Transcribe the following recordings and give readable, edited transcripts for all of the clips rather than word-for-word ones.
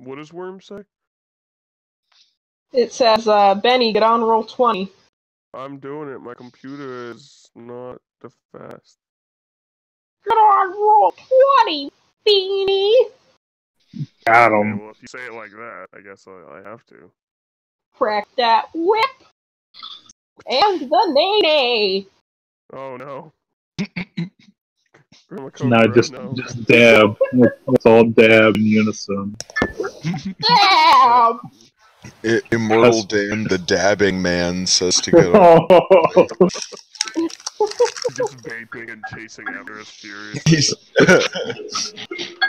What does Worm say? It says, Benny, get on roll 20. I'm doing it. My computer is not the fast. Get on roll 20, Beanie! Got Okay, him. well, if you say it like that, I guess I have to. Crack that whip! And the nay-nay! Oh no. No, just dab. Let's all dab in unison. Dab! Immortal Dan, the dabbing man, says to get on. Just vaping and chasing after us furiously.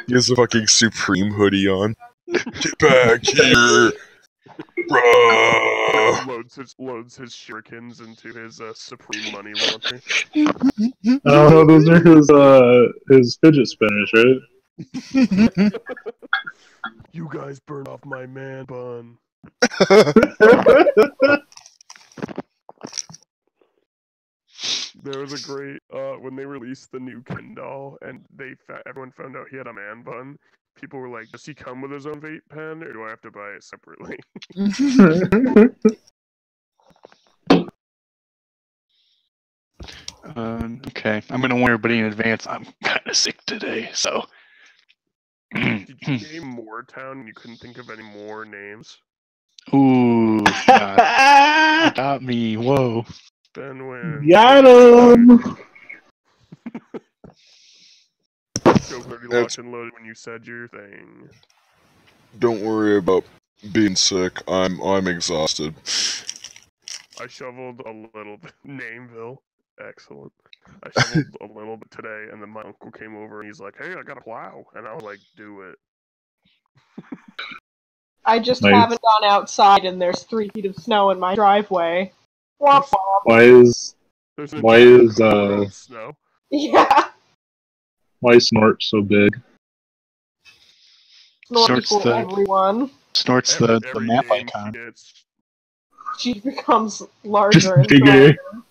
He has a fucking Supreme hoodie on. Get back here! Bruh! Loads his shurikens into his Supreme money launcher. Oh, those are his fidget spinners, right? You guys burn off my man bun. There was a great when they released the new Ken doll and everyone found out he had a man bun. People were like, "Does he come with his own vape pen, or do I have to buy it separately?" Okay, I'm gonna warn everybody in advance. I'm kind of sick today, so. Did you name Moore Town and you couldn't think of any more names? Ooh, God. Got me. Whoa. Ben wins. Got him! Joke already locked and loaded when you said your thing. Don't worry about being sick. I'm exhausted. I shoveled a little bit. Nameville. Excellent. I shoveled a little bit today, and then my uncle came over and he's like, "Hey, I got a plow." And I was like, "Do it." I just Nice. haven't gone outside and there's 3 feet of snow in my driveway. Womp womp. Why is snow? Yeah. why is Snort so big? Snort equal everyone. Snort's the Every map game icon. She becomes larger Just and bigger. stronger.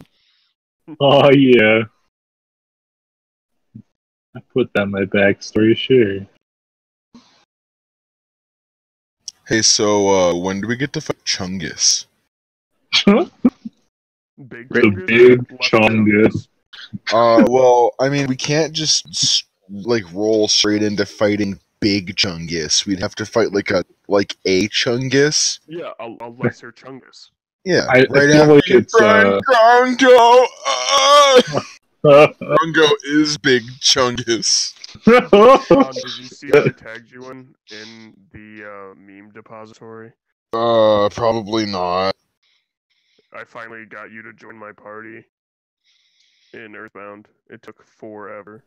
Oh yeah. I put that in my backstory, sure. Hey, so when do we get to fight Chungus? Big The big Chungus. Well, I mean, we can't just roll straight into fighting Big Chungus. We'd have to fight like a Chungus. Yeah, a lesser Chungus. Yeah, I feel like it's Grongo. Grongo is Big Chungus. Did you see I tagged you in the meme depository? Probably not. I finally got you to join my party in Earthbound. It took forever.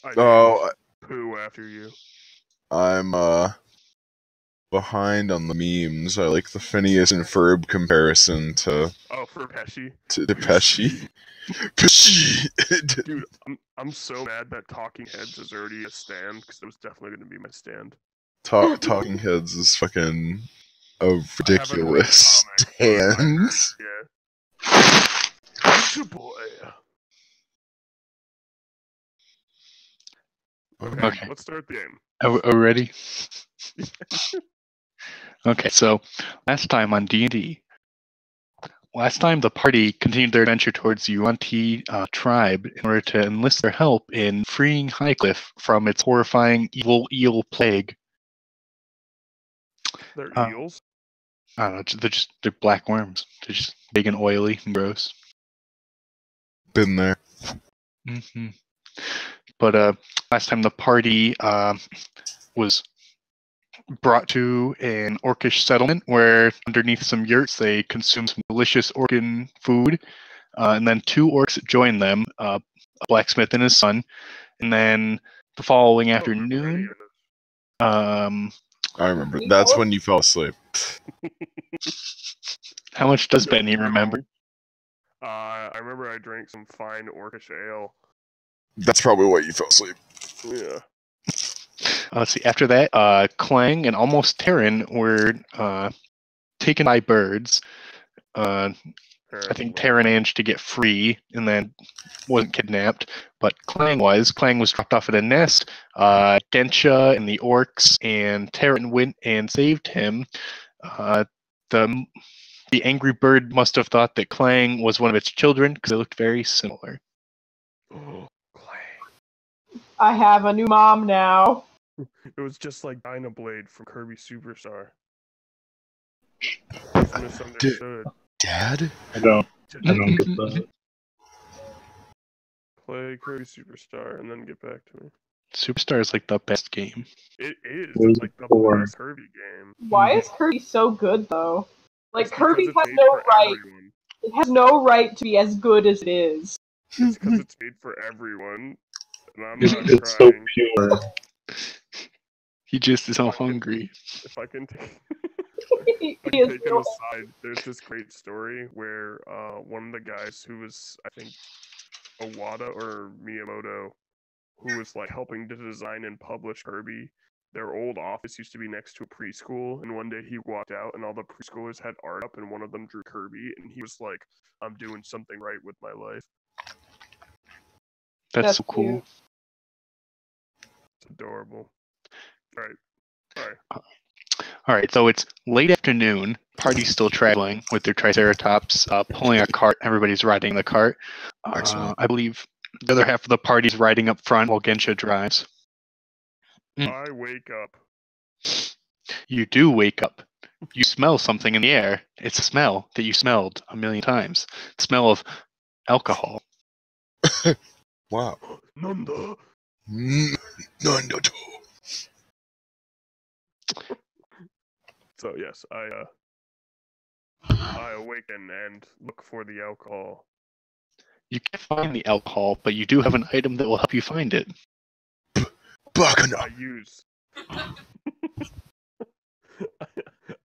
I poo after you. I'm behind on the memes. I like the Phineas and Ferb comparison to Pesci. To Pesci. Pesci. Dude, I'm so mad that Talking Heads is already a stand, because it was definitely going to be my stand. Talking Heads is fucking a ridiculous stand. Yeah. Good boy. Okay, let's start the game. Are we ready? Okay, so last time on D&D, the party continued their adventure towards the Yuan-Ti tribe in order to enlist their help in freeing Highcliff from its horrifying evil eel plague. They're eels? I don't know, they're black worms. They're just big and oily and gross. Been there. Mm-hmm. But last time the party was brought to an orcish settlement where underneath some yurts they consumed some delicious orcan food, and then 2 orcs joined them, a blacksmith and his son, and then the following afternoon I remember. That's when you fell asleep. How much does Benny remember? I remember I drank some fine orcish ale. That's probably why you fell asleep. Yeah. Let's see. After that, Clang and almost Terran were taken by birds. I think Tara managed to get free and then wasn't kidnapped, but Clang was. Clang was dropped off at a nest. Gensha and the orcs and Terran went and saved him. The angry bird must have thought that Clang was one of its children because they looked very similar. Oh, Clang. I have a new mom now. It was just like Dynablade from Kirby Superstar. It's misunderstood. Dad? I don't get that. Play Kirby Superstar and then get back to me. Superstar is like the best game. It is. What is It's like it the for? best Kirby game. Why is Kirby so good though? Like It's because Kirby it's has made no for right. everyone. It has no right to be as good as it is. It's because it's made for everyone. And I'm It's, not it's so trying. pure. He just is all hungry. If I can take... He I is can take an so- aside. There's this great story where one of the guys who was, I think, Iwata or Miyamoto, who was like helping to design and publish Kirby, their old office used to be next to a preschool, and one day he walked out and all the preschoolers had art up and one of them drew Kirby, and he was like, I'm doing something right with my life. That's so cool. cute. It's adorable. Alright. All right, so it's late afternoon. Party's still traveling with their Triceratops, pulling a cart. Everybody's riding the cart. Excellent. I believe the other half of the party's riding up front while Gensha drives. I wake up. You do wake up. You smell something in the air. It's a smell that you smelled a million times. The smell of alcohol. Wow. Nanda! Nando. So yes, I awaken and look for the alcohol. You can't find the alcohol, but you do have an item that will help you find it. Bacana.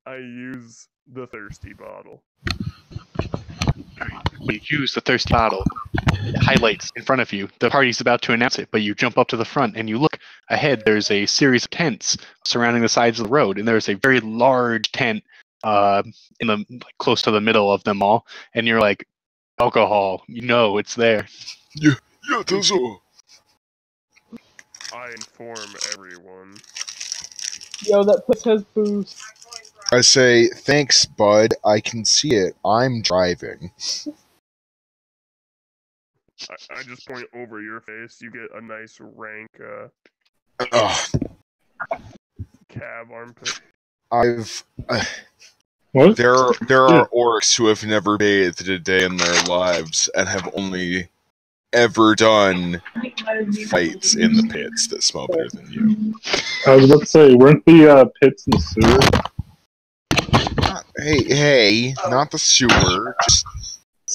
I use the thirsty bottle. You use the thirsty bottle. It highlights in front of you. The party's about to announce it, but you jump up to the front and you look ahead. There's a series of tents surrounding the sides of the road, and there's a very large tent in the close to the middle of them all. And you're like, alcohol. You know it's there. Yeah, that's all. I inform everyone. Yo, that place has booze. I say, thanks, bud. I can see it. I'm driving. I just point over your face. You get a nice rank Ugh. cab armpit. What? There are orcs who have never bathed a day in their lives and have only ever done fights in the pits that smell better than you. I was about to say, weren't the pits in the sewer? Hey, not the sewer, just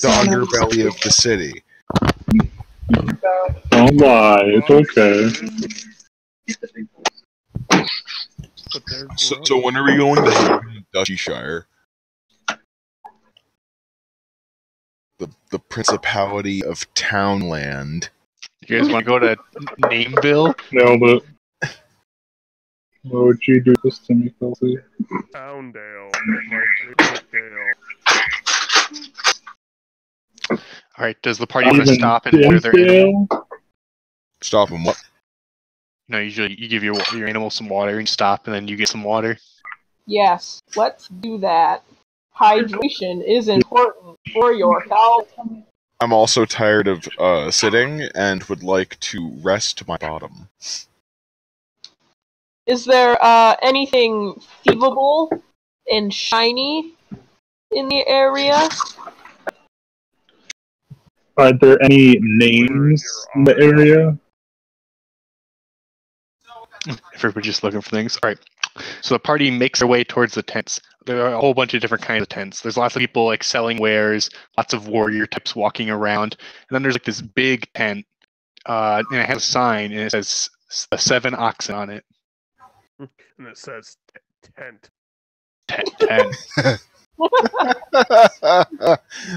the underbelly of the city. Don't lie, it's okay. But they're So gross. when are we going to Dutchyshire? The Principality of Townland. You guys want to go to Nameville? Nailed it. Why would you do this to me, Kelsey? Towndale, my favorite dale. All right. Does the party want to stop and water their animal? Dinsdale? Stop him. What? No, usually you give your animal some water and stop, and then you get some water. Yes, let's do that. Hydration is important for your health. I'm also tired of sitting and would like to rest my bottom. Is there anything thievable and shiny in the area? Are there any names in the area? Everybody's just looking for things. All right. So the party makes their way towards the tents. There are a whole bunch of different kinds of tents. There's lots of people like selling wares, lots of warrior types walking around, and then there's like this big tent, and it has a sign and it says 7 oxen on it. And it says tent. 10.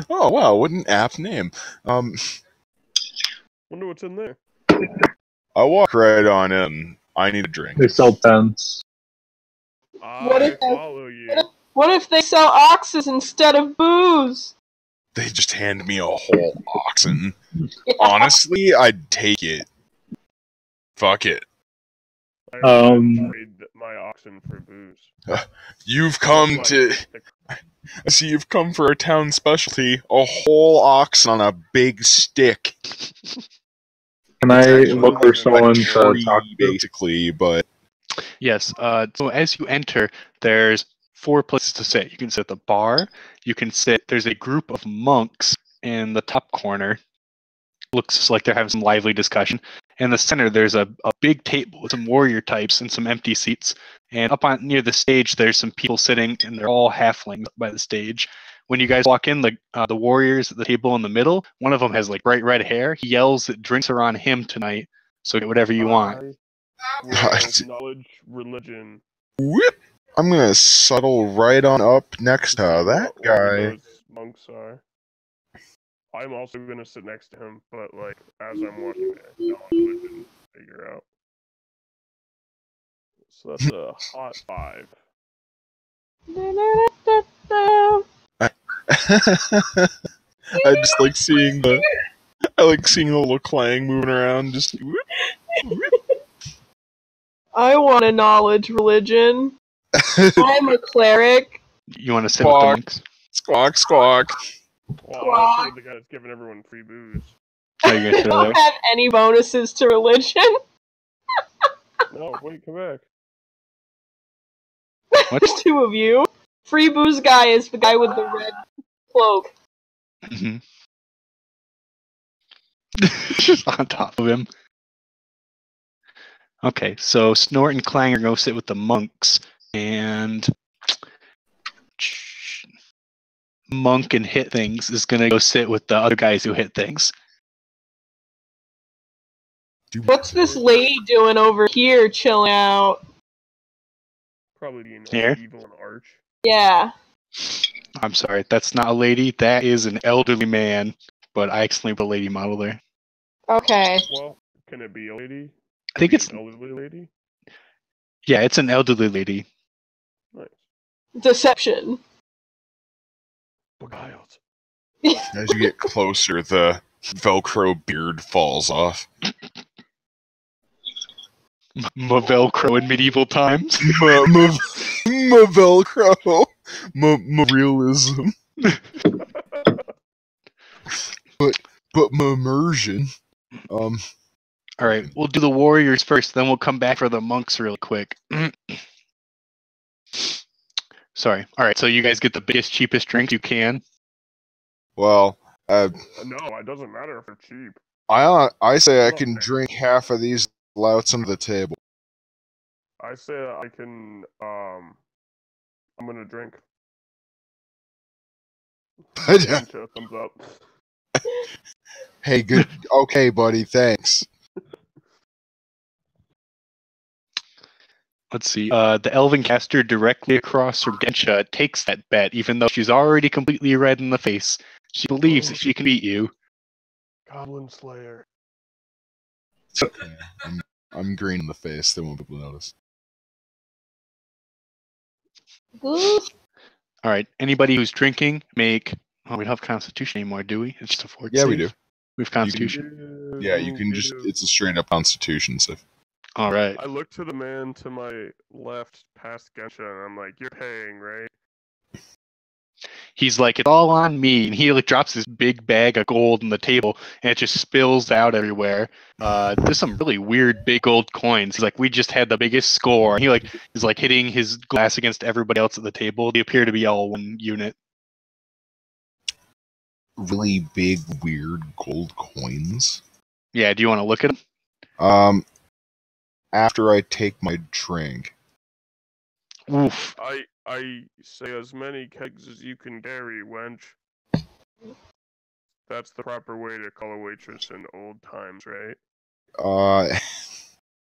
Oh wow, what an apt name. Wonder what's in there. I walk right on in. I need a drink. They sell tents. What I if I- follow you. What if they sell oxes instead of booze? they just hand me a whole oxen. Honestly, I'd take it. Fuck it. I Um, trade my oxen for booze. You've come to. I see you've come for a town specialty. A whole oxen on a big stick. can I actually look like for someone to Tree, talk to? basically, but Yes. So as you enter, there's 4 places to sit. You can sit at the bar. You can sit. There's a group of monks in the top corner. Looks like they're having some lively discussion. In the center, there's a big table with some warrior types and some empty seats. And up on near the stage, there's some people sitting, and they're all halflings by the stage. When you guys walk in, the warriors at the table in the middle, one of them has like bright red hair. He yells that drinks are on him tonight, so get whatever you want. Knowledge, religion. whoop, I'm gonna settle right on up next to that What guy. those monks are. I'm also gonna sit next to him, but like as I'm walking there, knowledge, religion, figure out. So that's a hot 5. I just like seeing the. I like seeing the little clang moving around. Just. I want a knowledge religion. I'm a cleric. You want to sit with the Fuck. monks? Squawk, squawk. Well, I want to see the guy that's giving everyone free booze. Oh, you're gonna I sit over don't there? have any bonuses to religion. No, wait, come back. What? There's 2 of you. Free booze guy is the guy with the red cloak. Mhm. Just on top of him. Okay, so Snort and Clang are going to sit with the monks, and Monk and Hit Things is going to go sit with the other guys who hit things. What's this lady doing over here chilling out? Probably being Here? evil and arch. Yeah. I'm sorry, that's not a lady. That is an elderly man, but I accidentally put a lady model there. Okay. Well, can it be a lady? I think Be it's an elderly lady. yeah, it's an elderly lady. Nice. Deception. Beguiled. As you get closer, the Velcro beard falls off. Velcro in medieval times. Velcro. Realism. But immersion. All right, we'll do the warriors first, then we'll come back for the monks real quick. Sorry. All right, so you guys get the biggest, cheapest drink you can. Well, No, it doesn't matter if they're cheap. I say I can drink half of these louts under the table. I say I can. I'm gonna drink. Thumbs up. Hey, good. Okay, buddy. Thanks. Let's see. The Elven caster directly across from Gensha takes that bet, even though she's already completely red in the face. She believes that she can beat you. Goblin Slayer. I'm green in the face. They won't be able to notice. All right. Anybody who's drinking, make. Oh, we don't have Constitution anymore, do we? It's just a fort Yeah, save. we do. We have Constitution. Yeah, you can just. It's a straight up Constitution save. All right. I look to the man to my left past Gensha and I'm like, you're paying, right? He's like, it's all on me, and he like drops this big bag of gold on the table, and it just spills out everywhere. There's some really weird big gold coins. He's like, we just had the biggest score. And he like is like hitting his glass against everybody else at the table. They appear to be all one unit. Really big, weird gold coins. Yeah. Do you want to look at them? After I take my drink. Oof. I say as many kegs as you can carry, wench. That's the proper way to call a waitress in old times, right?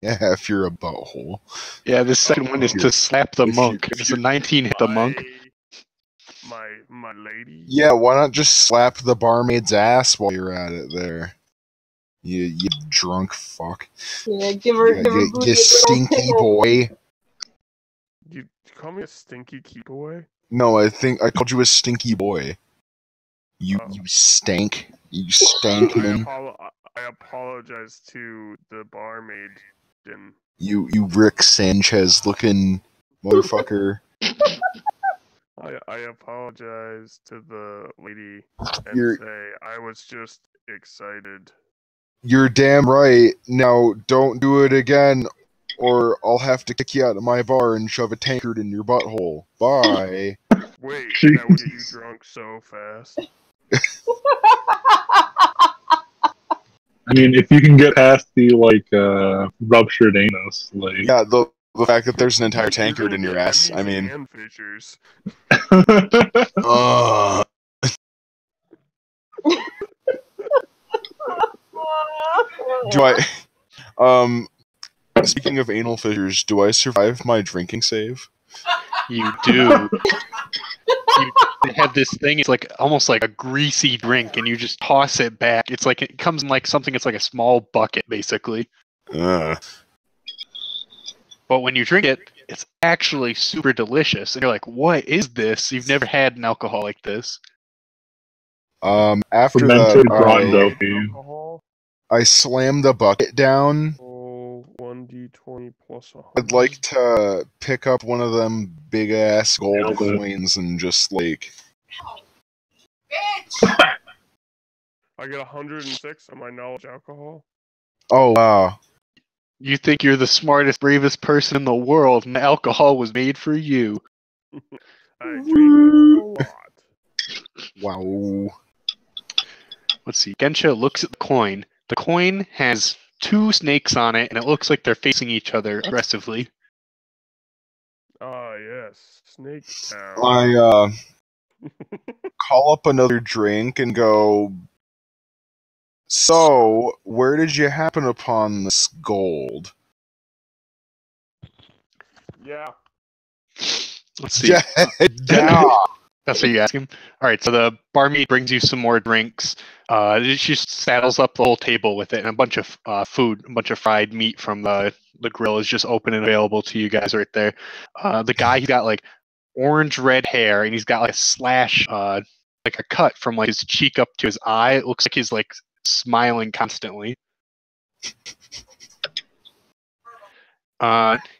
Yeah, if you're a butthole. Yeah. The second one is to slap the if monk. you- If it's a 19, hit the monk. My lady. Yeah, why not just slap the barmaid's ass while you're at it there? You drunk fuck. Yeah, give her You booty a little stinky tickle. boy. You call me a stinky keep away? No, I think I called you a stinky boy. You stank. You stank, man. I apologize to the barmaid. You Rick Sanchez looking motherfucker. I apologize to the lady and You're- say I was just excited. You're damn right. Now don't do it again, or I'll have to kick you out of my bar and shove a tankard in your butthole. Bye. Wait, that would get you drunk so fast. I mean, if you can get past the ruptured anus, like Yeah, the fact that there's an entire You're tankard gonna in your get ass. I Emmys mean, and fissures. uh, do I? Speaking of anal fissures, do I survive my drinking save? You do. You have this thing. It's like almost like a greasy drink, and you just toss it back. It's like it comes in like something. It's like a small bucket, basically. Uh, But when you drink it, it's actually super delicious, and you're like, "What is this? You've never had an alcohol like this." after fermented that, Grondoki. Alcohol. I slam the bucket down. Oh, 1d20 plus 100. I'd like to pick up one of them big ass gold Nailed it. coins and just like. I get 106 on my knowledge alcohol. Oh wow! You think you're the smartest, bravest person in the world, and the alcohol was made for you. I drink a lot. Wow! Let's see. Gensha looks at the coin. The coin has 2 snakes on it, and it looks like they're facing each other aggressively. Ah, yes. Snake Town. I call up another drink and go. So, where did you happen upon this gold? Yeah. Let's see. Yeah. That's what you ask him? Alright, so the barmaid brings you some more drinks. She just saddles up the whole table with it, and a bunch of food, a bunch of fried meat from the grill is just open and available to you guys right there. The guy, he's got like orange-red hair, and he's got like a slash, like a cut from like his cheek up to his eye. It looks like he's like smiling constantly.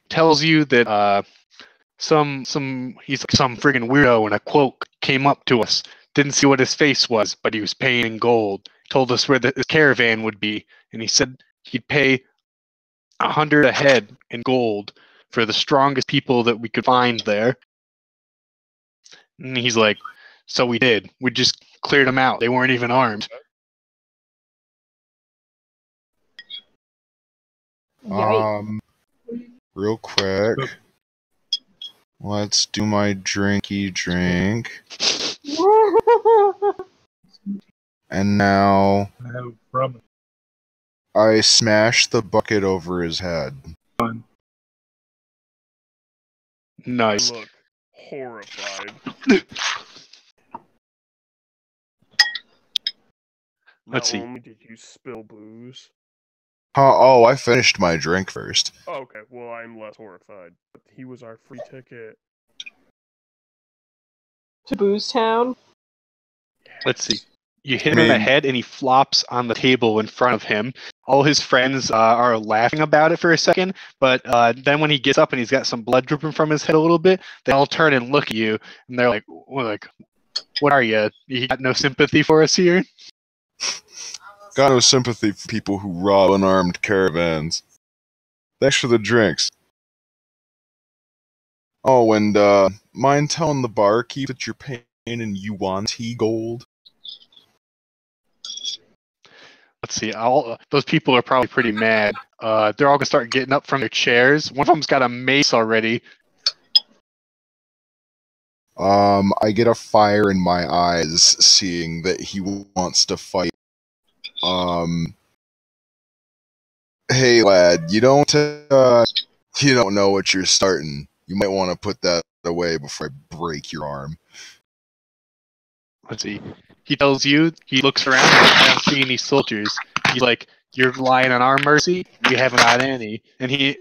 Tells you that he's like some friggin' weirdo in a cloak came up to us. Didn't see what his face was, but he was paying in gold. Told us where the caravan would be, and he said he'd pay 100 a head in gold for the strongest people that we could find there. And he's like, so we did. We just cleared them out. They weren't even armed. Yikes. Real quick. Let's do my drinky drink. And now I have rum. I smash the bucket over his head. Nice. I look horrified. Let's see. Not only did you spill booze. Oh, I finished my drink first. Oh, okay, well, I'm less horrified. But he was our free ticket. To Booze Town? Let's see. You hit him in the head, and he flops on the table in front of him. All his friends are laughing about it for a second, but then when he gets up and he's got some blood dripping from his head a little bit, they all turn and look at you, and they're like, what are you? You got no sympathy for us here? Got no sympathy for people who rob unarmed caravans. Thanks for the drinks. Oh, and mind telling the barkeep that you're paying in yuan tea gold? Let's see. Those people are probably pretty mad. They're all gonna start getting up from their chairs. One of them's got a mace already. I get a fire in my eyes seeing that he wants to fight. Hey lad, you don't know what you're starting. You might want to put that away before I break your arm. Let's see. He tells you, he looks around, I don't see any soldiers. He's like, you're relying on our mercy? We haven't got any. And he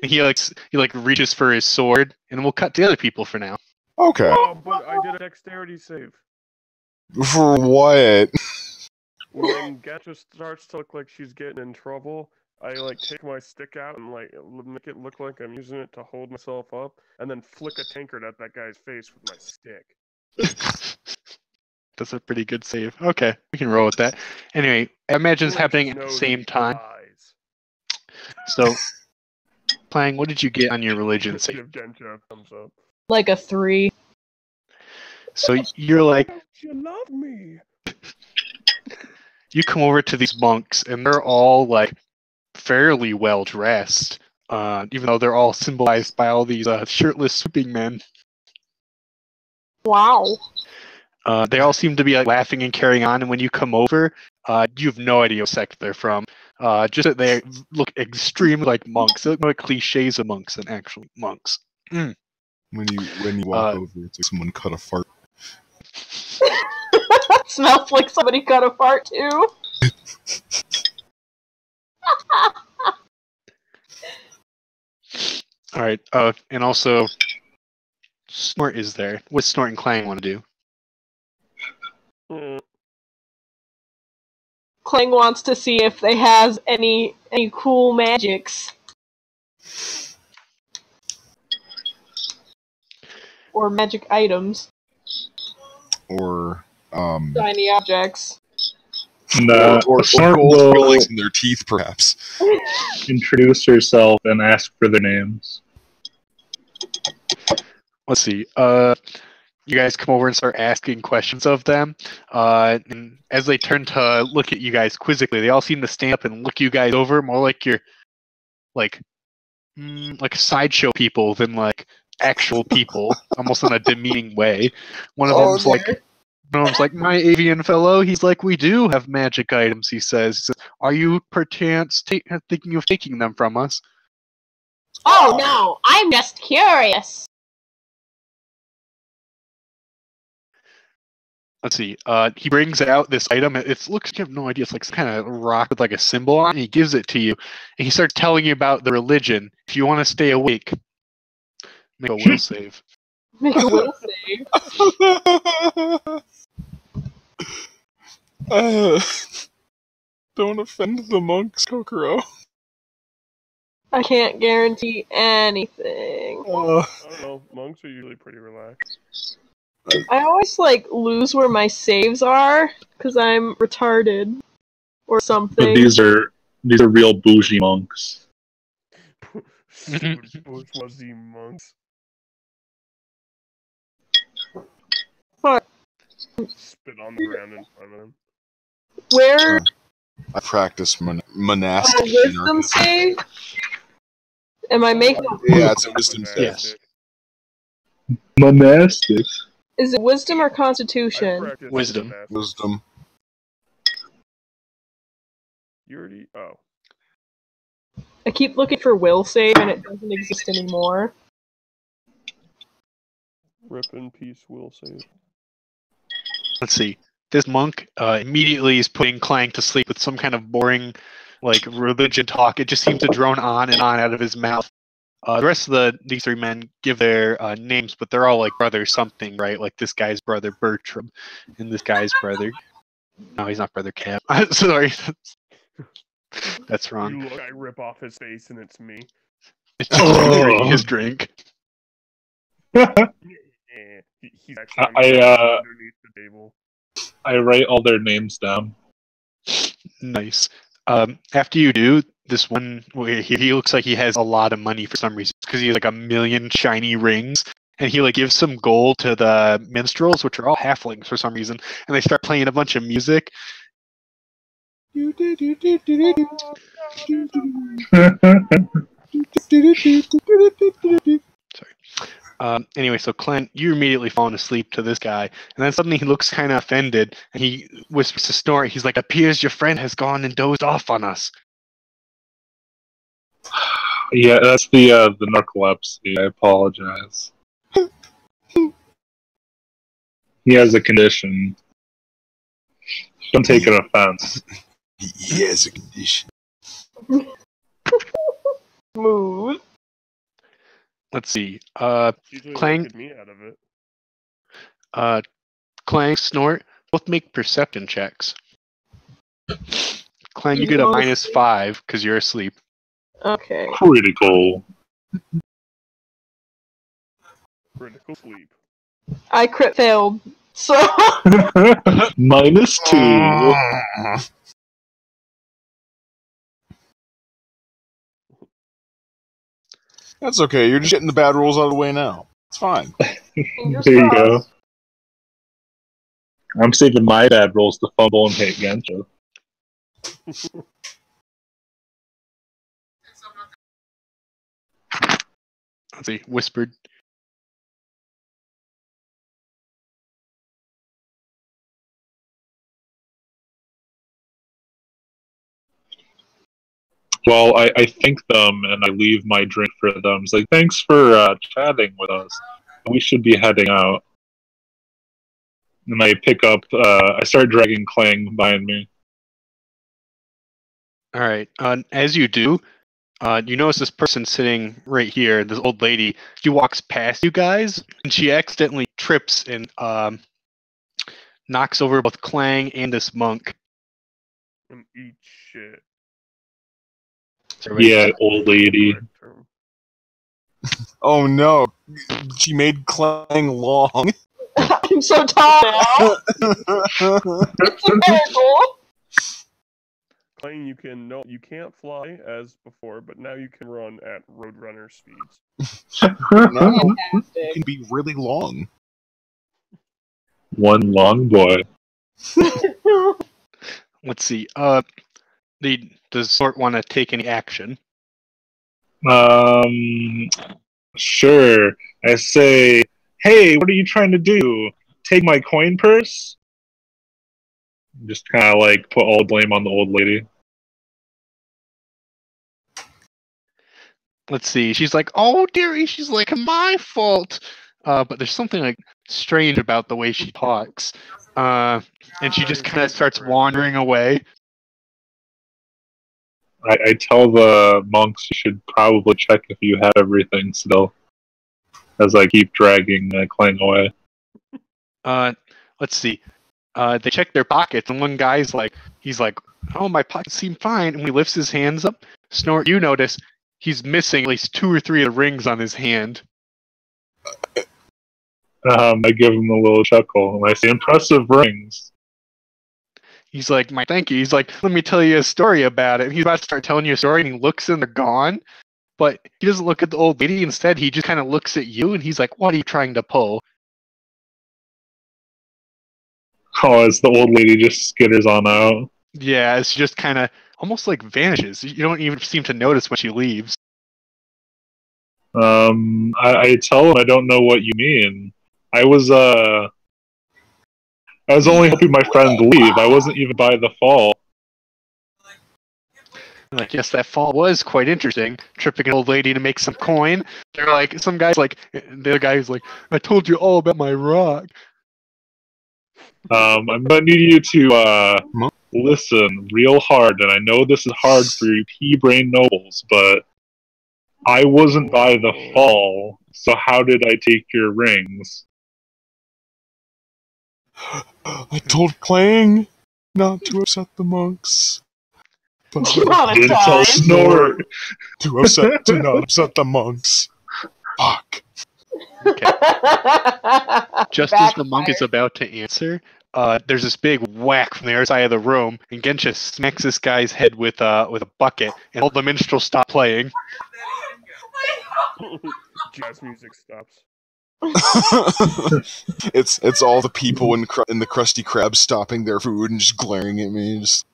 reaches for his sword, and we'll cut the other people for now. Okay. Oh, but I did a dexterity save. For what? When Gacha starts to look like she's getting in trouble, I like take my stick out and like make it look like I'm using it to hold myself up, and then flick a tankard at that guy's face with my stick. That's a pretty good save. Okay, we can roll with that. Anyway, I imagine it's happening at the same time. Dies. So, Clang, what did you get on your religion save? Give Genja a thumbs up. Like a 3. So you're like, Don't you love me? you come over to these monks, and they're all like fairly well dressed, even though they're all symbolized by all these shirtless swooping men. Wow. They all seem to be like laughing and carrying on, and when you come over, you have no idea what sect they're from. Just that they look extremely like monks. They look more like cliches of monks than actually monks. When you walk over, it's like someone cut a fart. Smells like somebody cut a fart too. All right, and also, Snort is there. What's Snort and Clang want to do? Clang wants to see if they has any cool magics. Or magic items. Or Shiny objects. No, or Snort gold will fillings in their teeth, perhaps. introduce herself and ask for their names. Let's see. You guys come over and start asking questions of them. And as they turn to look at you guys quizzically, they all seem to stand up and look you guys over more like you're like sideshow people than like actual people, almost in a demeaning way. One of them's like, my avian fellow. He's like, we do have magic items. He says, are you perchance thinking of taking them from us? Oh no, I'm just curious. Let's see. He brings out this item. It looks, you have no idea. It's like some kind of rock with like a symbol on it. And he gives it to you, and he starts telling you about the religion. If you want to stay awake, make a will save. Make a will save. Don't offend the monks, Kokoro. I can't guarantee anything. I don't know. Monks are usually pretty relaxed. I always lose where my saves are because I'm retarded or something. But these are real bougie monks. Bourgeoisie monks. Fuck. Spit on the ground in front of them. Where? I practice monastic Wisdom anarchism. save? Am I making? Yeah, it's a wisdom save. Yes. Monastic. Is it wisdom or constitution? Wisdom. Wisdom. You already. Oh. I keep looking for will save and it doesn't exist anymore. Rip in peace, will save. Let's see. This monk immediately is putting Clang to sleep with some kind of boring, religion talk. It just seems to drone on and on out of his mouth. The rest of these three men give their names, but they're all like brother something, right? Like this guy's brother Bertram, and this guy's brother. No, he's not brother Cap. Sorry, that's wrong. You look, I rip off his face, and it's me. It's just drinking his drink. He's actually underneath the table. I write all their names down. Nice. After you do, this one, he looks like he has a lot of money for some reason, because he has like 1 million shiny rings, and he gives some gold to the minstrels, which are all halflings for some reason, and they start playing a bunch of music. Sorry. Anyway, so Clint, you immediately falling asleep to this guy, and then suddenly he looks kind of offended, and he whispers to Snort. He's like, "Appears your friend has gone and dozed off on us." Yeah, that's the narcolepsy. I apologize. He has a condition. Don't take it offense. He has a condition. Smooth. Let's see. Usually Clang- get me out of it. Clang, Snort, both make perception checks. Clan, you Even get a though I'm -5 because you're asleep. Okay. Critical. Critical sleep. I crit failed. So -2. That's okay. You're just getting the bad rolls out of the way now. It's fine. fingers There you crossed. go. I'm saving my bad rolls to fumble and hit Gensha. Let's see, whispered. Well, I thank them and I leave my drink for them. It's like, thanks for chatting with us. We should be heading out. And I pick up, I start dragging Clang behind me. All right. As you do, you notice this person sitting right here, this old lady. She walks past you guys, and she accidentally trips and knocks over both Clang and this monk. And eat shit. Yeah, old lady. Correct term. Oh no. She made Clang long. I'm so tall now. It's a miracle. Clang, you can't fly as before, but now you can run at Roadrunner speeds. No, it Fantastic. can be really long. One long boy. Let's see. Does Sort want to take any action? Sure. I say, hey, what are you trying to do? Take my coin purse? Just kind of like put all blame on the old lady. Let's see. She's like, "Oh, dearie," she's like, "my fault." But there's something like strange about the way she talks. And she just kind of starts wandering away. I tell the monks you should probably check if you have everything still. As I keep dragging Clang away. Let's see. They check their pockets, and one guy's like, he's like, "Oh, my pockets seem fine." And when he lifts his hands up, Snort, you notice he's missing at least 2 or 3 of the rings on his hand. I give him a little chuckle, and I say, impressive rings. He's like, thank you. He's like, let me tell you a story about it. And he's about to start telling you a story, and he looks and they're gone. But he doesn't look at the old lady. Instead, he just kind of looks at you, and he's like, what are you trying to pull? Oh, as the old lady just skitters on out. Yeah, it's just kind of almost like vanishes. You don't even seem to notice when she leaves. I tell him I don't know what you mean. I was only helping my friend leave. I wasn't even by the fall. Like, yes, that fall was quite interesting. Tripping an old lady to make some coin. They're like, some guy's like, the other guy's like, I told you all about my rock. I'm gonna need you to listen real hard, and I know this is hard for you pea-brain nobles, but I wasn't by the fall, so how did I take your rings? I told Clang not to upset the monks. But Didn't tell Snort. to not upset the monks. Fuck. Just as the monk is about to answer, there's this big whack from the other side of the room, and Gensha smacks this guy's head with a bucket, and all the minstrels stop playing. Jazz music stops. it's all the people in the Krusty Krab stopping their food and just glaring at me. Just...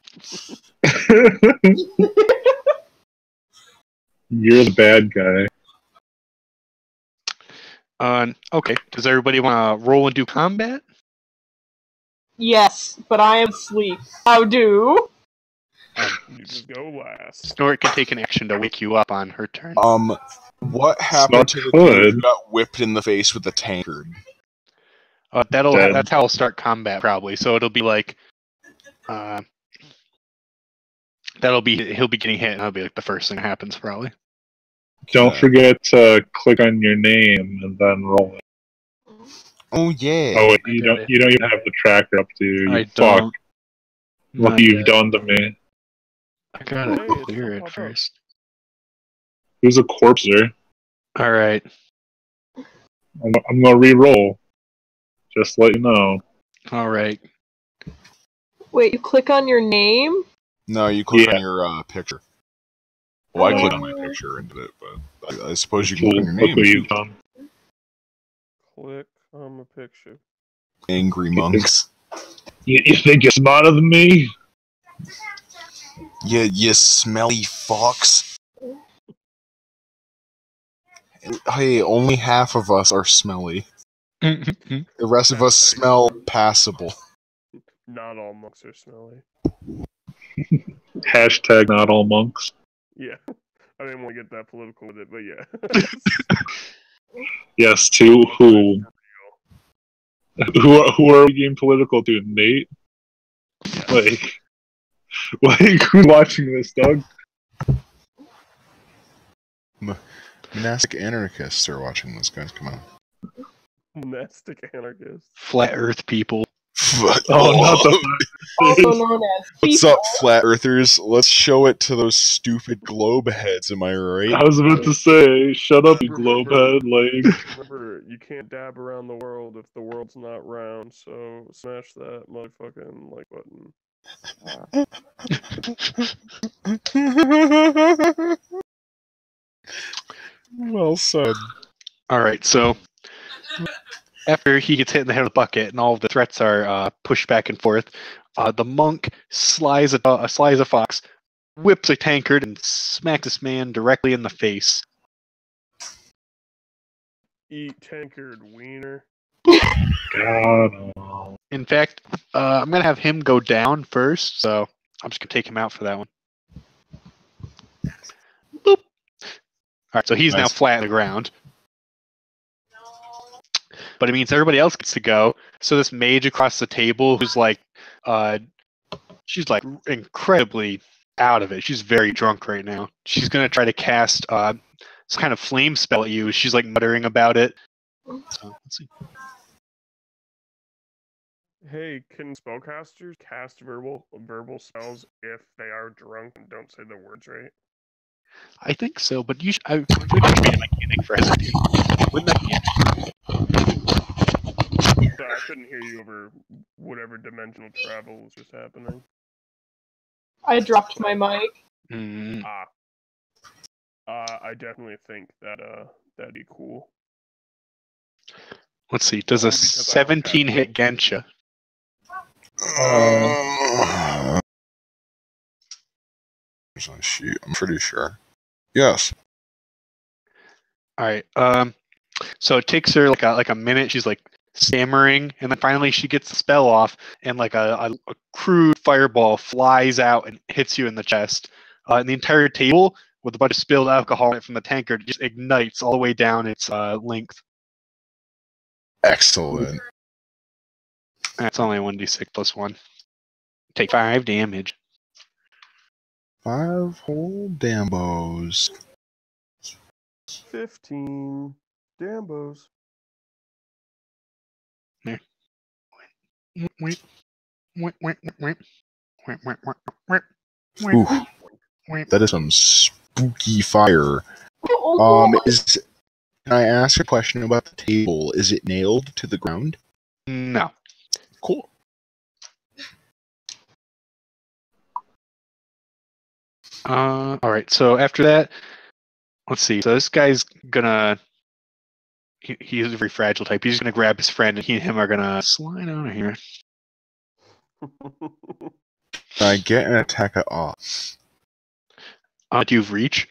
You're the bad guy. Okay, does everybody want to roll and do combat? Yes, but I am asleep. How do? You just go last. Snort can take an action to wake you up on her turn. What happened to the dude who got whipped in the face with a tankard? That's how I'll start combat probably. So it'll be like, he'll be getting hit, and that'll be like the first thing that happens probably. Don't forget to click on your name and then roll it. Oh yeah. Oh, wait, I you did don't. it. You don't even have the tracker up, do you? I Fuck. don't. What Not you've yet. done to me. I gotta Hey, it's clear still it popped up. first. Who's a corpser? All right. I'm gonna re-roll. Just to let you know. All right. Wait, you click on your name? No, you click Yeah. on your picture. Well, I clicked on my picture and did it, but I suppose you can click on your name Look what too. you've done. Click on the picture. Angry monks. You think you're smarter than me? Yeah, you smelly fox. Hey, only half of us are smelly. The rest of us smell passable. Not all monks are smelly. Hashtag not all monks. Yeah. I didn't want to get that political with it, but yeah. Yes, to who? Who are we getting political to? Nate? Like who's watching this, Doug? Monastic anarchists are watching this, guys. Come on. Monastic anarchist. Flat Earth people. Oh, not the Also known as What's people. up, flat earthers? Let's show it to those stupid globe heads, am I right? I was about to say, shut up, you globehead. Like, Remember, you can't dab around the world if the world's not round, so smash that motherfucking like button. Well said. All right. So after he gets hit in the head with a bucket and all of the threats are pushed back and forth, the monk slides a fox, whips a tankard, and smacks this man directly in the face. Eat tankard, wiener. God. In fact, I'm gonna have him go down first, so I'm just gonna take him out for that one. Boop. All right, so he's now Nice. flat on the ground, but it means everybody else gets to go. So this mage across the table, who's like, she's like incredibly out of it. She's very drunk right now. She's gonna try to cast some kind of flame spell at you. She's like muttering about it. So let's see. Hey, can spellcasters cast verbal spells if they are drunk and don't say the words right? I think so, but I feel like there should be a mechanic for hesitate. Wouldn't that be interesting? So I couldn't hear you over whatever dimensional travel was just happening. I dropped my mic. Mm, I definitely think that that'd be cool. let's see. Does a Only because I don't have 17 hit Gensha? There's a sheet. I'm pretty sure. Yes. All right. So it takes her like a minute. She's like stammering, and then finally she gets the spell off, and like a crude fireball flies out and hits you in the chest. And the entire table with a bunch of spilled alcohol in it from the tankard just ignites all the way down its length. Excellent. That's only 1d6 plus 1. Take 5 damage. 5 whole dambos. 15 Dambos. Ooh, that is some spooky fire. Can I ask a question about the table? Is it nailed to the ground? No. Cool. All right. So after that, let's see. So this guy's gonna. He's a very fragile type. He's gonna grab his friend, and he and him are gonna slide out of here. Can I get an attack at off? Do you have reach?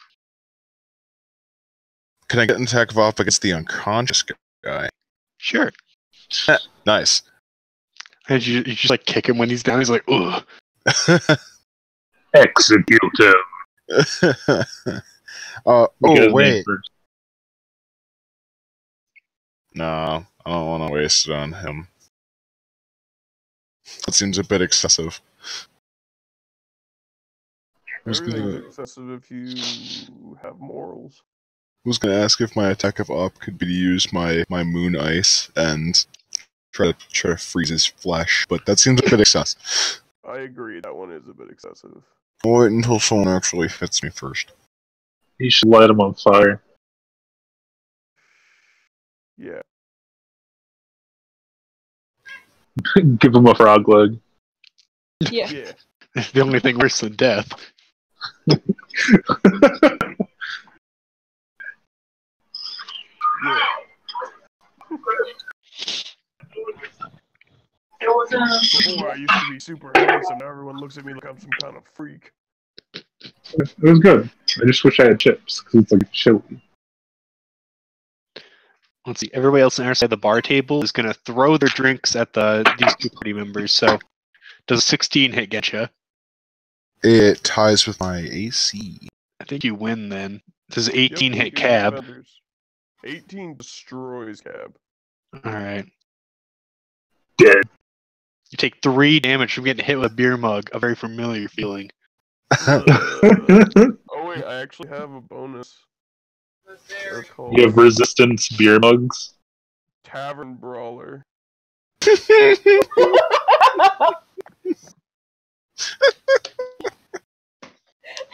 Can I get an attack of off against the unconscious guy? Sure. Nice. And you just like kick him when he's down. He's like, ugh. Execute him. Oh, Get his wait. name first. No, I don't want to waste it on him. That seems a bit excessive. Who's Everything's gonna, excessive if you have morals. who's gonna ask if my attack of op could be to use my moon ice and try to freeze his flesh, but that seems a bit excessive. I agree, that one is a bit excessive. I'll wait until someone actually hits me first. You should light him on fire. Yeah. Give him a frog leg. Yeah. Yeah. The only thing worse than death. Yeah. Before I used to be super handsome, now everyone looks at me like I'm some kind of freak. It was good. I just wish I had chips, because it's like chili. Let's see. Everybody else on our side of the bar table is going to throw their drinks at these two party members. So, does 16 hit get you? It ties with my AC. I think you win then. Does 18 Yep, hit you Cab? defenders. 18 destroys Cab. All right. Dead. You take 3 damage from getting hit with a beer mug. A very familiar feeling. Oh wait, I actually have a bonus. They're called You have resistance beer mugs. Tavern Brawler.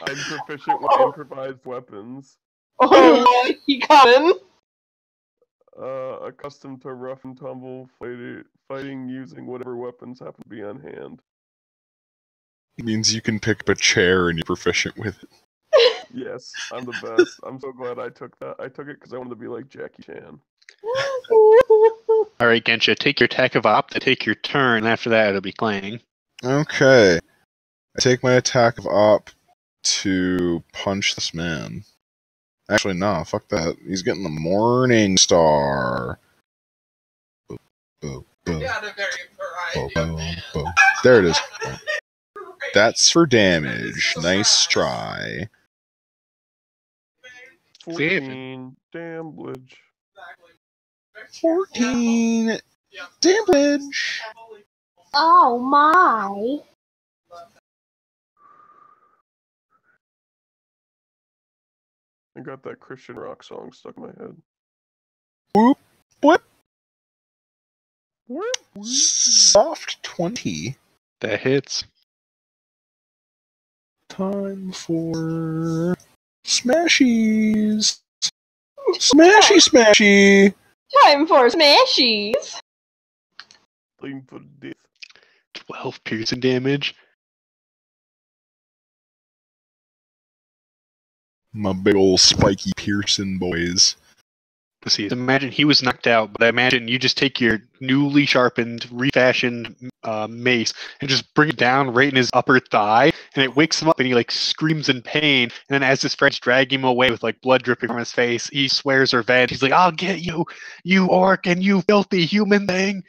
I'm proficient with improvised weapons. Oh, he got him. Accustomed to rough and tumble fighting using whatever weapons happen to be on hand. It means you can pick up a chair and you're proficient with it. Yes, I'm the best. I'm so glad I took that. I took it because I wanted to be like Jackie Chan. All right, Gensha, take your attack of op to take your turn. And after that, it'll be Clang. Okay. I take my attack of op to punch this man. Actually, no, fuck that. He's getting the Morning Star. Boop, boop, boop. Boop, boop, boop. There it is. That's for damage. Nice try. 14 damage. 14 damage. Oh my. I got that Christian rock song stuck in my head. Whoop, whip. Whoop, whoop. Soft 20. That hits. Time for smashies. Smashy, smashy. Time for smashies. Time for death. 12 piercing damage. My big ol' spiky Pearson boys. Let's see. Imagine he was knocked out, but I imagine you just take your newly sharpened, refashioned mace and just bring it down right in his upper thigh, and it wakes him up, and he like screams in pain. And then as his friends drag him away with like blood dripping from his face, he swears revenge. He's like, "I'll get you, you orc, and you filthy human thing."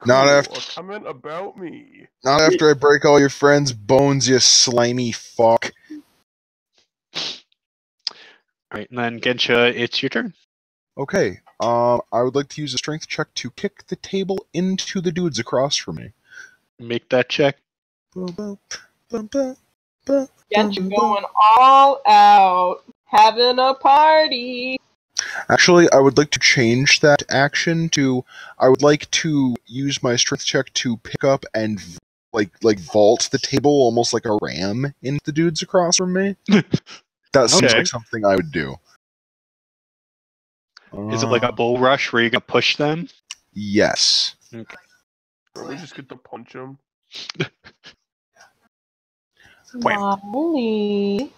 Not Cool, after- a comment about me. Not after I break all your friends' bones, you slimy fuck. All right, and then Gensha, it's your turn. Okay, I would like to use a strength check to kick the table into the dudes across from me. Make that check. Gensha going all out. Having a party. Actually, I would like to change that action to, I would like to use my strength check to pick up and like vault the table almost like a ram into the dudes across from me. That seems Okay. like something I would do. Is it like a bull rush where you're gonna push them? Yes. Or we just get to punch him. Molly.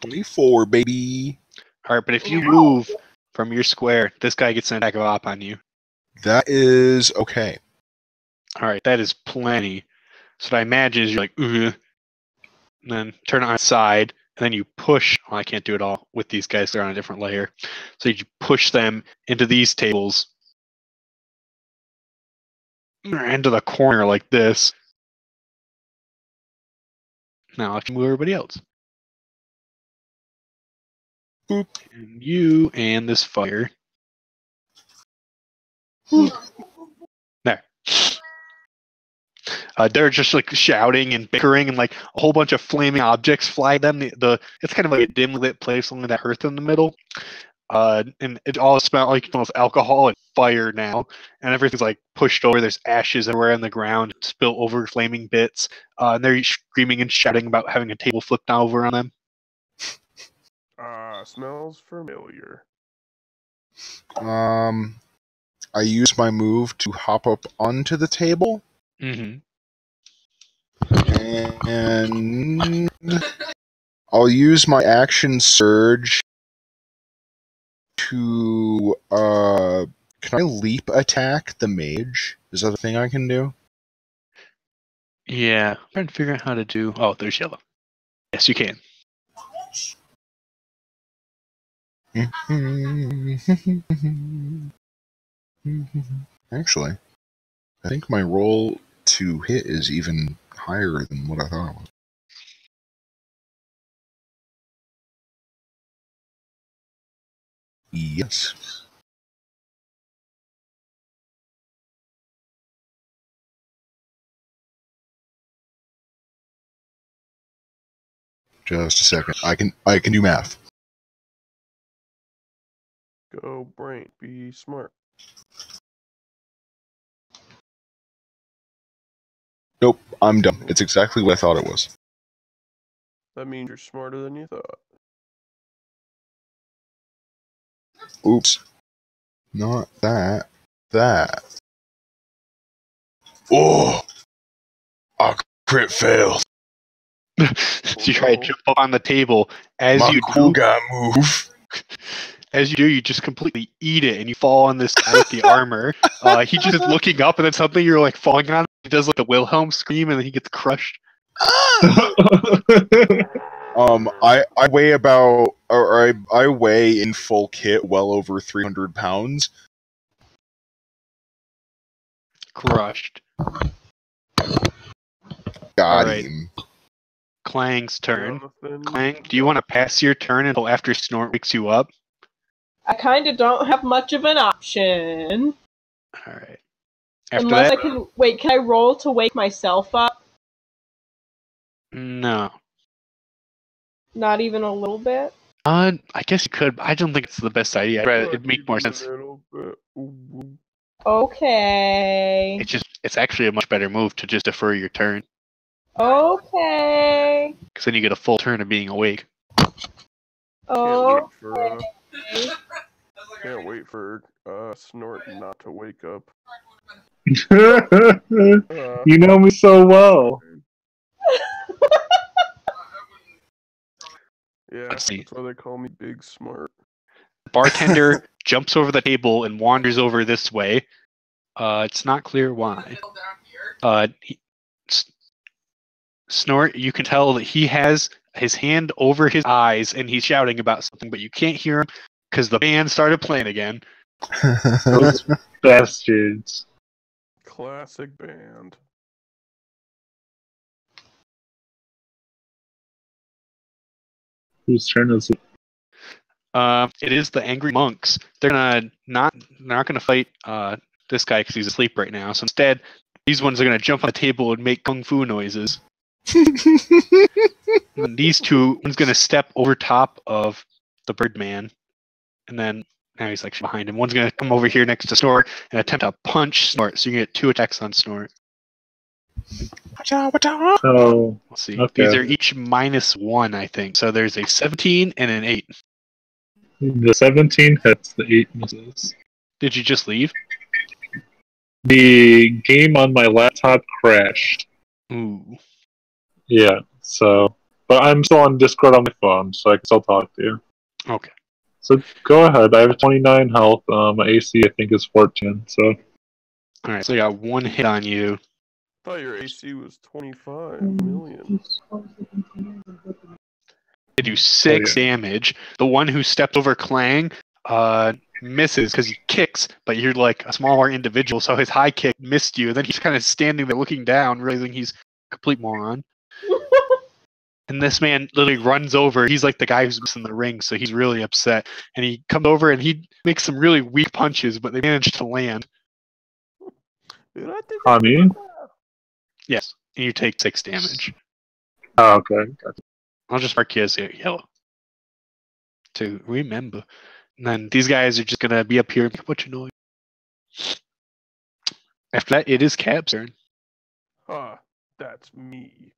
24, baby. All right, but if you move from your square, this guy gets an attack of op on you. That is okay. All right, that is plenty. So what I imagine is you're like, ugh, and then turn it on its side, and then you push. Well, I can't do it all with these guys; they're on a different layer. So you push them into these tables, or into the corner like this. Now I can move everybody else. Boop. And you and this fire. There. They're just like shouting and bickering, and like a whole bunch of flaming objects fly at them. It's kind of like a dimly lit place, only that hearth in the middle. and it all smells like alcohol and fire now, and everything's like pushed over. There's ashes everywhere on the ground, spilt over flaming bits, and they're screaming and shouting about having a table flipped over on them. Smells familiar. I use my move to hop up onto the table. Mm-hmm. And I'll use my action surge to can I leap attack the mage? Is that a thing I can do? Yeah, I'm trying to figure out how to do. Oh, there's yellow. Yes, you can. Actually, I think my roll to hit is even higher than what I thought it was. Yes. Just a second. I can do math. Go brain, be smart. Nope, I'm dumb. It's exactly what I thought it was. That means you're smarter than you thought. Oops. Not that. That. Oh! A crit fail. So you try to jump up on the table. As My you cool do, guy move. as you do, you just completely eat it, and you fall on this guy with the armor. He just is looking up, and then suddenly you're like falling on him. He does like the Wilhelm scream, and then he gets crushed. I weigh about, or I weigh in full kit well over 300 pounds. Crushed. Got Alright. him. Clang's turn. Jonathan, Clang, do you want to pass your turn until after Snort wakes you up? I kind of don't have much of an option. Alright. After Unless that, I can... Wait, can I roll to wake myself up? no. Not even a little bit? I guess you could. I don't think it's the best idea. It'd make more sense. Okay. It's actually a much better move to just defer your turn, Okay. because then you get a full turn of being awake. Oh. Can't wait for Snort not to wake up. You know me so well. Yeah, Let's see. that's why they call me Big Smart. The bartender jumps over the table and wanders over this way. It's not clear why. Snort, you can tell that he has his hand over his eyes and he's shouting about something, but you can't hear him because the band started playing again. Those bastards. Classic band. Whose turn is it? It is the angry monks. They're not gonna fight this guy because he's asleep right now. So instead, these ones are gonna jump on the table and make kung fu noises. And these two, one's gonna step over top of the Birdman, and then now he's like behind him. One's gonna come over here next to Snort and attempt to punch Snort. So you get 2 attacks on Snort. Oh, Let's see. Okay. These are each -1, I think. So there's a 17 and an 8. the 17 hits, the 8 misses. Did you just leave? The game on my laptop crashed. Ooh. Yeah, so. But I'm still on Discord on my phone, so I can still talk to you. Okay. So go ahead. I have 29 health. My AC, I think, is 14, so. Alright, so I got 1 hit on you. I thought your AC was 25 million. They do 6 damage. The one who stepped over Clang misses because he kicks, but you're like a smaller individual, so his high kick missed you. And then he's kind of standing there looking down, realizing he's a complete moron. And this man literally runs over. He's like the guy who's missing the ring, so he's really upset. And he comes over and he makes some really weak punches, but they manage to land. On me? Yes, and you take 6 damage. Oh, okay. Gotcha. I'll just mark you as yellow to remember. And then these guys are just gonna be up here and make a bunch of noise. After that, it is Cap's turn. That's me.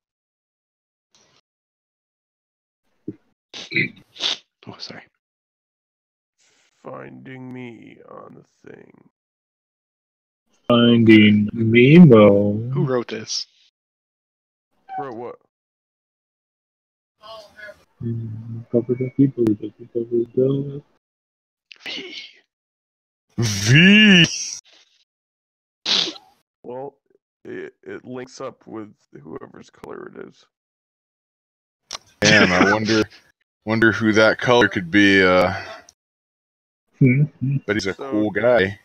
Oh, sorry. Finding me on the thing. Finding Mimo. Who wrote this? Bro, what? Cover the people. Cover the. V. Well, it links up with whoever's color it is. Man, I wonder who that color could be. But he's a cool guy.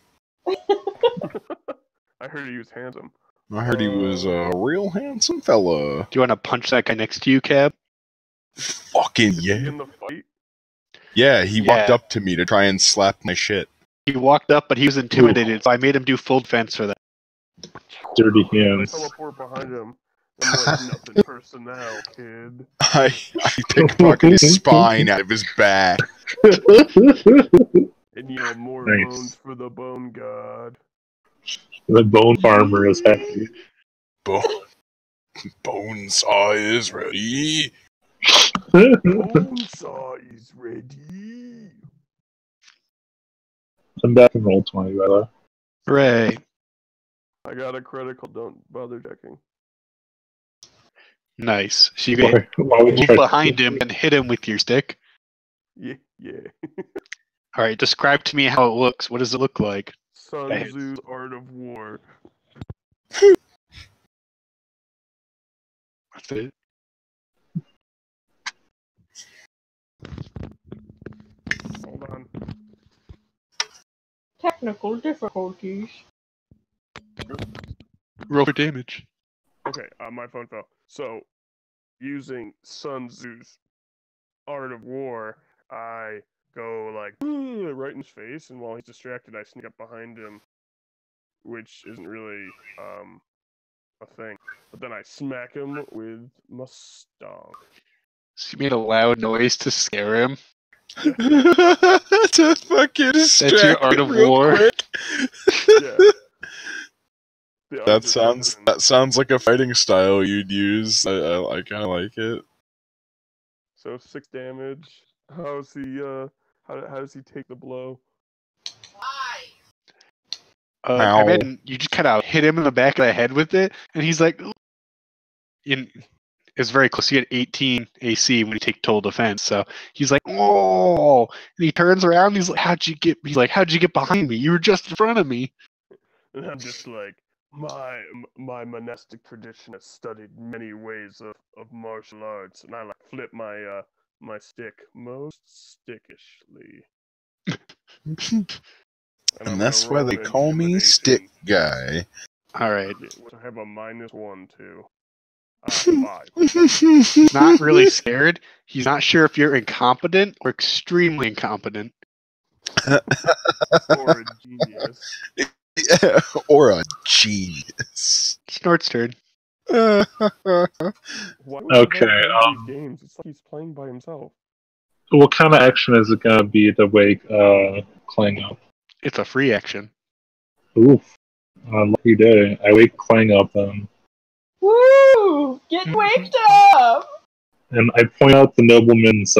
I heard he was handsome. I heard he was a real handsome fella. Do you want to punch that guy next to you, Cap? Fucking Is he yeah. in the fight? Yeah, he Yeah. walked up to me to try and slap my shit. He walked up, but he was intimidated, so I made him do full defense for that. Dirty I hands. teleport behind him. I'm like, nothing personal, kid. I pickpocketed his spine out of his back. And you have more Nice. bones for the bone god. The bone farmer is happy. Bone saw is ready. Bone saw is ready. I'm back in roll 20, by the way. Hooray. I got a critical, don't bother checking. Nice. So you get Why would you move try to- behind him and hit him with your stick. Yeah. All right, describe to me how it looks. What does it look like? Sun That hits. Tzu's Art of War. That's it. Hold on. Technical difficulties. Roll for damage. Okay, my phone fell. So, using Sun Tzu's Art of War, I go like right in his face, and while he's distracted, I sneak up behind him, which isn't really a thing. But then I smack him with my stonk. So you made a loud noise to scare him. To fucking distract That's your art him of real war. quick. Yeah. The That opposite sounds like a fighting style you'd use. I kind of like it. So 6 damage. How's he? How does he take the blow? I Ow. imagine you just kind of hit him in the back of the head with it, and he's like, it's very close. You get 18 AC when you take total defense. So he's like, oh, and he turns around. And he's like, how'd you get behind me? You were just in front of me. And I'm just like, my monastic tradition has studied many ways of martial arts, and I like flip my my stick most stickishly. I'm And that's gonna why they roll call me intimidation. Stick Guy. All right, Yeah, which I have a -1 to. 5. not really scared. He's not sure if you're incompetent or extremely incompetent. Or a genius. Or a genius. Snort's turn. Why would Okay, he have these games? It's like he's playing by himself. What kind of action is it going to be to wake Clang up? It's a free action. Oof. Lucky day. I wake Clang up Woo! Get waked up! and I point out the nobleman's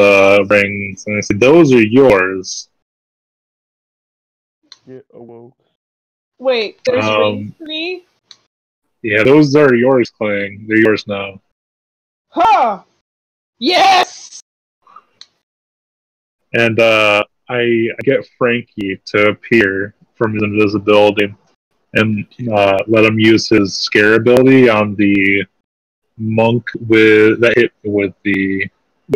rings, and I say, those are yours. Get awoke. Wait, there's Um, rings for me? Yeah, those are yours, Clang. They're yours now. Huh! Yes! And I get Frankie to appear from his invisibility and let him use his scare ability on the monk that hit me with the.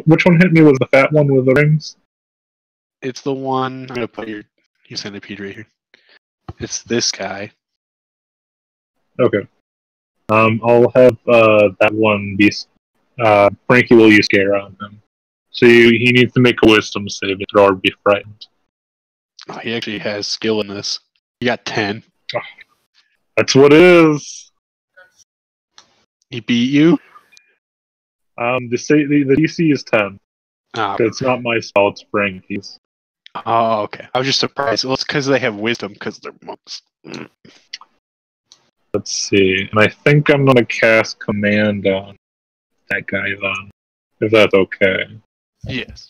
Which one hit me? Was the fat one with the rings? It's the one. I'm gonna put your centipede right here. It's this guy. Okay. I'll have that one be. Frankie will use scare on him. So he needs to make a wisdom saving throw or be frightened. Oh, he actually has skill in this. He got 10. That's what it is. He beat you. The DC is 10. Ah, It's not my spell, it's Frankie's. Oh, okay. I was just surprised. Well, it's because they have wisdom, because they're monks. Let's see. And I think I'm gonna cast command on that guy then, if that's okay. Yes.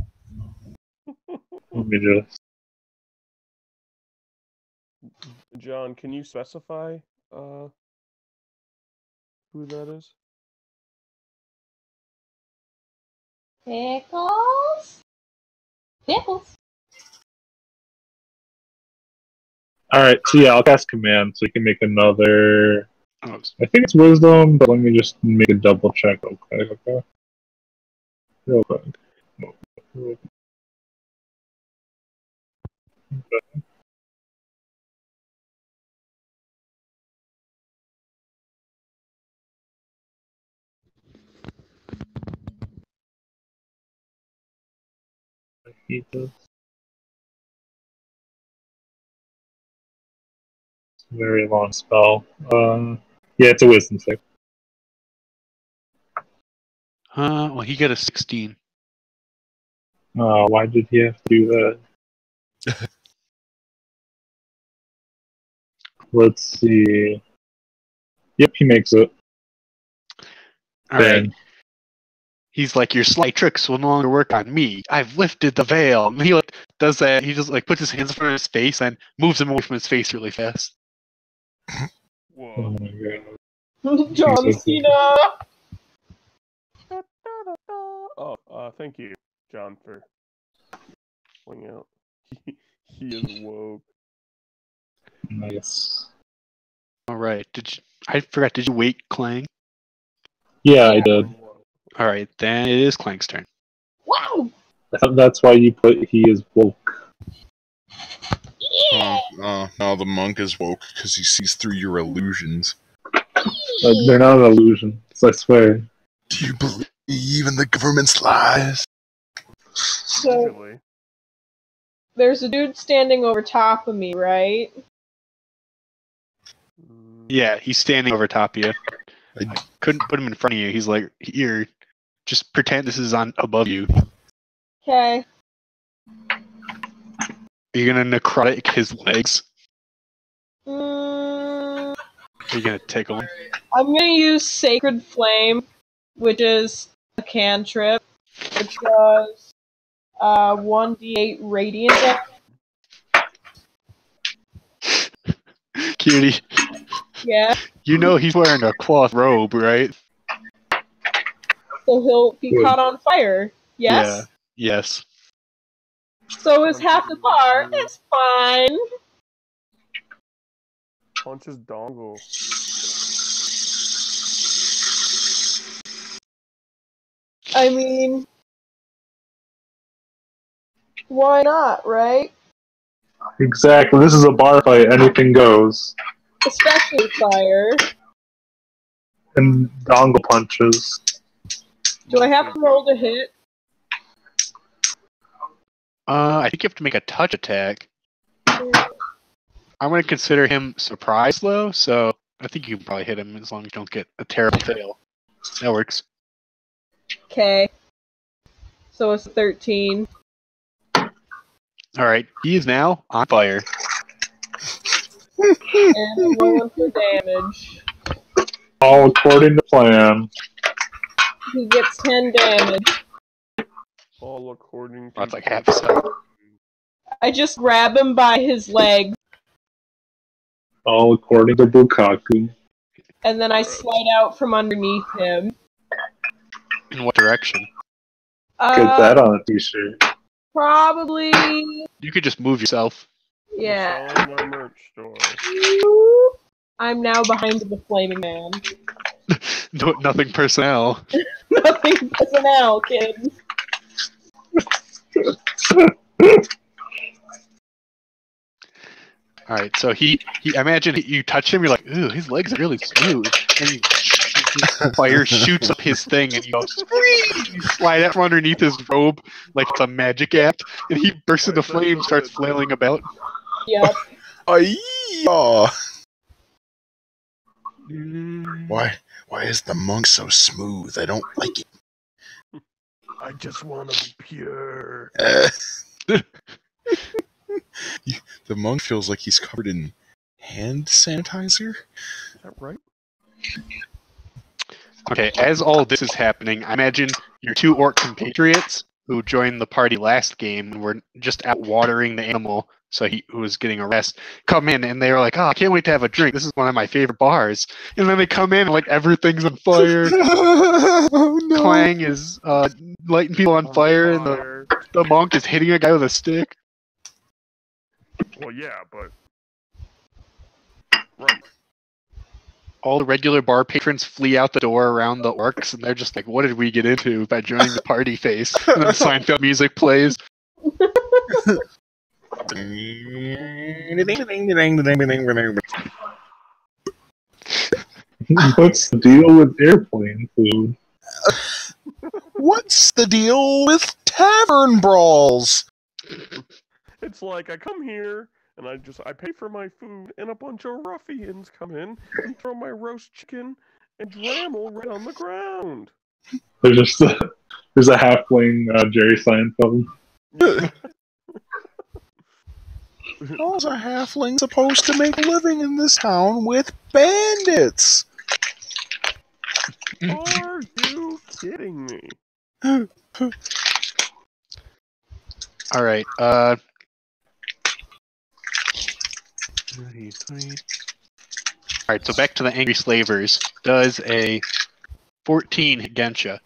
Let me just. John, can you specify who that is? Pickles? Pickles? Alright, so yeah, I'll cast command so you can make another. Oh, I think it's wisdom, but let me just make a double check real quick, okay? Real quick. Real quick. I hate this. It's a very long spell. Yeah, it's a wisdom save. well, he got a 16. Why did he have to do that? Let's see. Yep, he makes it. All right. Then He's like, your sly tricks will no longer work on me. I've lifted the veil. And he like does that. He just like puts his hands in front of his face and moves them away from his face really fast. Oh Whoa. my god. John Cena! Oh, thank you, John, for pointing out. He is woke. Nice. All right. I forgot. Did you wait, Clang? Yeah, I did. All right. Then it is Clang's turn. Wow! I thought that's why you put he is woke. Yeah! No, the monk is woke because he sees through your illusions. They're not illusions, I swear. Do you believe in the government's lies? So, Usually. there's a dude standing over top of me, right? Yeah, he's standing over top of you. I- I couldn't put him in front of you. He's like, here, just pretend this is on above you. Okay. Are you gonna necrotic his legs? Mm, Are you gonna tickle him? I'm gonna use Sacred Flame, which is a cantrip, which does 1d8 radiant damage. Cutie, Yeah, you know he's wearing a cloth robe, right? so he'll be Good. caught on fire. Yes? Yeah. Yes. So is half the bar. It's fine. Punch his dongle. I mean, why not, right? Exactly. This is a bar fight. Anything goes. Especially fire. And dongle punches. Do I have to roll to hit? I think you have to make a touch attack. I'm gonna consider him surprised though, so I think you can probably hit him as long as you don't get a terrible fail. That works. Okay. So it's 13. Alright, he is now on fire. And I'm rolling for damage. All according to plan. He gets 10 damage. All according to. That's like half a second. I just grab him by his leg, All according to Bukaku. and then I slide out from underneath him. In what direction? Get that on a t-shirt. Probably. You could just move yourself. Yeah. We're selling our merch store. I'm now behind the flaming man. No, nothing personnel. Nothing personnel, kids. Alright, so I imagine you touch him, you're like, ooh, his legs are really smooth. And fire shoots up his thing, and you go, scream! You slide out from underneath his robe like it's a magic act, and he bursts into flames, starts flailing about. Yep. Why is the monk so smooth? I don't like it. I just want to be pure. The monk feels like he's covered in hand sanitizer. Is that right? Okay, as all this is happening, I imagine your two orc compatriots who joined the party last game and were just out watering the animal, who was getting a rest, come in and they were like, "Oh, I can't wait to have a drink. This is one of my favorite bars." And then they come in and like everything's on fire. Oh no! Clang is lighting people on fire, and the monk is hitting a guy with a stick. Well, yeah, but right. All the regular bar patrons flee out the door around the orcs, and they're just like, "What did we get into by joining the party face?" And then Seinfeld music plays. What's the deal with airplane food? What's the deal with tavern brawls? It's like I come here and I pay for my food, and a bunch of ruffians come in and throw my roast chicken and drammel right on the ground. There's a halfling Jerry Seinfeld. How's a halfling supposed to make a living in this town with bandits? Are you kidding me? All right. Alright, so back to the Angry Slavers. Does a 14 hit Gensha?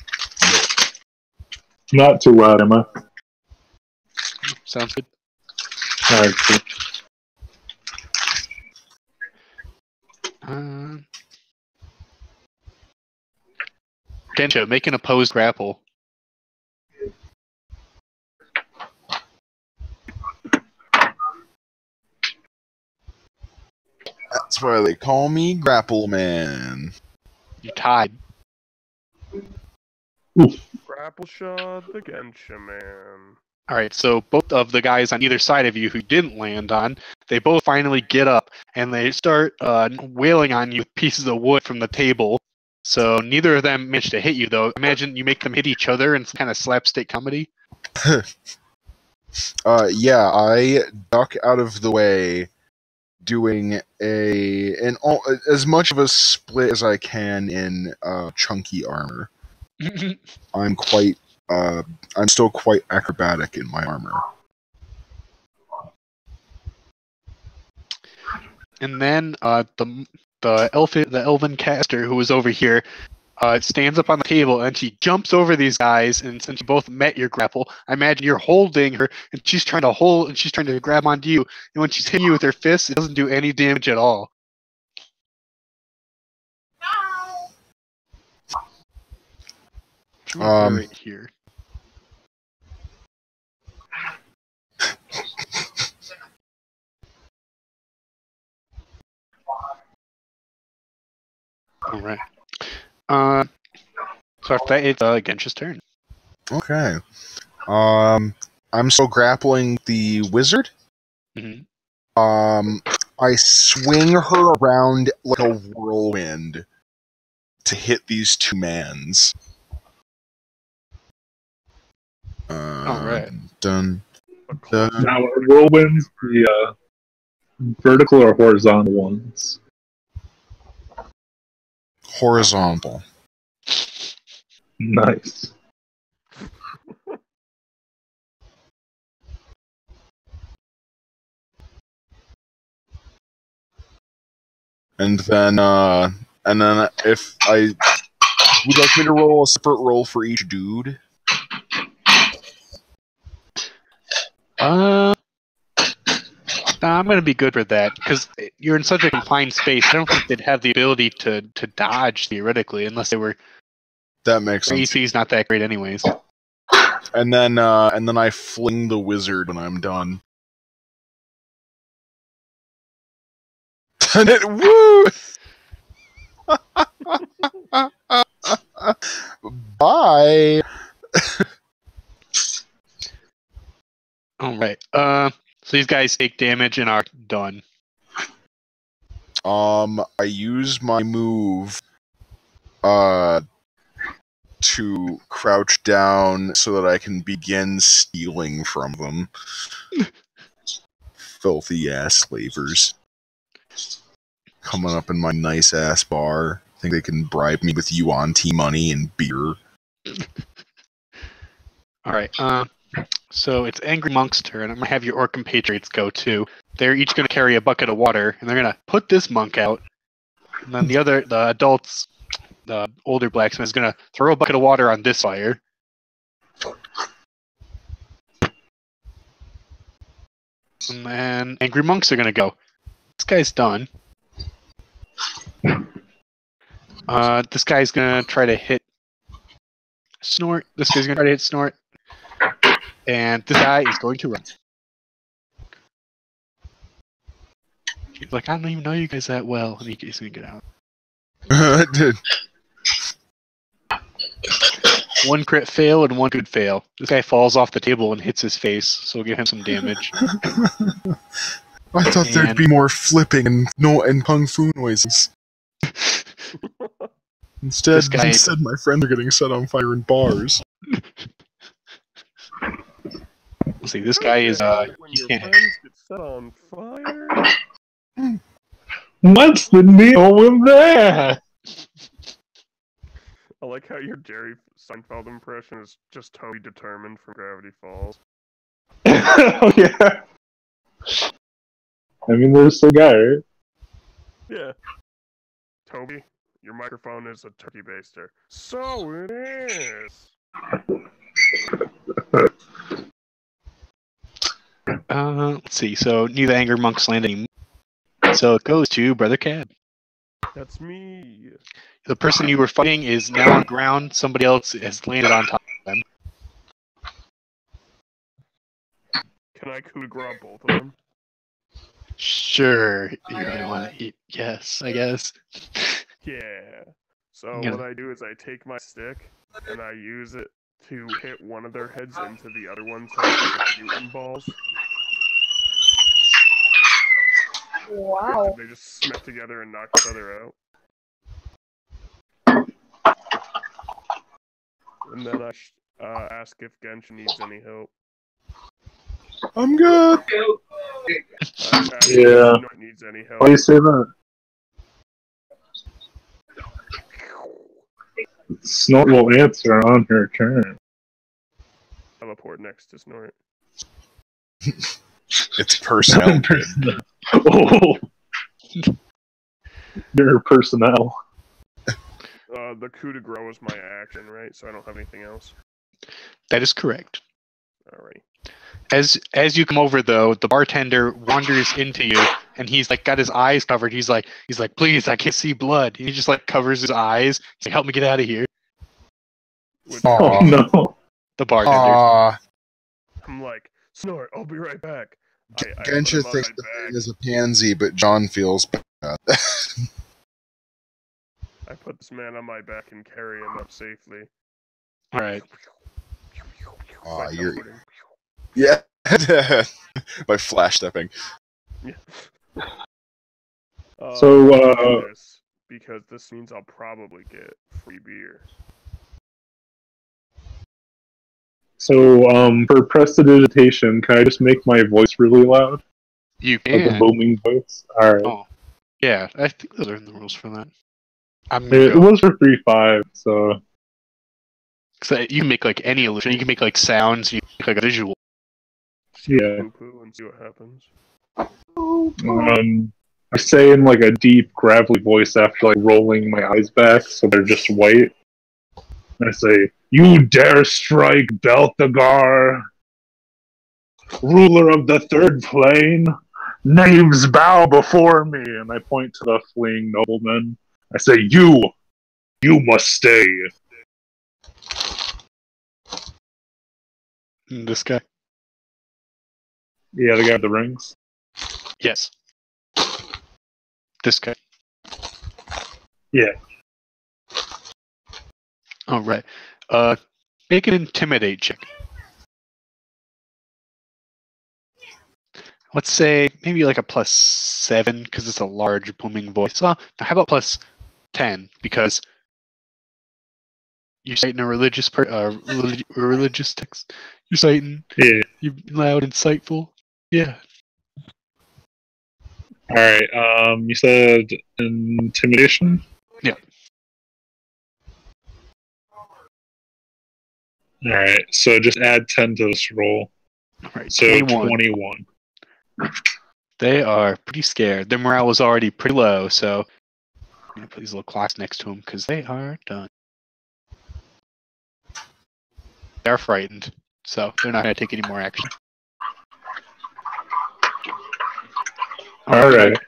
Not too loud, am I? Sounds good. Alright, cool. Gensha, make an opposed grapple. That's why they call me Grapple Man. You tied. Grapple shot the Gensha man. Alright, so both of the guys on either side of you who didn't land on, they both finally get up, and they start wailing on you with pieces of wood from the table. So neither of them managed to hit you, though. Imagine you make them hit each other in some kind of slapstick comedy. Yeah, I duck out of the way, doing as much of a split as I can in chunky armor. I'm still quite acrobatic in my armor. And then the elven caster who was over here stands up on the table, and she jumps over these guys, and since you both met your grapple, I imagine you're holding her, and she's trying to grab onto you, and when she's hitting you with her fists, it doesn't do any damage at all. Right here. All right. So after that, it's Gensha's turn. Okay. I'm still grappling the wizard. Mm-hmm. I swing her around like a whirlwind to hit these two mans. All right. Done. Now, are whirlwinds the vertical or horizontal ones? Horizontal. Nice. And then if I would like me to roll a separate roll for each dude. I'm gonna be good with that because you're in such a confined space. I don't think they'd have the ability to dodge theoretically, unless they were. That makes sense. AC is not that great, anyways. And then I fling the wizard when I'm done. Woo! Bye. All right. So these guys take damage and are done. I use my move to crouch down so that I can begin stealing from them. filthy ass slavers. Coming up in my nice ass bar. Think they can bribe me with yuan-ti money and beer. Alright, so it's Angry Monk's turn. I'm gonna have your orc compatriots go too. They're each gonna carry a bucket of water, and they're gonna put this monk out. And then the adults, the older blacksmith, is gonna throw a bucket of water on this fire. And then Angry Monks are gonna go. This guy's done. This guy's gonna try to hit Snort. This guy's gonna try to hit Snort. And this guy is going to run. He's like, I don't even know you guys that well. And he's gonna get out. One crit fail and one good fail. This guy falls off the table and hits his face, so we'll give him some damage. I thought there'd be more flipping and kung fu noises. Instead, my friends are getting set on fire in bars. Let's see, this guy is when your friends get set on fire. What's the deal with that? I like how your Jerry Seinfeld impression is just totally determined from Gravity Falls. Oh yeah. I mean, there's some guy, right? Yeah. Toby, your microphone is a turkey baster. So it is. Let's see. So neither Anger Monks land anymore. So it goes to Brother Cad. That's me. The person you were fighting is now on the ground. Somebody else has landed on top of them. Can I coup de grace both of them? Sure. You really want to eat? Yes, I guess. Yeah. So Yeah. what I do is I take my stick and I use it to hit one of their heads into the other one's head with mutant balls. Wow. They just smack together and knock each other out. And then I ask if Genshin needs any help. I'm good. I ask Yeah. if Snort needs any help. Why do you say that? Snort will answer on her turn. Teleport next to Snort. It's personnel. Oh, your personnel. The coup de grace was my action, right? So I don't have anything else. That is correct. Alright. As you come over, though, the bartender wanders into you, and he's like got his eyes covered. He's like, please, I can't see blood. He just like covers his eyes. He's like, help me get out of here. Oh no. The bartender. Aw. I'm like, Snort, I'll be right back. I Genshin put him on thinks my the back. man is a pansy, but John feels bad. I put this man on my back and carry him up safely. All right. Aw, By you're... teleporting. Yeah. By flash stepping. Yeah. So, I do this because this means I'll probably get free beer. So, for prestidigitation, can I just make my voice really loud? You Like a can. booming voice? Alright. Oh, yeah. I think those are in the rules for that. I'm It gonna go. was for 3.5, so... So you can make like any illusion. You can make like sounds. You can make like a visual. Yeah. Poo-poo and see what happens. I say in like a deep, gravelly voice after like rolling my eyes back so they're just white. I say, "You dare strike Belthagor, ruler of the third plane? Knaves bow before me!" And I point to the fleeing nobleman. I say, You must stay." This guy. Yeah, the guy with the rings. Yes. This guy. Yeah. All right. Make an intimidate check. Let's say maybe like a +7 because it's a large booming voice. How about +10 because you're citing a religious religious text. You're citing. Yeah. You're loud, insightful. Yeah. Alright, you said intimidation? Yeah. Alright, so just add 10 to this roll. Alright, So 21. 21. They are pretty scared. Their morale was already pretty low, so I'm gonna put these little clocks next to them because they are done. They're frightened, so they're not gonna take any more action. Alright.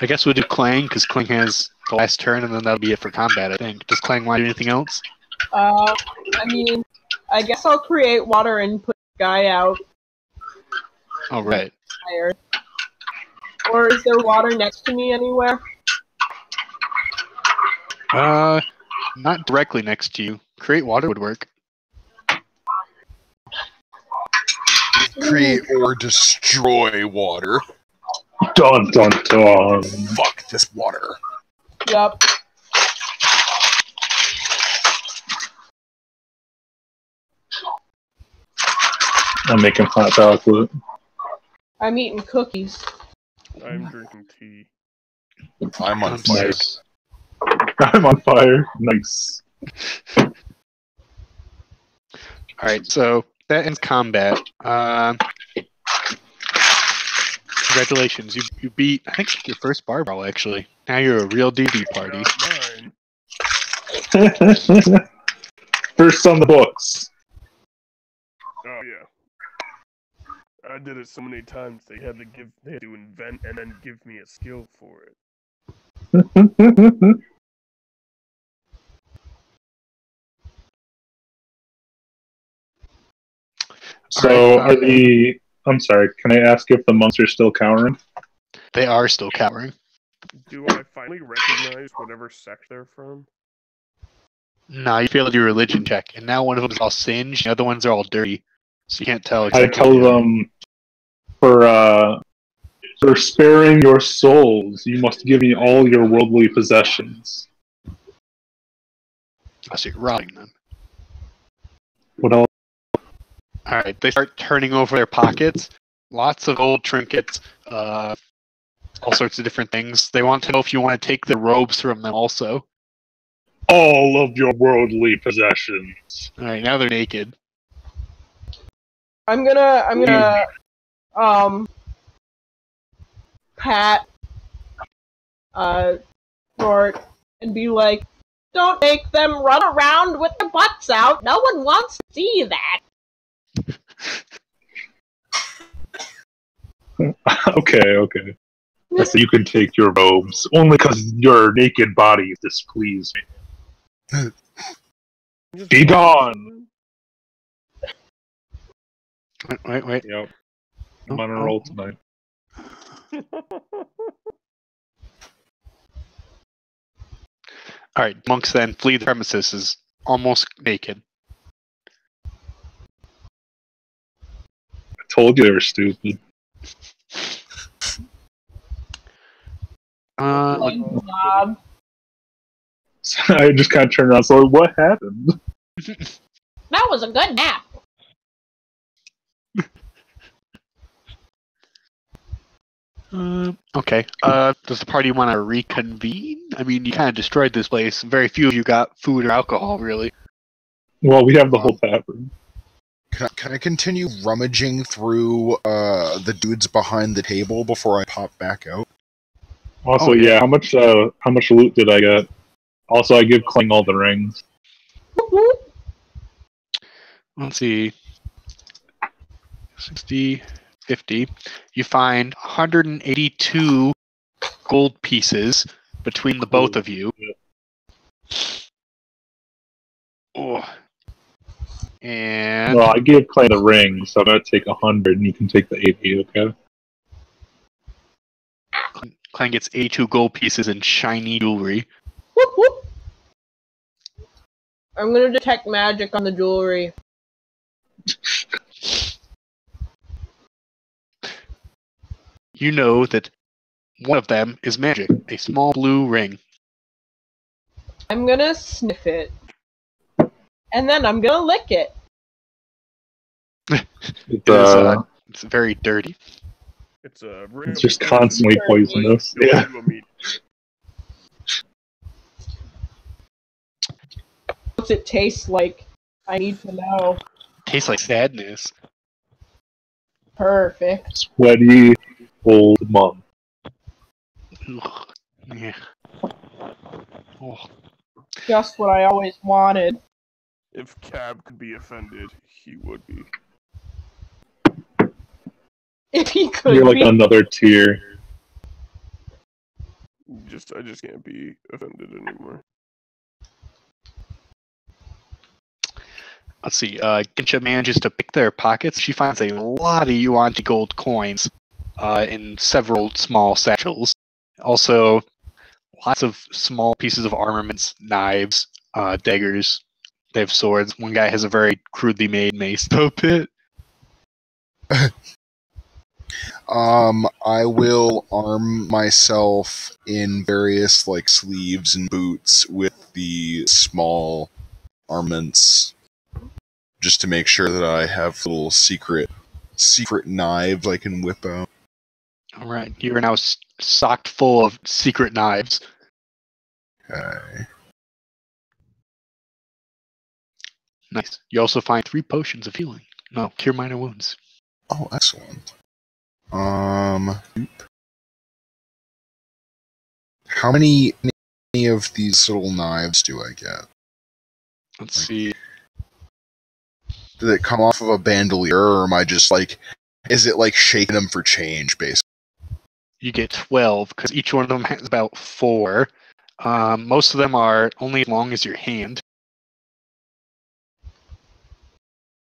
I guess we'll do Clang because Clang has the last turn, and then that'll be it for combat. I think. Does Clang want to do anything else? I mean, I guess I'll create water and put the guy out. Oh right. Fire. Or is there water next to me anywhere? Not directly next to you. Create water would work. Create or destroy water. Dun dun dun. Fuck this water. Yup. I'm making hot chocolate. I'm eating cookies. I'm drinking tea. I'm on fire. Nice. I'm on fire. Nice. Alright, so that ends combat. Congratulations, you beat, I think, your first bar brawl, actually. Now you're a real DD party. Not mine. First on the books. Oh yeah. I did it so many times they had to invent and then give me a skill for it. So are the... I'm sorry, can I ask if the monks are still cowering? They are still cowering. Do I finally recognize whatever sect they're from? No, you failed your religion check, and now one of them is all singed, the other ones are all dirty. So you can't tell I exactly. tell them, for sparing your souls, you must give me all your worldly possessions. I see you're robbing them. What else? Alright, they start turning over their pockets. Lots of old trinkets, all sorts of different things. They want to know if you want to take the robes from them also. All of your worldly possessions. Alright, now they're naked. I'm gonna pat Short and be like, don't make them run around with their butts out. No one wants to see that. Okay. So you can take your robes, only because your naked body displease me. Be gone! Wait. Yep. I'm on a roll tonight. Alright, monks then flee the premises is almost naked. I told you they were stupid. Good job. So I just kind of turned around, so what happened? That was a good nap. Okay. Does the party want to reconvene? I mean, you kind of destroyed this place. Very few of you got food or alcohol, really. Well, we have the whole tavern. Can I continue rummaging through the dudes behind the table before I pop back out? Also, yeah, how much loot did I get? Also, I give Kling all the rings. Let's see. 60, 50. You find 182 gold pieces between the both of you. Oh. And Well, I give Clay the ring, so I'm gonna take 100, and you can take the 80. Okay. Clan gets 82 gold pieces and shiny jewelry. Whoop, whoop. I'm gonna detect magic on the jewelry. You know that one of them is magic, a small blue ring. I'm gonna sniff it. And then I'm gonna lick it. It's very dirty. It's a It's just constantly poisonous. Yeah. What's it taste like? I need to know. Tastes like sadness. Perfect. Sweaty old mom. Ugh. Yeah. Oh. Just what I always wanted. If Cab could be offended, he would be. If he could You're like be. another tier. I just can't be offended anymore. Let's see. Gensha manages to pick their pockets. She finds a lot of Yuan gold coins in several small satchels. Also, lots of small pieces of armaments, knives, daggers. They have swords. One guy has a very crudely made mace puppet. I will arm myself in various like sleeves and boots with the small armaments, just to make sure that I have little secret knives I can whip out. All right, you are now stocked full of secret knives. Okay. Nice. You also find 3 potions of healing. No, cure minor wounds. Oh, excellent. How many of these little knives do I get? Let's see. Did it come off of a bandolier, or am I just like, is it like shaking them for change, basically? You get 12 because each one of them has about 4. Most of them are only as long as your hand.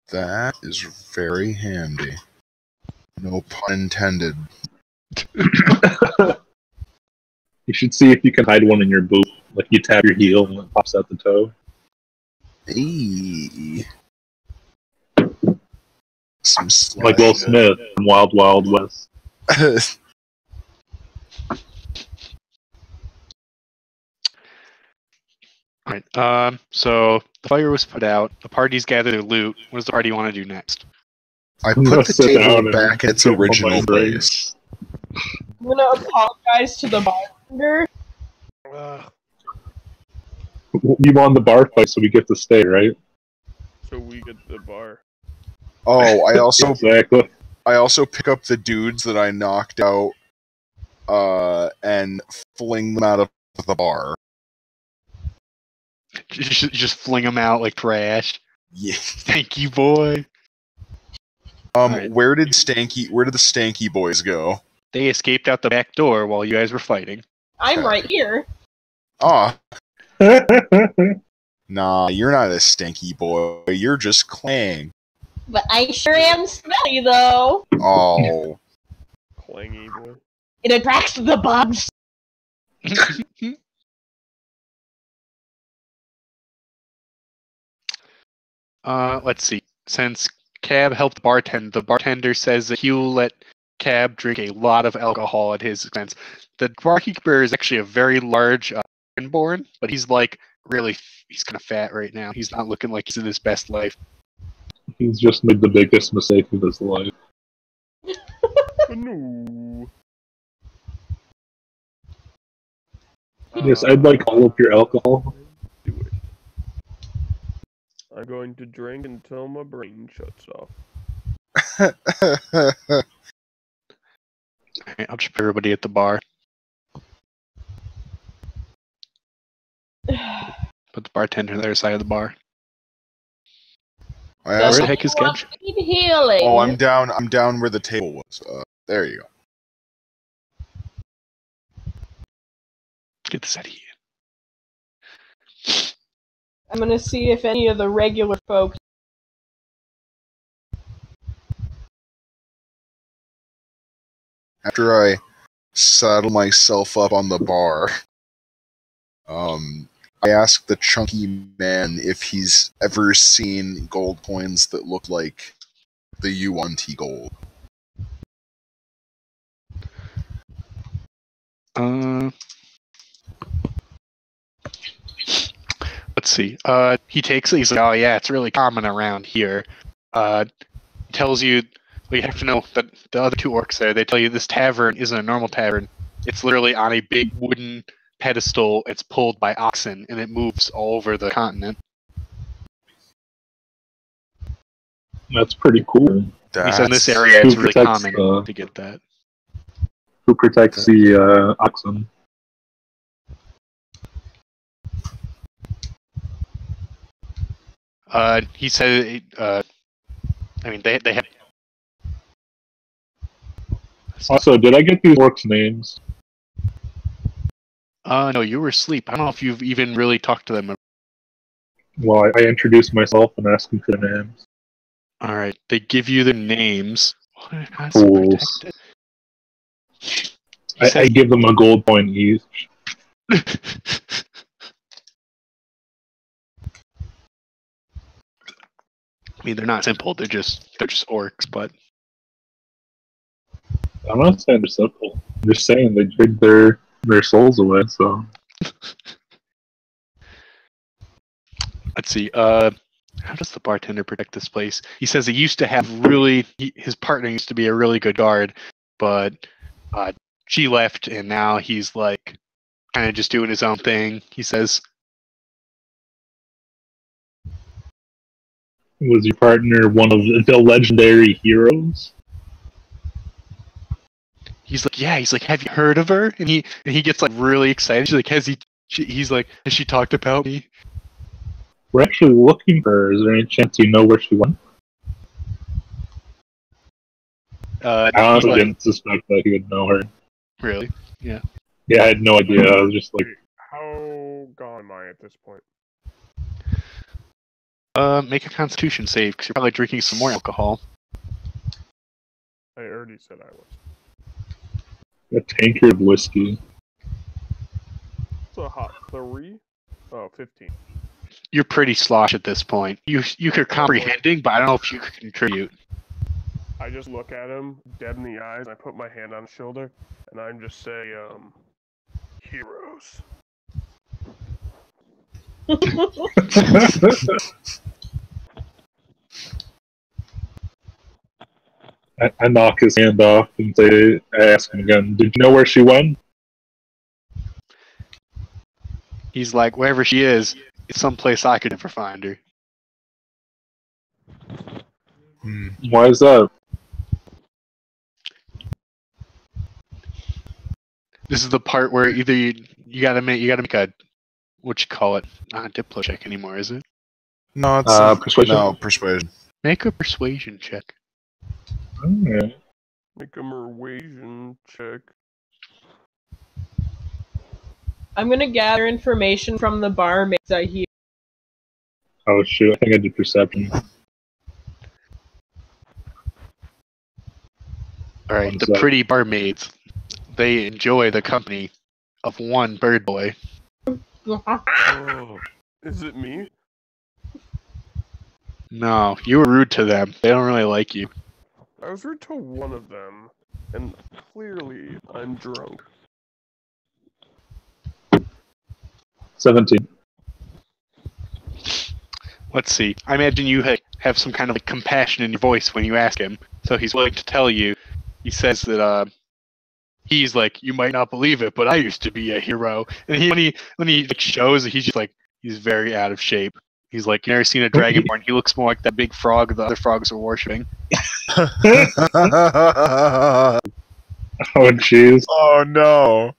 That is very handy. No pun intended. You should see if you can hide one in your boot. Like you tap your heel and it pops out the toe. Hey. Some Like Will Smith from Wild Wild West. Alright, so the fire was put out. The party's gathered their loot. What does the party want to do next? I I'm gonna put the sit down table and back in its get one of my original drinks. place. I'm gonna apologize to the bartender. You won the bar fight, so we get to stay, right? So we get the bar. Oh, I Exactly. also pick up the dudes that I knocked out, and fling them out of the bar. Just fling them out like trash. Yeah. Thank you, boy. Right. Where did the Stanky boys go? They escaped out the back door while you guys were fighting. I'm right here. Ah, nah, you're not a Stanky boy. You're just Clang. But I sure am smelly, though. Oh. Clangy boy. It attracts the bugs. Let's see. Since Cab helped bartend, the bartender says that he will let Cab drink a lot of alcohol at his expense. The barkeeper is actually a very large born, but he's like he's kind of fat right now. He's not looking like he's in his best life. He's just made the biggest mistake of his life. No. Yes, I'd like all of your alcohol. Do it. I'm going to drink until my brain shuts off. Alright, I'll just put everybody at the bar. Put the bartender on the other side of the bar. Where the heck is Gensh? Need healing. Oh, I'm down where the table was. There you go. Get this out of here. I'm gonna see if any of the regular folks. After I saddle myself up on the bar, I ask the chunky man if he's ever seen gold coins that look like the Yuan-Ti gold. Let's see. He takes it. He's like, "Oh yeah, it's really common around here." Tells you Well, you have to know that the other two orcs there, they tell you this tavern isn't a normal tavern. It's literally on a big wooden pedestal. It's pulled by oxen, and it moves all over the continent. That's pretty cool. He said in this That's area, it's really protects common to get that. Who protects the oxen? He said, I mean, they have. Also, did I get these orcs' names? No, you were asleep. I don't know if you've even really talked to them. Well, I introduced myself and asked them for their names. All right, they give you their names. How's it Fools. protected? I give them a gold coin each. I mean, they're not simple. They're just orcs, but I'm not saying they're simple. I'm just saying they drink their souls away. So let's see. How does the bartender protect this place? He says he used to have his partner used to be a really good guard, but she left, and now he's like kind of just doing his own thing. He says, was your partner one of the legendary heroes? he's like, yeah. He's like, have you heard of her? And he gets like really excited. She's like, he's like, has she talked about me? We're actually looking for her. Is there any chance you know where she went? I honestly didn't suspect that he would know her. Really? Yeah. Yeah, I had no idea. I was just like, Wait, how gone am I at this point? Make a Constitution save because you're probably drinking some more alcohol. I already said I was. a tankard of whiskey. It's a hot 3. Oh, 15. You're pretty slosh at this point. You're comprehending, but I don't know if you could contribute. I just look at him dead in the eyes, and I put my hand on his shoulder, and I just say, heroes. I knock his hand off and I ask him again, did you know where she went? He's like, wherever she is, it's someplace I could never find her. Why is that? This is the part where either you gotta make a what you call it, not a diplo check anymore, is it? No, it's persuasion. No, persuasion. Make a persuasion check. Okay. Make a persuasion check. I'm gonna gather information from the barmaids I hear. Oh shoot, I think I did perception. Alright, the pretty barmaids, they enjoy the company of one bird boy. Oh, is it me? No, you were rude to them. They don't really like you. I was rude to one of them, and clearly I'm drunk. 17. Let's see. I imagine you have some kind of like compassion in your voice when you ask him, so he's willing to tell you. He says that he's like, you might not believe it, but I used to be a hero. And when he like, shows, he's just like, he's very out of shape. He's like, you never seen a dragonborn. He looks more like that big frog the other frogs are worshipping. Oh jeez. Oh no.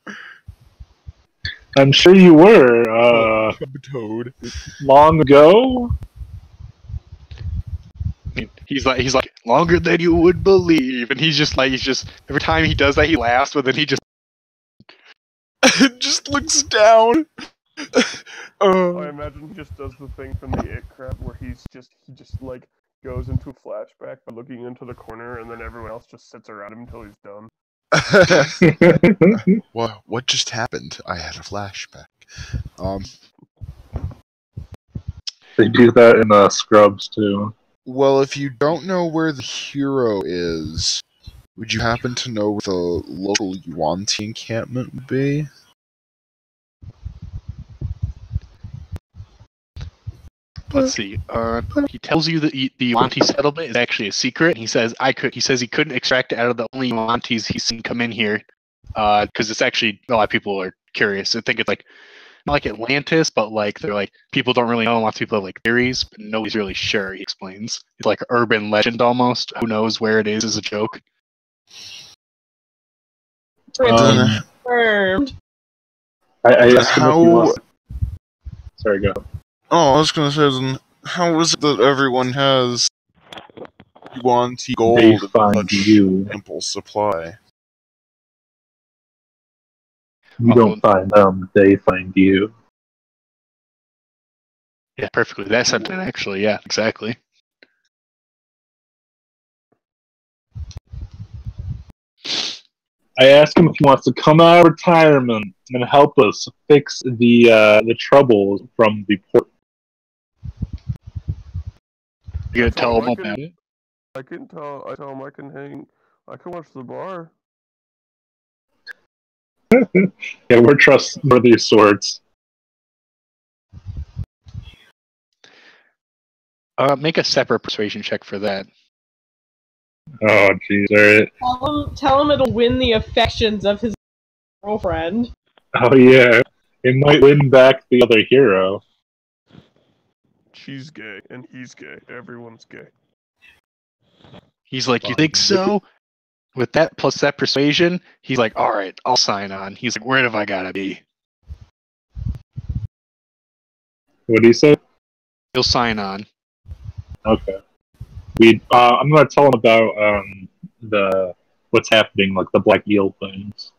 I'm sure you were, Toad. long ago? He's like longer than you would believe, and he's just every time he does that he laughs, but then he just just looks down. I imagine he just does the thing from the It Crap where he just like goes into a flashback by looking into the corner, and then everyone else just sits around him until he's done. What just happened? I had a flashback. They do that in Scrubs too. Well, if you don't know where the hero is, would you happen to know where the local Yuan-Ti encampment would be? Let's see. He tells you that the Yuanti settlement is actually a secret. He says He says he couldn't extract it out of the only Yuantis he's seen come in here, because it's actually a lot of people are curious. I think it's like not like Atlantis, but like they're like people don't really know. Lots of people have like theories, but nobody's really sure. He explains it's like urban legend almost. Who knows where it is? As a joke. Confirmed. I asked him if he wants. Sorry, go. Oh, I was gonna say, then, how is it that everyone has Yuanti gold They in find such you. ample supply? You don't find them; they find you. Yeah, perfectly. That sentence, actually. Yeah, exactly. I asked him if he wants to come out of retirement and help us fix the troubles from the port. You gonna tell him I about it? I tell him I can watch the bar. Yeah, we're trustworthy sorts. Make a separate persuasion check for that. Oh, jeez, alright. Tell him it'll win the affections of his girlfriend. Oh, yeah. It might win back the other hero. She's gay, and he's gay. Everyone's gay. He's like, you think so? With that plus that persuasion, he's like, all right, I'll sign on. He's like, where have I gotta be? What do you say? He'll sign on. Okay. I'm gonna tell him about what's happening, like the black eel things.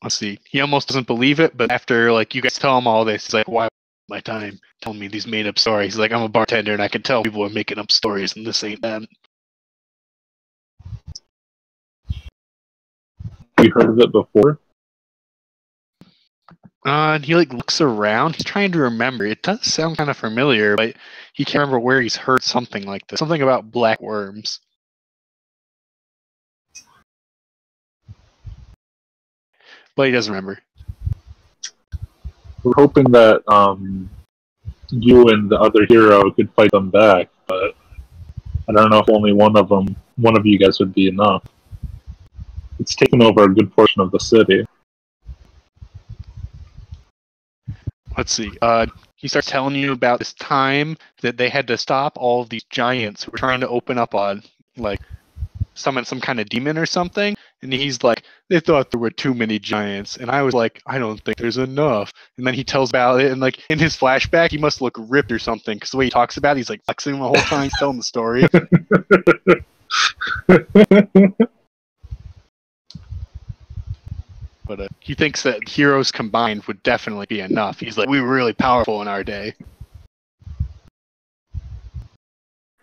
Let's see. He almost doesn't believe it, but after like you guys tell him all this, he's like, why my time telling me these made up stories? He's like, I'm a bartender and I can tell people are making up stories and this ain't them. You heard of it before? And he like looks around. He's trying to remember. It does sound kind of familiar, but he can't remember where he's heard something like this. Something about black worms. But he doesn't remember. We're hoping that you and the other hero could fight them back, but I don't know if only one of you guys would be enough. It's taken over a good portion of the city. Let's see. He starts telling you about this time that they had to stop all of these giants who were trying to open up on, like, summon some kind of demon or something. And he's like, they thought there were too many giants. And I was like, I don't think there's enough. And then he tells about it, and like in his flashback, he must look ripped or something, because the way he talks about it, he's like flexing the whole time, he's telling the story. But he thinks that heroes combined would definitely be enough. He's like, we were really powerful in our day.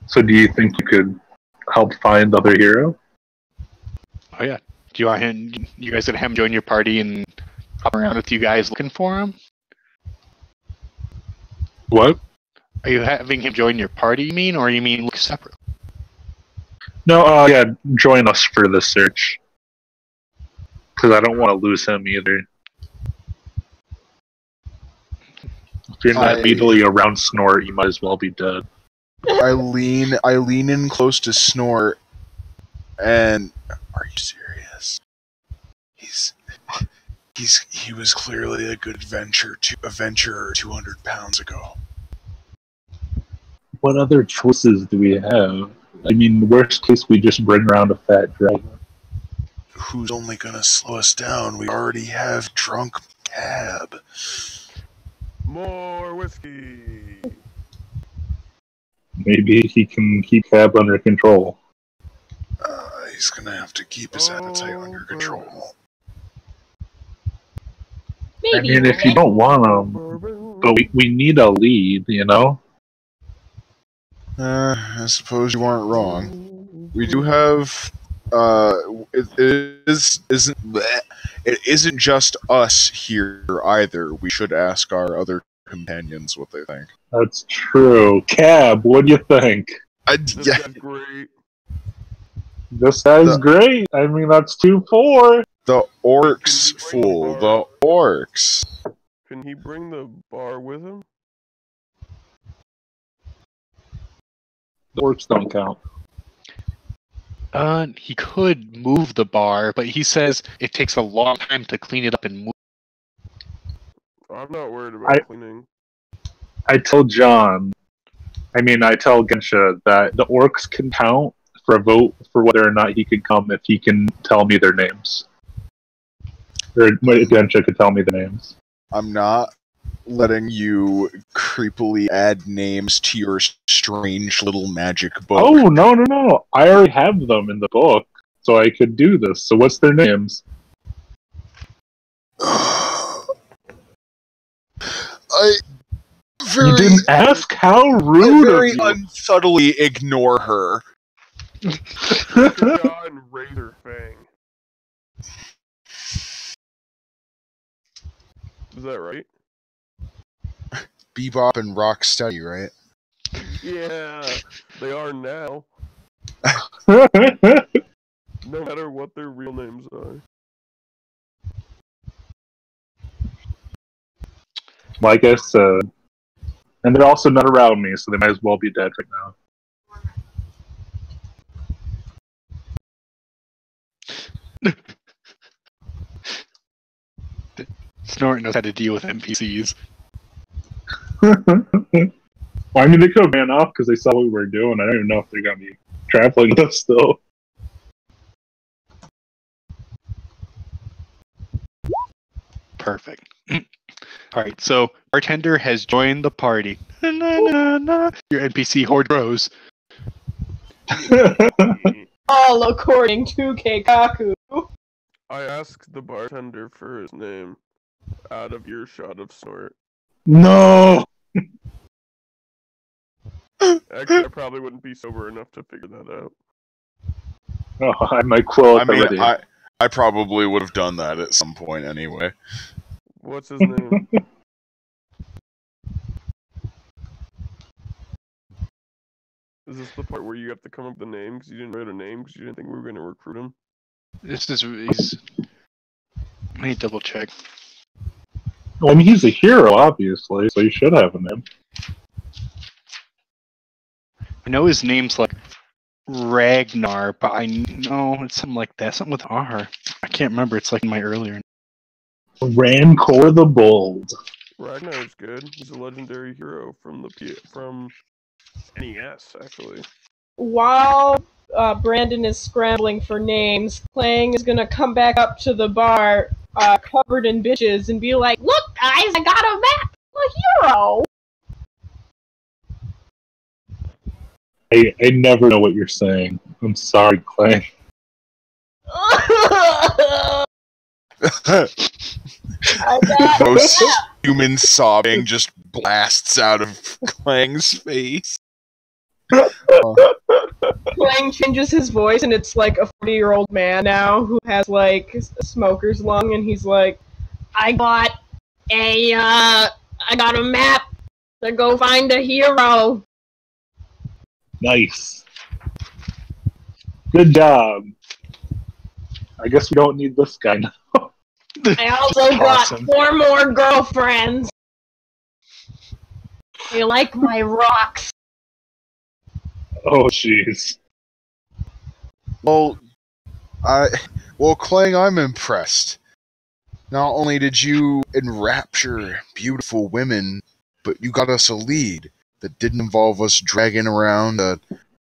So do you think you could help find the other hero? Oh yeah. Do you want him? You guys gonna have him join your party and hop around with you guys looking for him? What? Are you having him join your party, you mean, or you mean look separate? No, yeah, join us for the search. Because I don't want to lose him either. If you're not immediately around Snort, you might as well be dead. I lean in close to Snort, and are you serious? He was clearly a good adventurer 200 pounds ago. What other choices do we have? I mean, worst case, we just bring around a fat dragon. Who's only gonna slow us down? We already have drunk Cab. More whiskey. Maybe he can keep Cab under control. He's gonna have to keep his appetite under control. Maybe. I mean, if you don't want him, but we need a lead, you know? I suppose you aren't wrong. We do have. It isn't just us here either. We should ask our other companions what they think. That's true. Cab, what do you think? This guy's great. This guy's great. I mean, that's 2-4. The orcs, fool. The orcs. Can he bring the bar with him? The orcs don't count. He could move the bar, but he says it takes a long time to clean it up and move. I'm not worried about cleaning. I tell Gensha that the orcs can count for a vote for whether or not he can come if he can tell me their names. Or if Gensha could tell me the names. I'm not letting you creepily add names to your strange little magic book. Oh, no. I already have them in the book, so I could do this. So what's their names? You didn't ask? How rude I very of you. unsubtly ignore her. Jaw and Razor Fang. Is that right? Bebop and Rocksteady, right? Yeah, they are now. No matter what their real names are. Well, I guess, and they're also not around me, so they might as well be dead right now. Snort knows how to deal with NPCs. Well, I mean, they could have ran off because they saw what we were doing. I don't even know if they're going to be traveling with us still. Perfect. Alright, so bartender has joined the party. Your NPC horde grows. All according to Keikaku. I asked the bartender for his name out of earshot of Snort. No! Actually, I probably wouldn't be sober enough to figure that out. Oh, I might quote already. I probably would have done that at some point anyway. What's his name? Is this the part where you have to come up with a name because you didn't write a name because you didn't think we were going to recruit him? He's... Let me double check. Well, I mean, he's a hero, obviously, so he should have a name. I know his name's like Ragnar, but I know it's something like that. Something with R. I can't remember. It's like in my earlier. Rancor the Bold. Ragnar's good. He's a legendary hero from NES, actually. While Brandon is scrambling for names, Clang is gonna come back up to the bar, covered in bitches, and be like, "Look, guys, I got a map! A hero!" I never know what you're saying. I'm sorry, Clay. Most human sobbing just blasts out of Clang's face. Clang changes his voice, and it's like a 40-year-old man now who has like a smoker's lung, and he's like, I got a map to go find a hero." Nice. Good job. I guess we don't need this guy now. I also Awesome. got 4 more girlfriends. You like my rocks? Oh, jeez. Well, Clang, I'm impressed. Not only did you enrapture beautiful women, but you got us a lead that didn't involve us dragging around a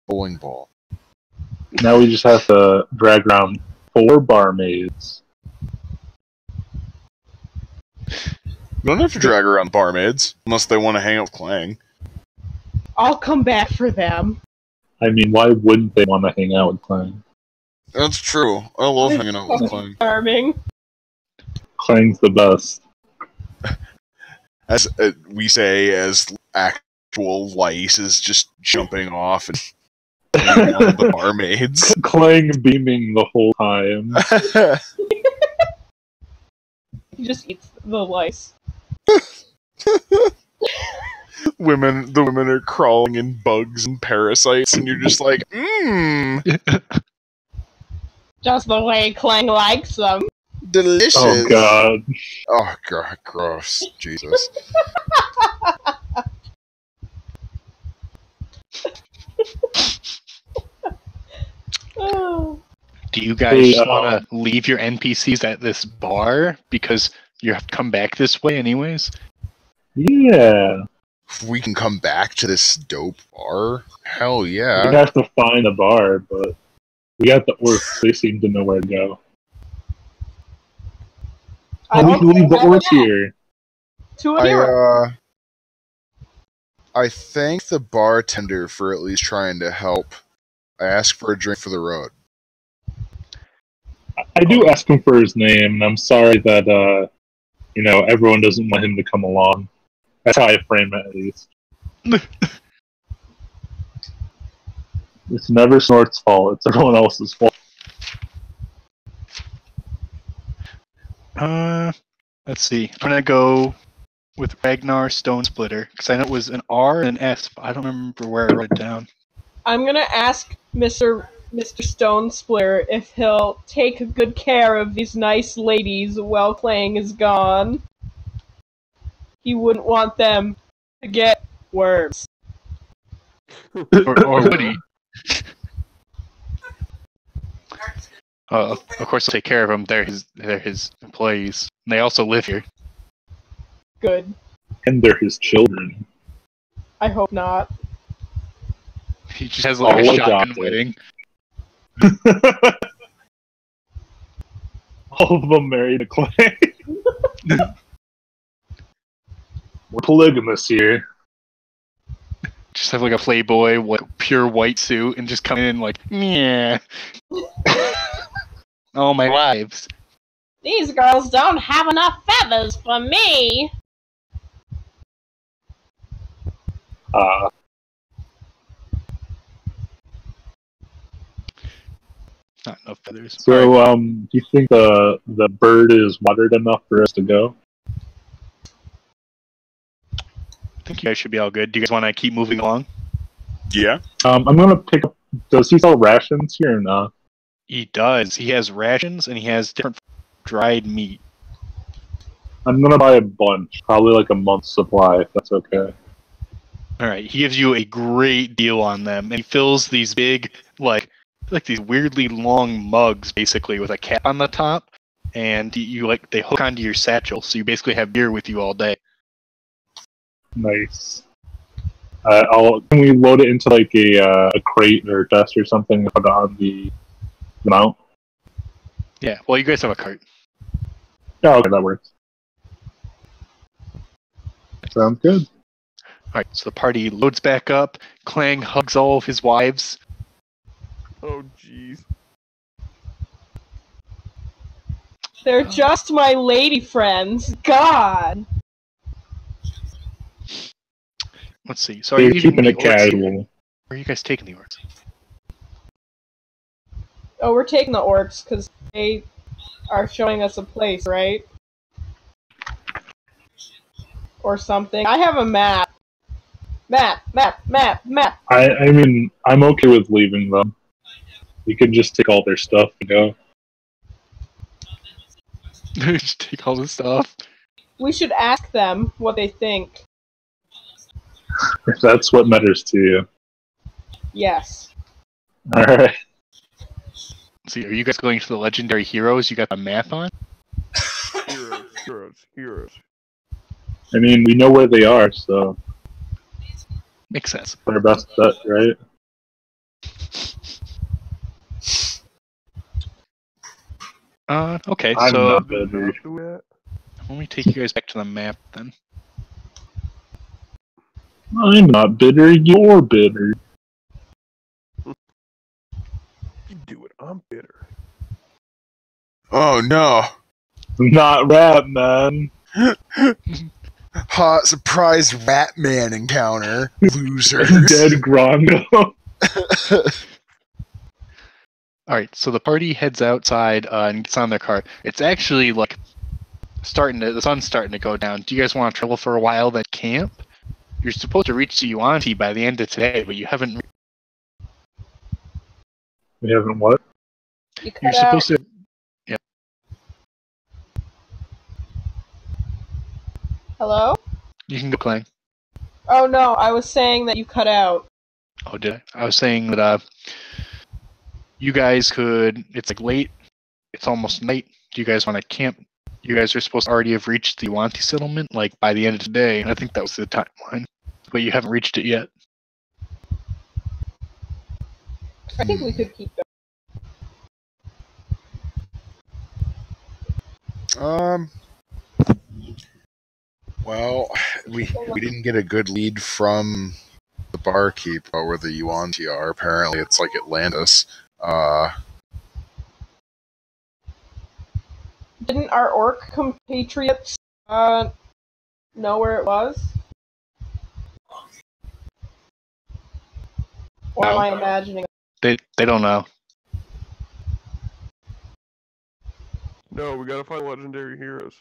bowling ball. Now we just have to drag around 4 barmaids. We don't have to drag around barmaids, unless they want to hang out with Clang. I'll come back for them. I mean, why wouldn't they want to hang out with Clang? That's true. I love hanging out with Clang. Charming. Clang's the best. As we say, as actual lice is just jumping off and hanging out with the barmaids. Clang beaming the whole time. He just eats the lice. The women are crawling in bugs and parasites, and you're just like, Just the way Clang likes them. delicious. Oh god. Oh god, gross. Jesus. Oh. Do you guys Hey, want to leave your NPCs at this bar because you have to come back this way anyways? Yeah. We can come back to this dope bar? Hell We yeah. have to find a bar, but we got the orcs. They seem to know where to go. We can leave the orcs here. To a hero. I thank the bartender for at least trying to help. I ask for a drink for the road. I do ask him for his name, and I'm sorry that, everyone doesn't want him to come along. That's how I frame it, at least. It's never Snort's fault. It's everyone else's fault. Let's see. I'm gonna go with Ragnar Stone Splitter because I know it was an R and an S, but I don't remember where I wrote it down. I'm gonna ask Mr. Stone Splitter if he'll take good care of these nice ladies while Clang is gone. He wouldn't want them to get worms. Or would he? Of course, he'll take care of them. They're his employees. And they also live here. Good. And they're his children. I hope not. He just has like a All shotgun adopted. wedding. All of them married to Clay. We're polygamous here. Just have like a Playboy, pure white suit, and just come in like, yeah. Oh, my wives. These girls don't have enough feathers for me. Not enough feathers. So, Alright. do you think the bird is watered enough for us to go? I think you guys should be all good. Do you guys want to keep moving along? Yeah. I'm gonna pick up. Does he sell rations here or not? He does. He has rations and he has different dried meat. I'm gonna buy a bunch, probably like a month's supply, if that's okay. Alright, he gives you a great deal on them, and he fills these big, like these weirdly long mugs, basically, with a cap on the top, and they hook onto your satchel, so you basically have beer with you all day. Nice. Can we load it into like a crate or a chest or something and put it on the mount? Yeah, well, you guys have a cart. Yeah, okay, that works. Sounds good. Alright, so the party loads back up, Clang hugs all of his wives. Oh, jeez. They're just my lady friends. God. Let's see, so are They're you leaving keeping the it orcs here? casual. Or are you guys taking the orcs? Oh, we're taking the orcs because they are showing us a place, right? Or something. I have a map. Map. I mean, I'm okay with leaving them. We can just take all their stuff and go. Just take all the stuff. We should ask them what they think. If that's what matters to you. Yes. Alright. Let's see, are you guys going to the legendary heroes you got the map on? Heroes. I mean, we know where they are, so Makes sense. our best bet, right? Okay, I'm so not bitter. let me take you guys back to the map then. I'm not bitter, you're bitter. You do it, I'm bitter. Oh no. Not rap, man. Hot surprise Ratman encounter. Losers. Dead Grongo. Alright, so the party heads outside and gets on their car. It's actually like the sun's starting to go down. Do you guys want to travel for a while then camp? You're supposed to reach Yuanti by the end of today, but you haven't. We haven't what? You cut You're out. supposed to. Yeah. Hello? You can go playing. Oh no, I was saying that you cut out. Oh, did I? I was saying that you guys could. It's like late. It's almost night. Do you guys want to camp? You guys are supposed to already have reached the Yuanti settlement, like by the end of today. I think that was the timeline, but you haven't reached it yet. I think we could keep going. Well, we didn't get a good lead from the barkeep about where the Yuanti are. Apparently, it's like Atlantis. Didn't our orc compatriots know where it was? Or am No. I imagining? They don't know. No, we gotta find legendary heroes.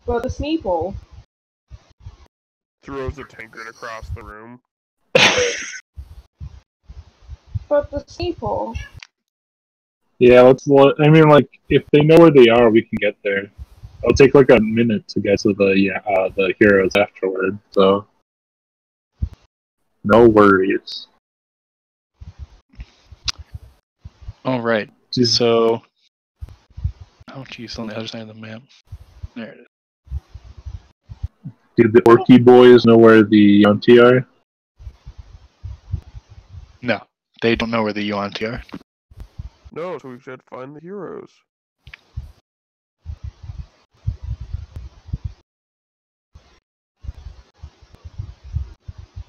But the Sneeple. Throws a tankard across the room. But the Sneeple. Yeah, I mean, like, if they know where they are, we can get there. It'll take like a minute to get to the heroes afterward, so no worries. All right. So, oh geez, on the other side of the map. There it is. Do the Orky boys know where the Yonti are? No, they don't know where the Yuanti are. No, so we should find the heroes.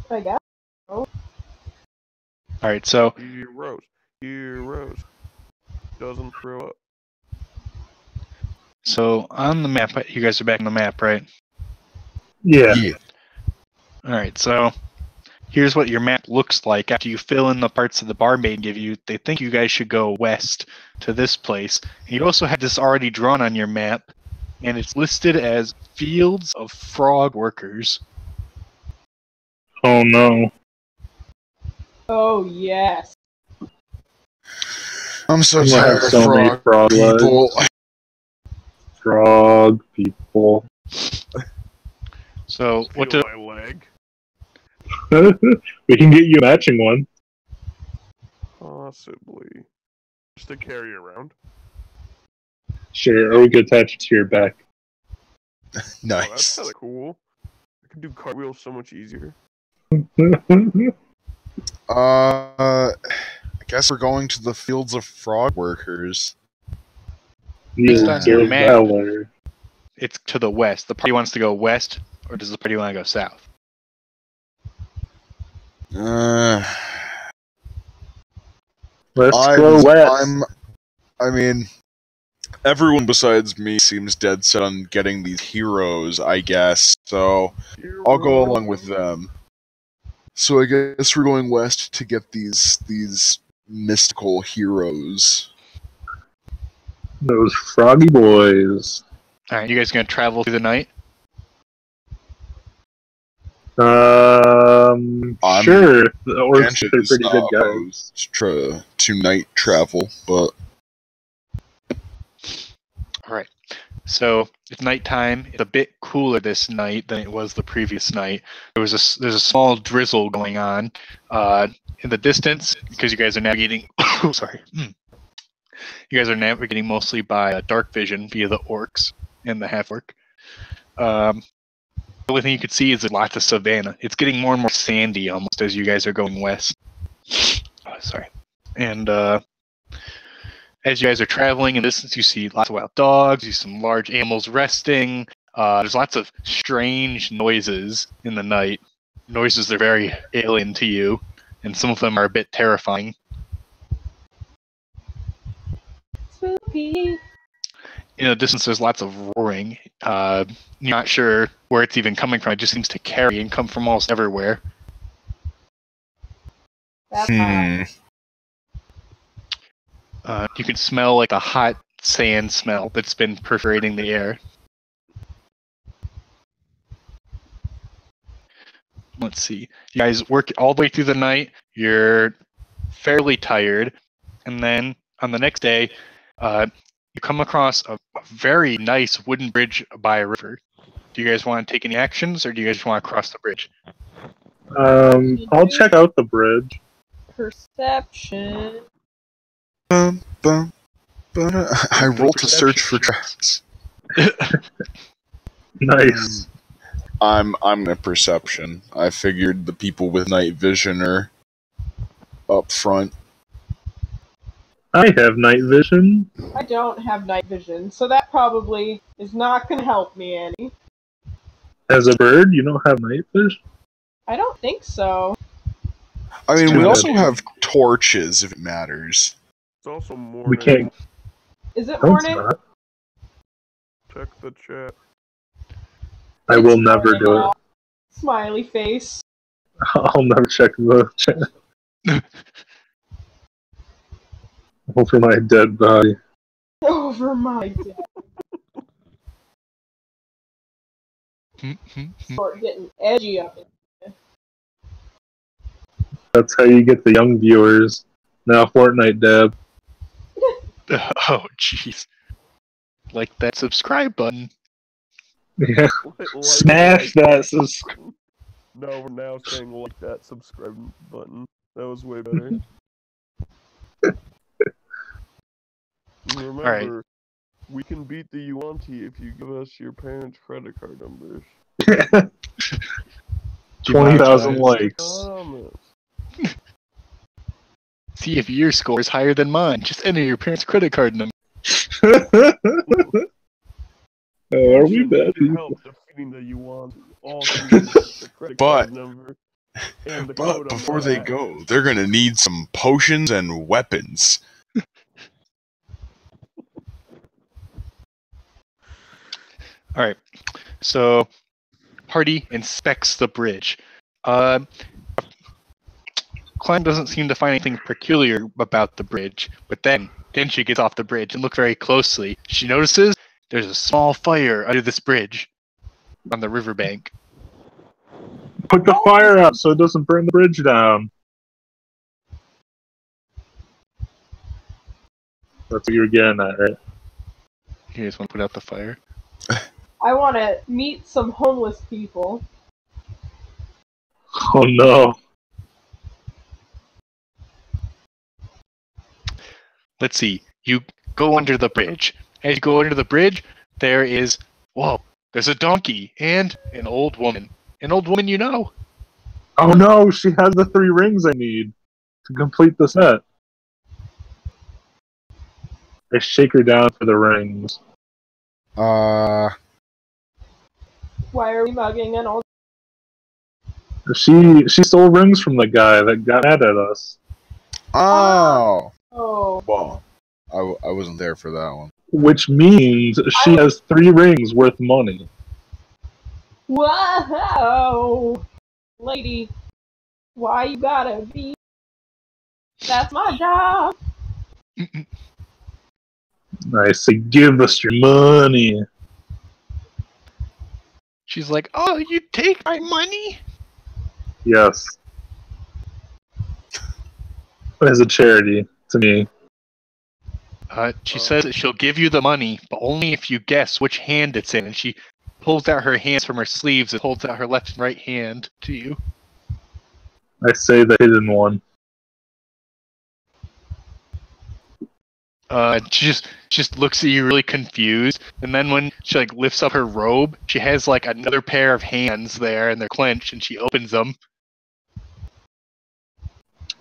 I guess. All right, so Heroes. Doesn't throw up. So on the map, you guys are back on the map, right? Yeah. All right, so here's what your map looks like after you fill in the parts of the barmaid give you. They think you guys should go west to this place. You also have this already drawn on your map, and it's listed as Fields of Frog Workers. Oh no. Oh yes. I'm so I'm gonna tired have of so many frog people. Frog people. So what Feel do my leg. We can get you a matching one. Possibly. Just to carry around. Sure, or we could attach it to your back. Oh, that's Nice. kinda cool. I can do cartwheels so much easier. I guess we're going to the fields of frog workers. Based on your map, Valor. it's to the west. The party wants to go west, or does the party want to go south? Let's go west. I mean, everyone besides me seems dead set on getting these heroes, I guess. So I'll go along with them. So I guess we're going west to get these mystical heroes. Those froggy boys. All right, you guys gonna travel through the night? I'm Sure. The orcs Genshin are is pretty not good guys. opposed to night travel, but All right. So it's nighttime. It's a bit cooler this night than it was the previous night. There's a small drizzle going on in the distance because you guys are navigating. Sorry. You guys are navigating mostly by dark vision via the orcs and the half-orc. The only thing you can see is lots of savanna. It's getting more and more sandy almost as you guys are going west. Sorry. And as you guys are traveling in distance, you see lots of wild dogs, you see some large animals resting. There's lots of strange noises in the night. Noises that are very alien to you, and some of them are a bit terrifying. Spooky. In the distance, there's lots of roaring. You're not sure where it's even coming from. It just seems to carry and come from almost everywhere. That's hot. You can smell like a hot sand smell that's been perforating the air. Let's see. You guys work all the way through the night. You're fairly tired. And then on the next day, you come across a very nice wooden bridge by a river. Do you guys want to take any actions, or do you guys want to cross the bridge? I'll check out the bridge. Perception. Bum, bum, I roll to search for traps. Nice. I'm a perception. I figured the people with night vision are up front. I have night vision. I don't have night vision, so that probably is not going to help me any. As a bird, you don't have night vision? I don't think so. I mean, we Good. also have torches, if it matters. It's also morning. We can't. Is it No, it's morning? not. Check the chat. I will never do it. Smiley face. I'll never check the chat. Over my dead body. Over my dead. Start getting edgy up in here. That's how you get the young viewers. Now Fortnite dab. Oh, jeez. Like that subscribe button. Yeah. Like Smash that subscribe. No, we're now saying like that subscribe button. That was way better. Remember, Alright. we can beat the Yuanti if you give us your parents' credit card numbers. 20,000 likes. Thomas. See if your score is higher than mine. Just enter your parents' credit card number. Oh, are we Should bad? need help defeating the Yuanti. All through the credit card number and the code But on before the they back. go, they're gonna need some potions and weapons. Alright. So, party inspects the bridge. Climb doesn't seem to find anything peculiar about the bridge, but then she gets off the bridge and looks very closely. She notices there's a small fire under this bridge on the riverbank. Put the fire out so it doesn't burn the bridge down. That's what you were getting at, right? You guys want to put out the fire? I want to meet some homeless people. Oh no. Let's see. You go under the bridge. As you go under the bridge, there is, whoa, there's a donkey and an old woman. An old woman you know. Oh no, she has the 3 rings I need to complete the set. I shake her down for the rings. Why are we mugging an old? She stole rings from the guy that got mad at us. Oh. Oh. Well, I wasn't there for that one. Which means she has 3 rings worth money. Whoa! Lady, why you gotta be? That's my job. I say, give us your money. She's like, oh, you take my money? Yes. As a charity to me. She says that she'll give you the money, but only if you guess which hand it's in. And she pulls out her hands from her sleeves and holds out her left and right hand to you. I say the hidden one. She just looks at you really confused, and then when she like lifts up her robe, she has like another pair of hands there, and they're clenched, and she opens them.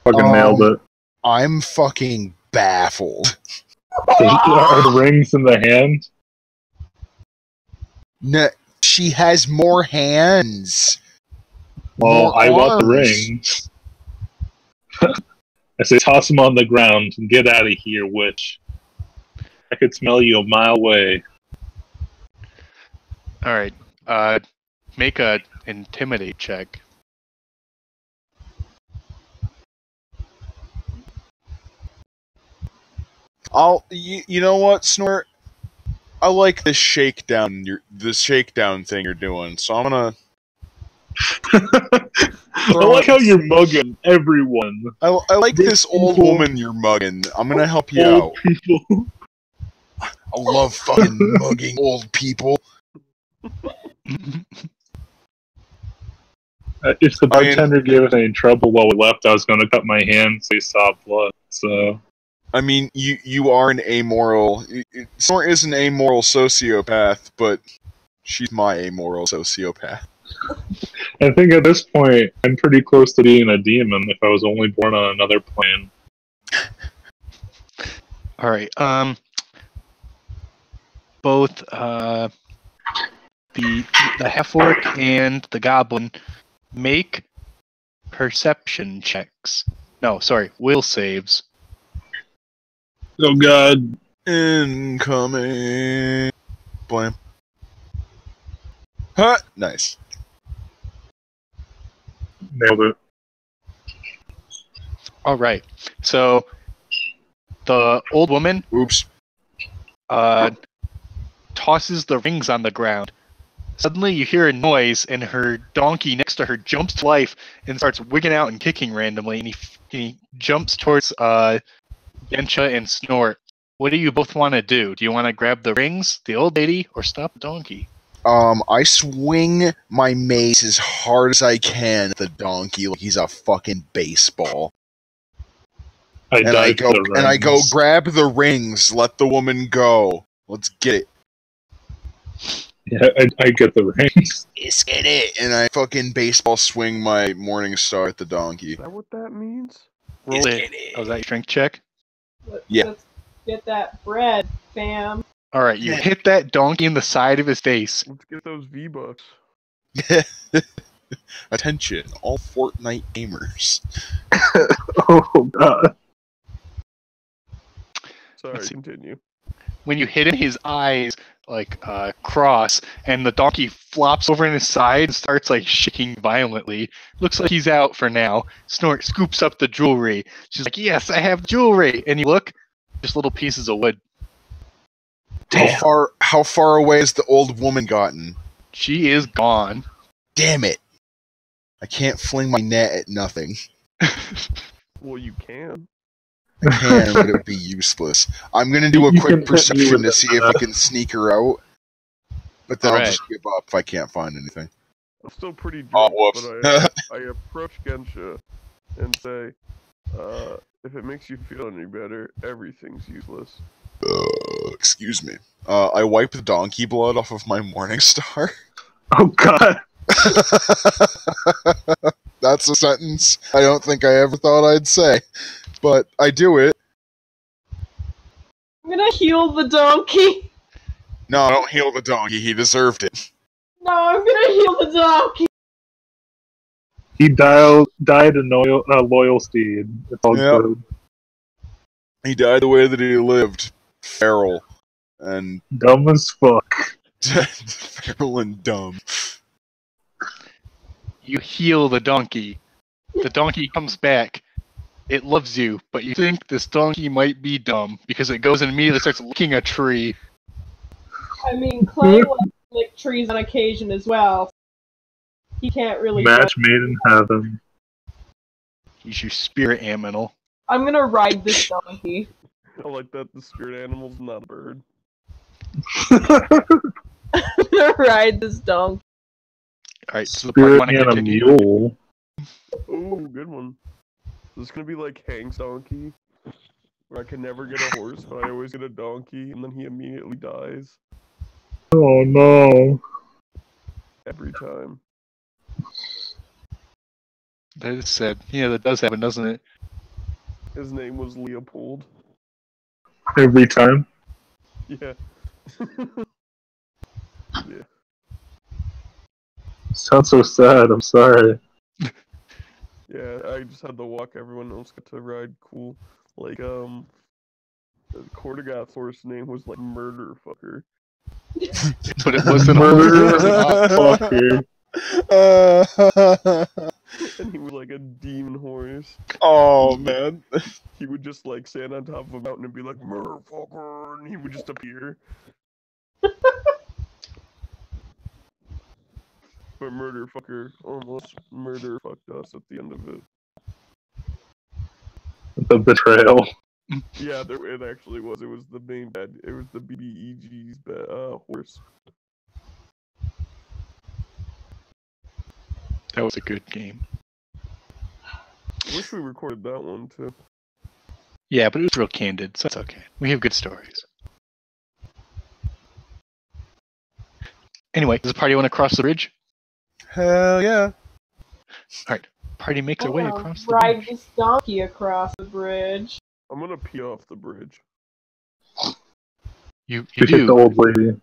Fucking nailed it. I'm fucking baffled. Are the rings in the hand? No, she has more hands. Well, More I want the arms. rings. I say, toss them on the ground and get out of here, witch. I could smell you a mile away. All right, make a intimidate check. You know what, Snort? I like this shakedown thing you're doing, so I'm gonna. I like how you're mugging everyone. I like this old People- woman you're mugging. I'm gonna help you Old out. people. I love fucking mugging old people. If the I mean- bartender gave us any trouble while we left, I was going to cut my hand so he saw blood. So I mean, you are an amoral. Snort is an amoral sociopath, but she's my amoral sociopath. I think at this point, I'm pretty close to being a demon if I was only born on another plane. All right. Both the half orc and the goblin make perception checks. No, sorry, will saves. Oh god. Incoming. Blam. Huh. Nice. Nailed it. All right. So the old woman Oops. tosses the rings on the ground. Suddenly you hear a noise, and her donkey next to her jumps to life and starts wigging out and kicking randomly, and he jumps towards Gensha and Snort. What do you both want to do? Do you want to grab the rings, the old lady, or stop the donkey? I swing my mace as hard as I can at the donkey like he's a fucking baseball. I And I go grab the rings, let the woman go. Let's get it. Yeah, I get the rings. Let's get it. And I fucking baseball swing my morning star at the donkey. Is that what that means? Roll it. Oh, was that your strength check? Yeah. Let's get that bread, fam. All right, you hit that donkey in the side of his face. Let's get those V-Bucks. Attention, all Fortnite gamers. Oh god. Sorry, Let's see. continue. When you hit him, his eyes cross, and the donkey flops over in his side and starts shaking violently. Looks like he's out for now. Snort scoops up the jewelry. She's like, "Yes, I have jewelry." And you look, just little pieces of wood. Damn. How far away has the old woman gotten? She is gone. Damn it. I can't fling my net at nothing. Well, you can. I can, but it would be useless. I'm gonna do a You quick can perception to with see if I can sneak her out. But then I'll Alright. just give up if I can't find anything. I'm still pretty Oh, drunk, whoops. but I approach Gensha and say, if it makes you feel any better, everything's useless. Excuse me. I wipe the donkey blood off of my morning star. Oh god. That's a sentence I don't think I ever thought I'd say. But I do it. I'm gonna heal the donkey. No, I don't heal the donkey. He deserved it. No, I'm gonna heal the donkey. He died a loyal steed. It's all Yep. good. He died the way that he lived. Feral. And Dumb as fuck. feral and dumb. You heal the donkey. The donkey comes back. It loves you, but you think this donkey might be dumb because it goes and immediately starts licking a tree. I mean, Clay likes to lick trees on occasion as well. He can't really. Match made in heaven. He's your spirit animal. I'm gonna ride this donkey. I like that the spirit animal's not a bird. I'm gonna ride this donkey. Alright, so the party Spirit want to and a continue. mule. Ooh, good one. This is gonna be like Hank's donkey, where I can never get a horse, but I always get a donkey, and then he immediately dies. Oh no. Every time. That is sad. Yeah, that does happen, doesn't it? His name was Leopold. Every time. Yeah. Yeah. Sounds so sad. I'm sorry. Yeah, I just had to walk. Everyone else got to ride cool. Like, the Kordagoth's horse name was like Murder Fucker. But it wasn't Fucker. And he was like a demon horse. Oh, man. He would just like stand on top of a mountain and be like, Murder Fucker, and he would just appear. But Murder Fucker almost murder fucked us at the end of it. The betrayal. Yeah, it actually was. It was the main bad. It was the BBEG's horse. That was a good game. Wish we recorded that one too. Yeah, but it was real candid, so that's okay. We have good stories. Anyway, does the party want to cross the bridge? Hell yeah. Alright, party makes I their way wanna across the ride bridge. this donkey across the bridge. I'm gonna pee off the bridge. You You hit the do. old lady.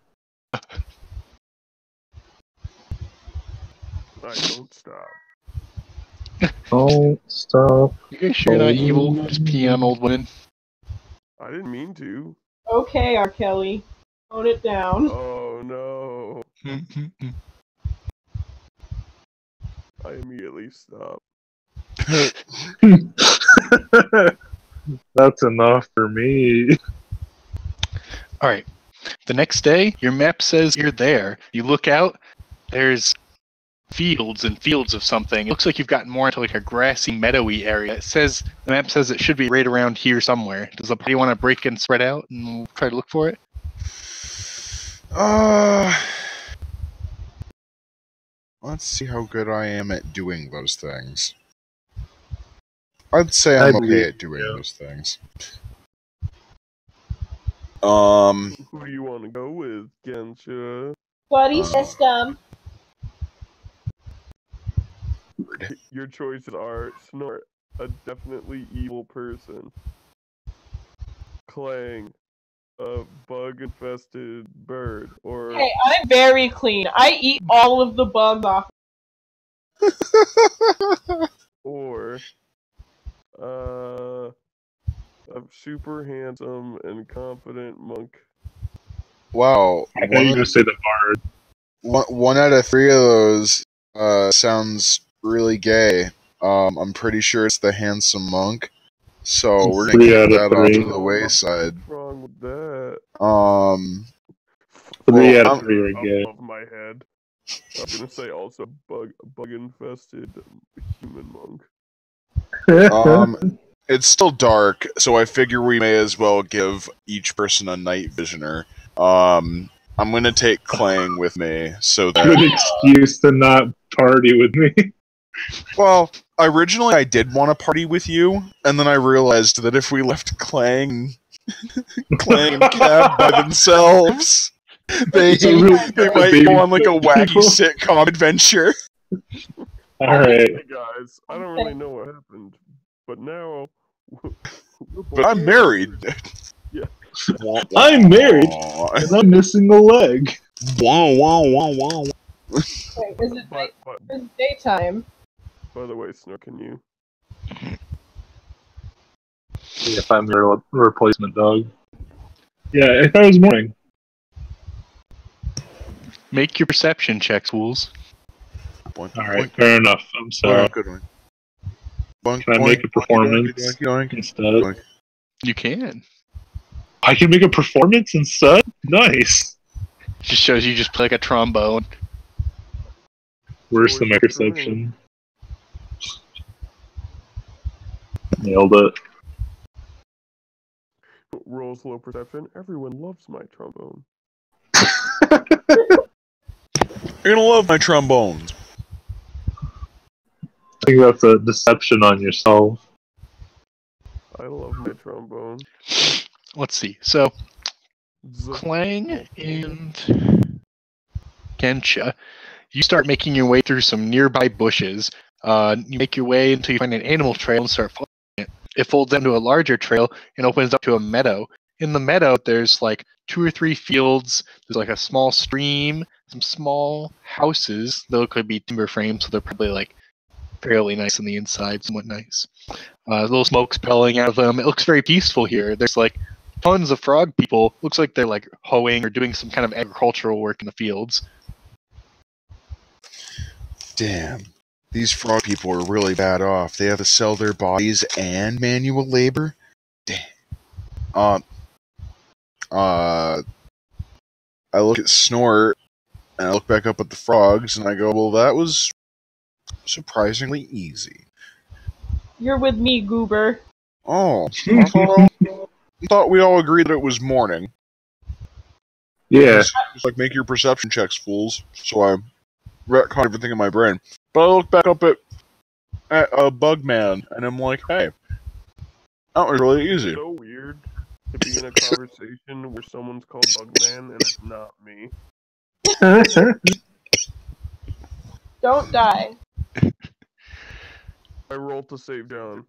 I don't stop. Don't stop. You guys sure you're not evil? Just peeing on old women? I didn't mean to. Okay, R. Kelly. Tone it down. Oh no. I immediately stop. That's enough for me. Alright. The next day, your map says you're there. You look out, there's fields and fields of something. It looks like you've gotten more into like a grassy, meadowy area. The map says it should be right around here somewhere. Does the party want to break and spread out and we'll try to look for it? Let's see how good I am at doing those things. I'd say I'm I'd okay be- at doing yeah. those things. Who do you want to go with, Gensha? Buddy system. Your choices are Snort, a definitely evil person. Clang, a bug-infested bird. Or Hey, I'm very clean. I eat all of the bugs off. or a super handsome and confident monk. Wow. I thought you were going to say the bard. One out of 3 of those sounds really gay. I'm pretty sure it's the handsome monk. So we're gonna 3 keep out of that off 3. to the wayside. What's wrong with that? 3 Well, out of 3 are gay. Above my head. I was gonna say also bug-infested human monk. It's still dark, so I figure we may as well give each person a night visioner. I'm gonna take Clang with me, so Good that... excuse to not party with me. Well, originally I did want to party with you, and then I realized that if we left Clang and Cab by themselves, they might go on like a wacky sitcom adventure. Alright. Hey guys, I don't really know what happened, but now. But I'm married. Yeah. I'm married, and I'm missing a leg. Wow, wow, wow, wow. Wait, is it But it's daytime? by the way, Snort, can you? If I'm your replacement dog. Yeah, I thought it was morning. Make your perception checks, fools. Alright, fair enough. I'm sorry. Good one. Boink, Can I boink, make a performance doink, doink, doink, instead? doink. You can. I can make a performance instead? Nice. Just shows you just play like a trombone. Worse than my perception. Nailed it. Rolls low perception. Everyone loves my trombone. You're gonna love my trombones. I think that's a deception on yourself. I love my trombone. Let's see. So, Z- Clang and Gensha, you start making your way through some nearby bushes. You make your way until you find an animal trail and start following it. It folds into a larger trail and opens up to a meadow. In the meadow, there's like 2 or 3 fields. There's like a small stream, some small houses. They could be timber frames, so they're probably like fairly nice on the inside, somewhat nice. Little smoke's belling out of them. It looks very peaceful here. There's like tons of frog people. Looks like they're like hoeing or doing some kind of agricultural work in the fields. Damn. These frog people are really bad off. They have to sell their bodies and manual labor? Damn. I look at Snort, and I look back up at the frogs, and I go, well, that was surprisingly easy. You're with me, Goober. Oh. I thought we all agreed that it was morning. Yeah. Just like, make your perception checks, fools. So I retconned everything in my brain. But I look back up at Bugman, and I'm like, hey, that was really easy. So weird to be in a conversation where someone's called Bugman and it's not me. Don't die. I rolled to save John.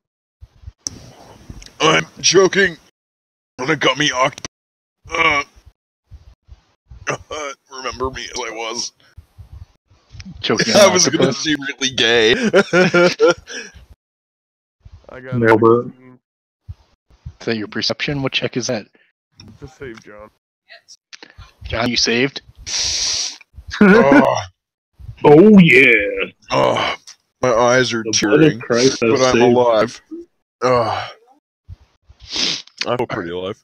I'm joking. When it got me remember me as I was. Choking I on was gonna octopus. seem really gay. I got Nailed a it. 16 Is that your perception? What check is that? to save John. John, you saved? Oh, Oh yeah! oh, my eyes are The blood tearing, of Christ has but I'm saved. alive. Oh, I feel pretty alive.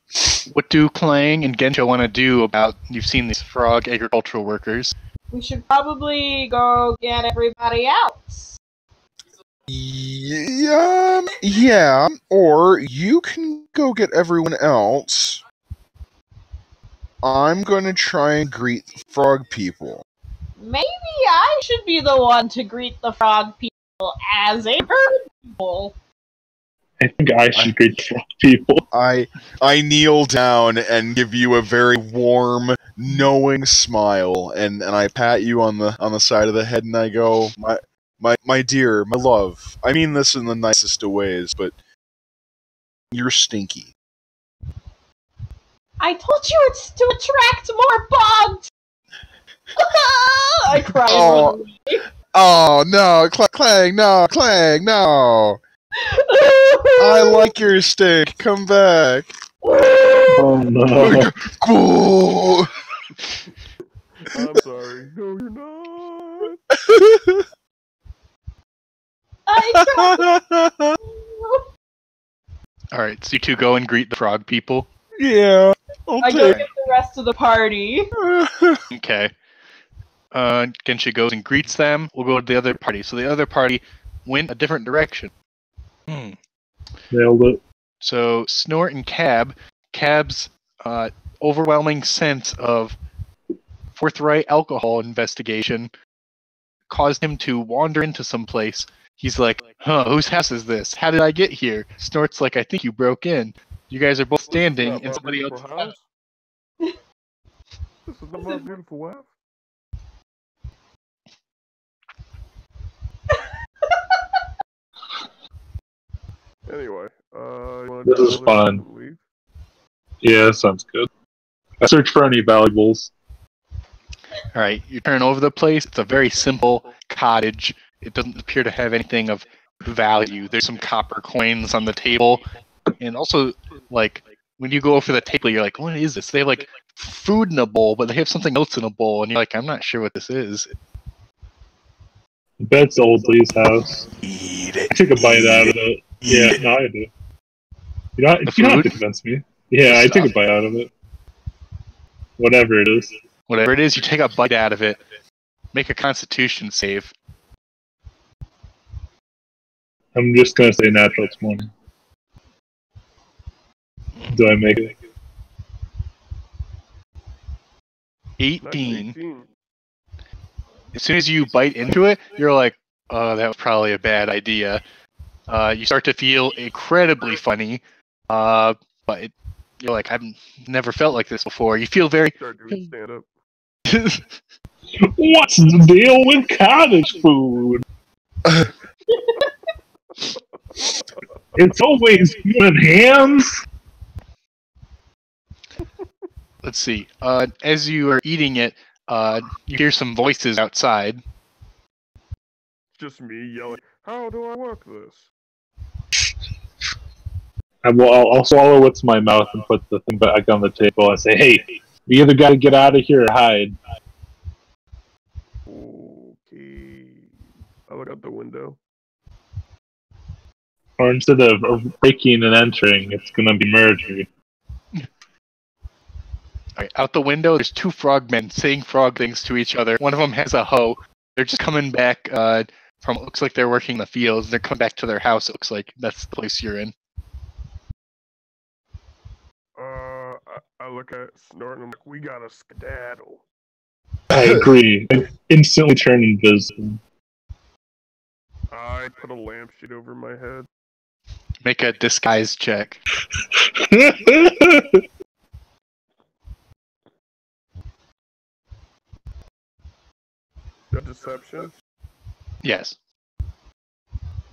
What do Clang and Gensho want to do about, you've seen these frog agricultural workers? We should probably go get everybody else. Yeah, or you can go get everyone else. I'm gonna try and greet the frog people. Maybe I should be the one to greet the frog people as a bird people. I think I should greet the frog people. I kneel down and give you a very warm, knowing smile, and I pat you on the side of the head, and I go, my dear, my love. I mean this in the nicest of ways, but you're stinky. I told you it's to attract more bugs! I cry. Oh. Oh no, Clang, no, Clang, no. I like your stink. Come back. Oh no! Cool. I'm sorry. No, you're not. I cry. Alright, so you two go and greet the frog people. Yeah, I'll I go take. get the rest of the party. Okay. Gensha goes and greets them. We'll go to the other party. So the other party went a different direction. Nailed it. So Snort and Cab's overwhelming sense of forthright alcohol investigation caused him to wander into some place. He's like, huh, whose house is this? How did I get here? Snort's like, I think you broke in. You guys are both standing, and somebody else... house. This is not my beautiful wife. Anyway, you wanna This tell is them fun. to leave? Yeah, sounds good. I search for any valuables. Alright, you turn over the place. It's a very simple cottage. It doesn't appear to have anything of value. There's some copper coins on the table. And also, like, when you go over the table, you're like, what is this? They have, like, food in a bowl, but they have something else in a bowl. And you're like, I'm not sure what this is. I bet it's Old Lee's house. Eat I it. take a bite out of it. Yeah, Eat it. no, I do. You don't have food? to convince me. Yeah, I take a bite out of it. Whatever it is. Whatever it is, you take a bite out of it. Make a constitution save. I'm just gonna say natural 20. Do I make it? 18. 18. As soon as you bite into it, you're like, oh, that was probably a bad idea. You start to feel incredibly funny, but you're like, I've never felt like this before. You feel very... Start doing stand up. What's the deal with cottage food? It's always human hands. Let's see. As you are eating it, you hear some voices outside. Just me yelling, how do I work this? I'll swallow what's in my mouth and put the thing back on the table and say, hey, you either gotta get out of here or hide. Okay. I look out the window. Or instead of breaking and entering, it's gonna be murder. Alright, out the window, there's two frogmen saying frog things to each other. One of them has a hoe. They're just coming back from, looks like they're working the fields. They're coming back to their house, it looks like. That's the place you're in. I look at Snort and I'm like, we gotta skedaddle. I agree. I instantly turn invisible. I put a lampshade over my head. Make a disguise check. A deception? Yes.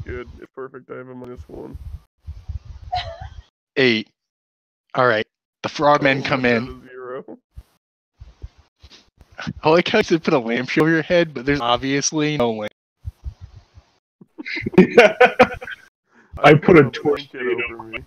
Good. If perfect, I have a -1. 8. Alright. The frogmen come in. A 0. I like how you said put a lampshade over your head, but there's obviously no lamp. I put a blanket tornado over me.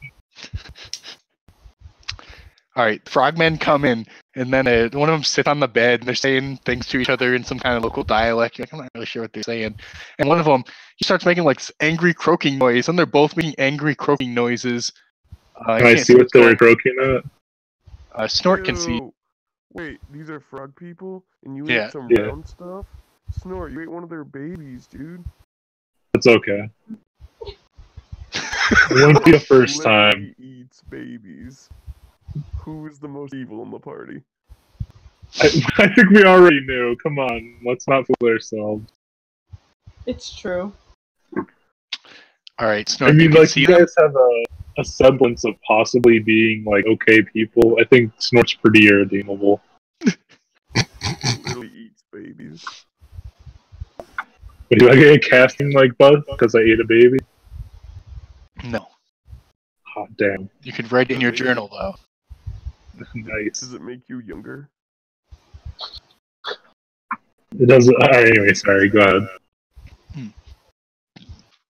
Alright, the frogmen come in, and then one of them sits on the bed, and they're saying things to each other in some kind of local dialect. You're like, I'm not really sure what they're saying. And one of them, he starts making like this angry croaking noise, and they're both making angry croaking noises. Can I see what they're croaking at? Snort can see. Ew. Wait, these are frog people? And you Yeah. ate some Yeah. round stuff? Snort, you ate one of their babies, dude. It's okay. It won't be the first time. Literally eats babies. Who is the most evil in the party? I think we already knew. Come on, let's not fool ourselves. It's true. Alright, Snort, I mean, you can like, see you them? guys have a semblance of possibly being, like, okay people. I think Snort's pretty irredeemable. Literally eats babies. But do I get a casting, like, buff because I ate a baby? No. Hot damn. You can write it in your journal, though. Nice. Does it make you younger? It doesn't. Anyway, sorry, go ahead.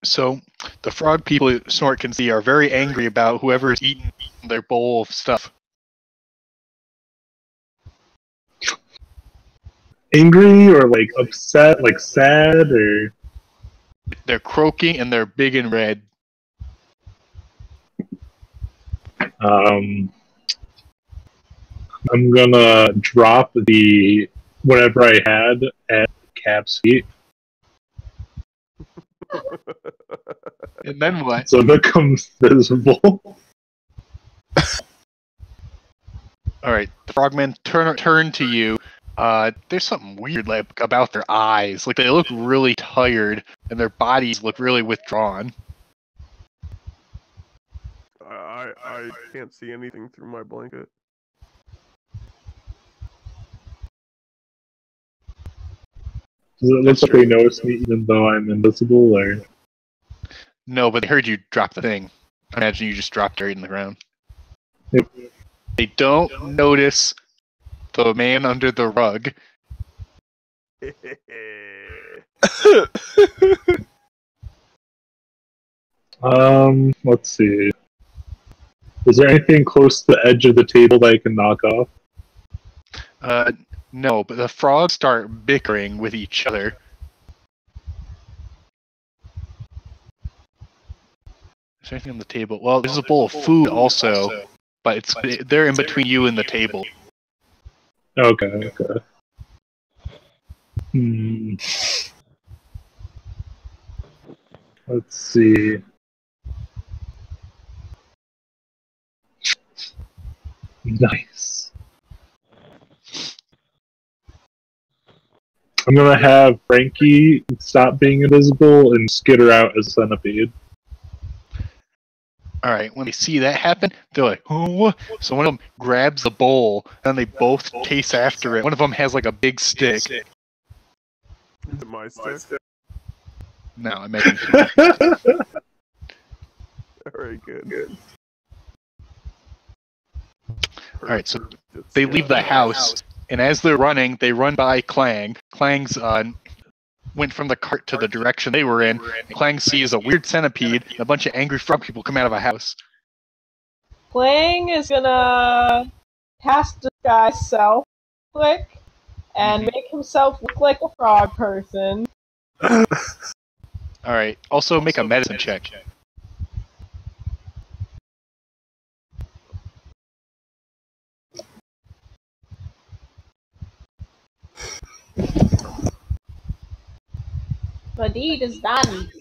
So, the frog people Snort can see are very angry about whoever is eating their bowl of stuff. Angry or, like, upset, like, sad, or... They're croaking and they're big and red. I'm gonna drop the whatever I had at Cap's feet, And then what? so it becomes visible. Alright, the frogmen turn to you. There's something weird like about their eyes. Like they look really tired and their bodies look really withdrawn. I can't see anything through my blanket. Does it look like they notice me even though I'm invisible, or? No, but they heard you drop the thing. I imagine you just dropped it right in the ground. Yep. They don't notice the man under the rug. Let's see. Is there anything close to the edge of the table that I can knock off? No, but the frogs start bickering with each other. Is there anything on the table? Well, there's a bowl of food also, but they're in between you and the table. Okay. Let's see. Nice. I'm gonna have Frankie stop being invisible and skitter out as a centipede. Alright, when they see that happen, they're like, oh, what? So one of them grabs the bowl, and they both chase after it. One of them has like a big stick. Is it my stick? No, I imagine. Alright, good. Alright, so they leave the house, and as they're running, they run by Clang. Clang's went from the cart to the direction they were in. Clang sees a weird centipede, and a bunch of angry frog people come out of a house. Clang is gonna cast disguise self click and make himself look like a frog person. Alright, also make a medicine check. The deed is done.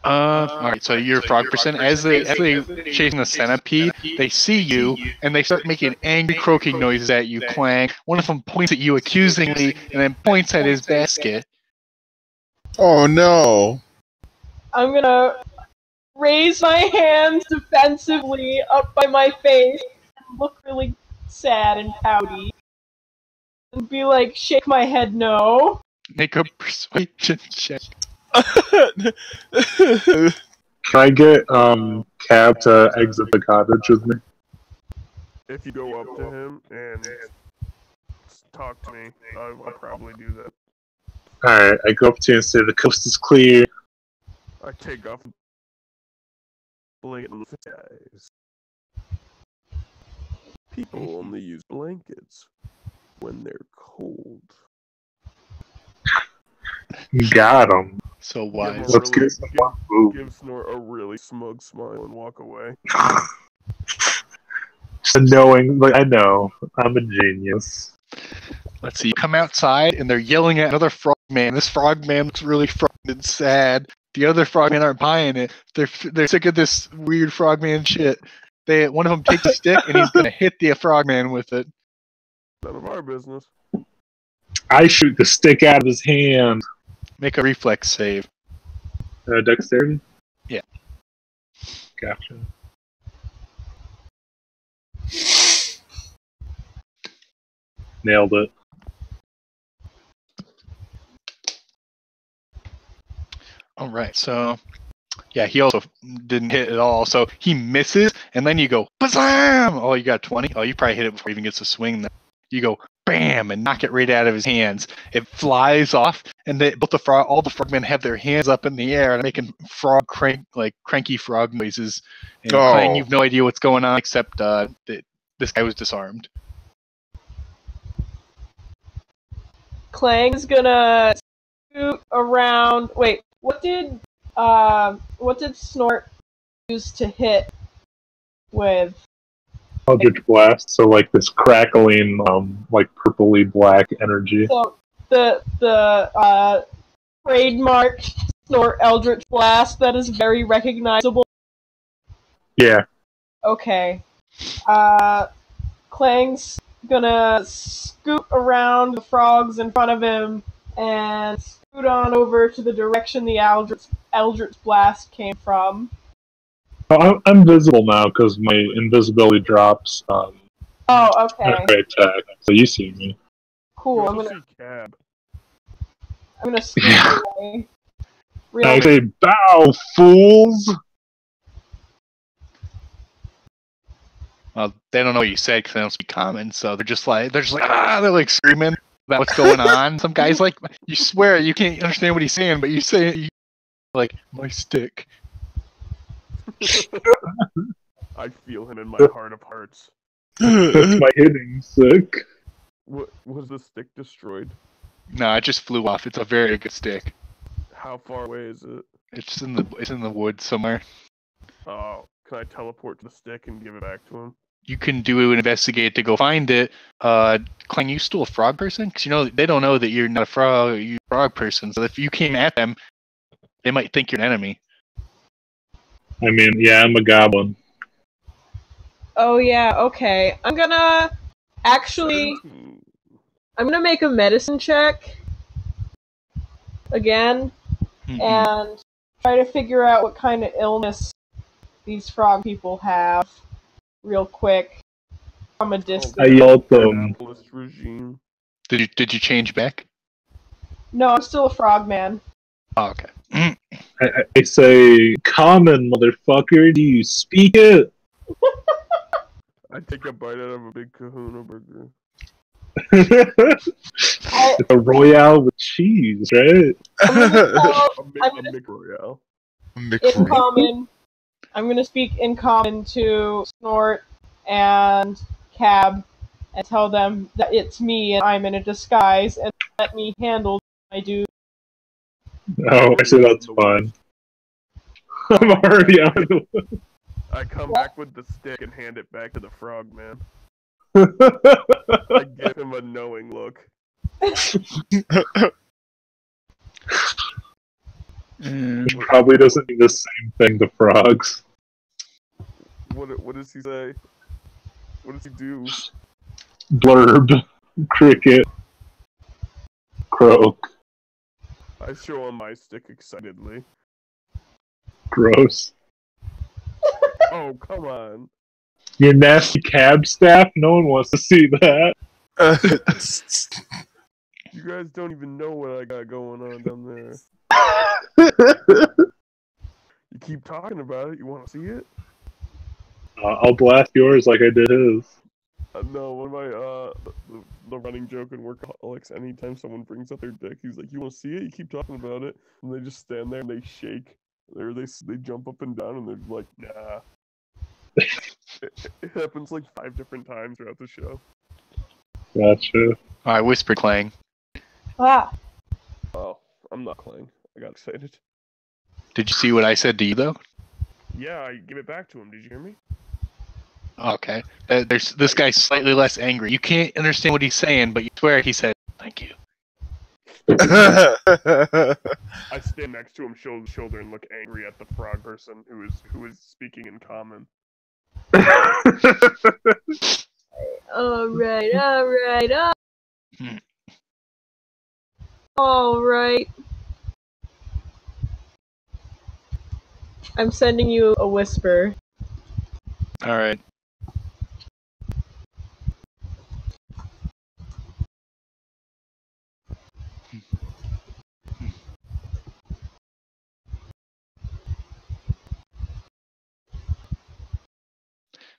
Alright, so you're a frog person. As they chasing the centipede, they see you, and they start making angry croaking noises at you, Clang. One of them points at you accusingly, and then points at his basket. Oh no! I'm gonna raise my hands defensively up by my face and look really sad and pouty. And be like, shake my head no. Make a persuasion check. Can I get Cab to exit the cottage with me? If you go up to him and talk to me, I'll probably do that. Alright, I go up to you and say the coast is clear. I take off blanket guys. People only use blankets when they're cold. Got him. So wise. Let's get some food. Give Snort a really smug smile and walk away. Just knowing, like, I know, I'm a genius. Let's see. You come outside, and they're yelling at another frogman. This frogman looks really frightened and sad. The other frogmen aren't buying it. They're sick of this weird frogman shit. One of them takes a stick, and he's gonna hit the frogman with it. None of our business. I shoot the stick out of his hand. Make a reflex save. Dexterity? Yeah. Gotcha. Nailed it. All right, so yeah, he also didn't hit at all. So he misses, and then you go bazam! Oh, you got 20. Oh, you probably hit it before he even gets to swing. Then you go bam and knock it right out of his hands. It flies off, and all the frogmen have their hands up in the air and making cranky frog noises. And Clang, you've no idea what's going on except that this guy was disarmed. Clang's gonna scoot around. Wait, what did Snort use to hit with? Eldritch Blast, so like this crackling, like purpley black energy. So the trademark Snort Eldritch Blast that is very recognizable. Yeah. Okay. Clang's gonna scoot around the frogs in front of him and scoot on over to the direction the Eldritch Blast came from. I'm visible now because my invisibility drops. Oh, okay. Attack, so you see me. Cool. I'm gonna scoot away. I say, bow, fools! Well, they don't know what you said because they don't speak common, so they're just like they're like screaming about what's going on. Some guy's like, you swear you can't understand what he's saying, but you say it like my stick. I feel him in my heart of hearts. That's my hitting stick. What was the stick destroyed? No, it just flew off. It's a very good stick. How far away is it? It's in the woods somewhere. Oh, can I teleport to the stick and give it back to him? You can do an investigate to go find it. Clang, you still a frog person? Because they don't know that you're not a frog. You're a frog person. So if you came at them, they might think you're an enemy. I mean, yeah, I'm a goblin. Oh yeah, okay. I'm gonna make a medicine check again and try to figure out what kind of illness these frog people have real quick from a distance. I yelled them. Regime. Did you change back? No, I'm still a frog man. Oh, okay. I say, common, motherfucker, do you speak it? I take a bite out of a big kahuna burger. It's a Royale with cheese, right? I'm a Royale. in common. I'm gonna speak in common to Snort and Cab and tell them that it's me and I'm in a disguise and let me handle what I do. Oh, I say that's fine. I'm already out of the way. I come back with the stick and hand it back to the frog man. I give him a knowing look. Which probably doesn't mean the same thing to frogs. What does he say? What does he do? Blurb, cricket, croak, I show him my stick excitedly. gross. Oh, come on. Your nasty cab staff? No one wants to see that. You guys don't even know what I got going on down there. You keep talking about it. You want to see it? I'll blast yours like I did his. No, one of my the running joke in Workaholics. Anytime someone brings up their dick, he's like, "You want to see it? You keep talking about it," and they just stand there and they shake. They jump up and down and they're like, "Nah." It happens like 5 different times throughout the show. Gotcha. I whispered Clang. Ah, Oh, I'm not playing. I got excited. Did you see what I said to you, though? Yeah, I give it back to him. Did you hear me? Okay. There's this guy's slightly less angry. You can't understand what he's saying, but you swear he said, "Thank you." I stand next to him, shoulder to shoulder, and look angry at the frog person who is speaking in common. alright. Hmm. Alright. I'm sending you a whisper. All right.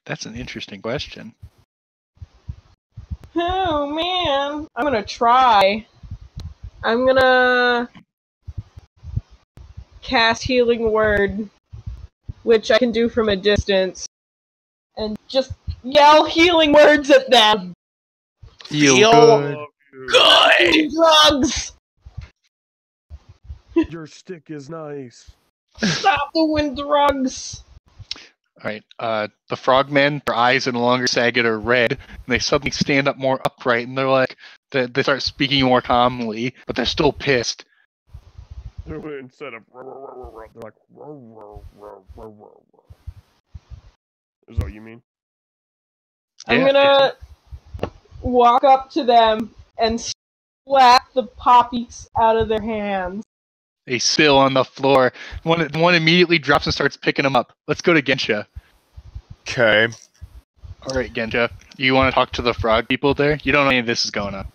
That's an interesting question. Oh man, I'm gonna try. I'm gonna cast Healing Word, which I can do from a distance, and just yell healing words at them. Feel Love you. Good drugs. Your stick is nice. Stop doing drugs. All right. The frogmen, their eyes and longer sagged are red, and they suddenly stand up more upright, and they're like, they start speaking more calmly, but they're still pissed. Instead of they're like is that what you mean? I'm Yeah. gonna walk up to them and slap the poppies out of their hands. They spill on the floor. One immediately drops and starts picking them up. Let's go to Gensha. Okay. All right, Gensha. You want to talk to the frog people there? You don't know any of this is going on.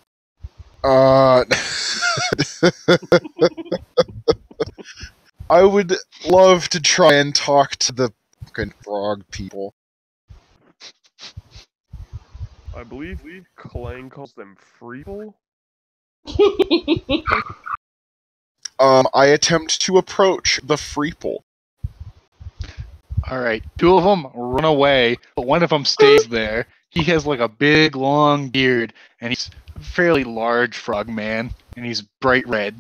I would love to try and talk to the fucking frog people. I believe Clang calls them Freeple. I attempt to approach the Freeple. All right. 2 of them run away, but one of them stays there. He has like a big, long beard, and he's a fairly large frog man, and he's bright red.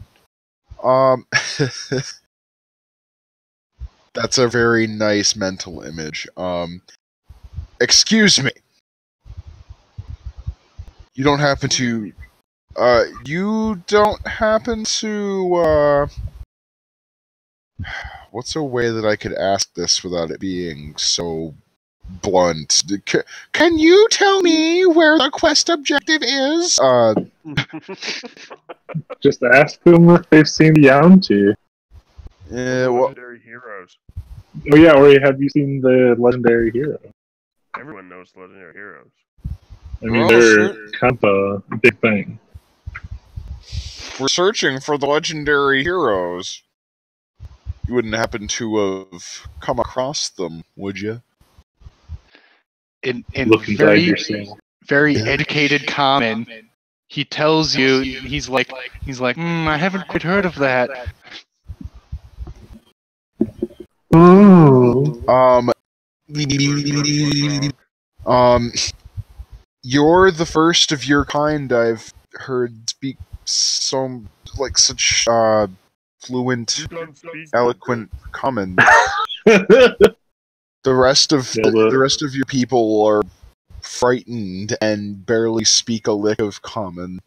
That's a very nice mental image. Excuse me. You don't happen to... What's a way that I could ask this without it being so blunt? Can you tell me where the quest objective is? Just ask them if they've seen the Yaounty. Legendary heroes. Oh yeah, or have you seen the Legendary Hero? Everyone knows legendary heroes. I mean, Oh, they're shit. kind of a big thing. We're searching for the legendary heroes. You wouldn't happen to have come across them, would you? In Look inside very, yourself. very educated common, he tells you, he's like, I haven't quite heard of that. Ooh. You're the first of your kind I've heard speak such fluent, You don't speak. eloquent common. The rest of your people are frightened and barely speak a lick of common.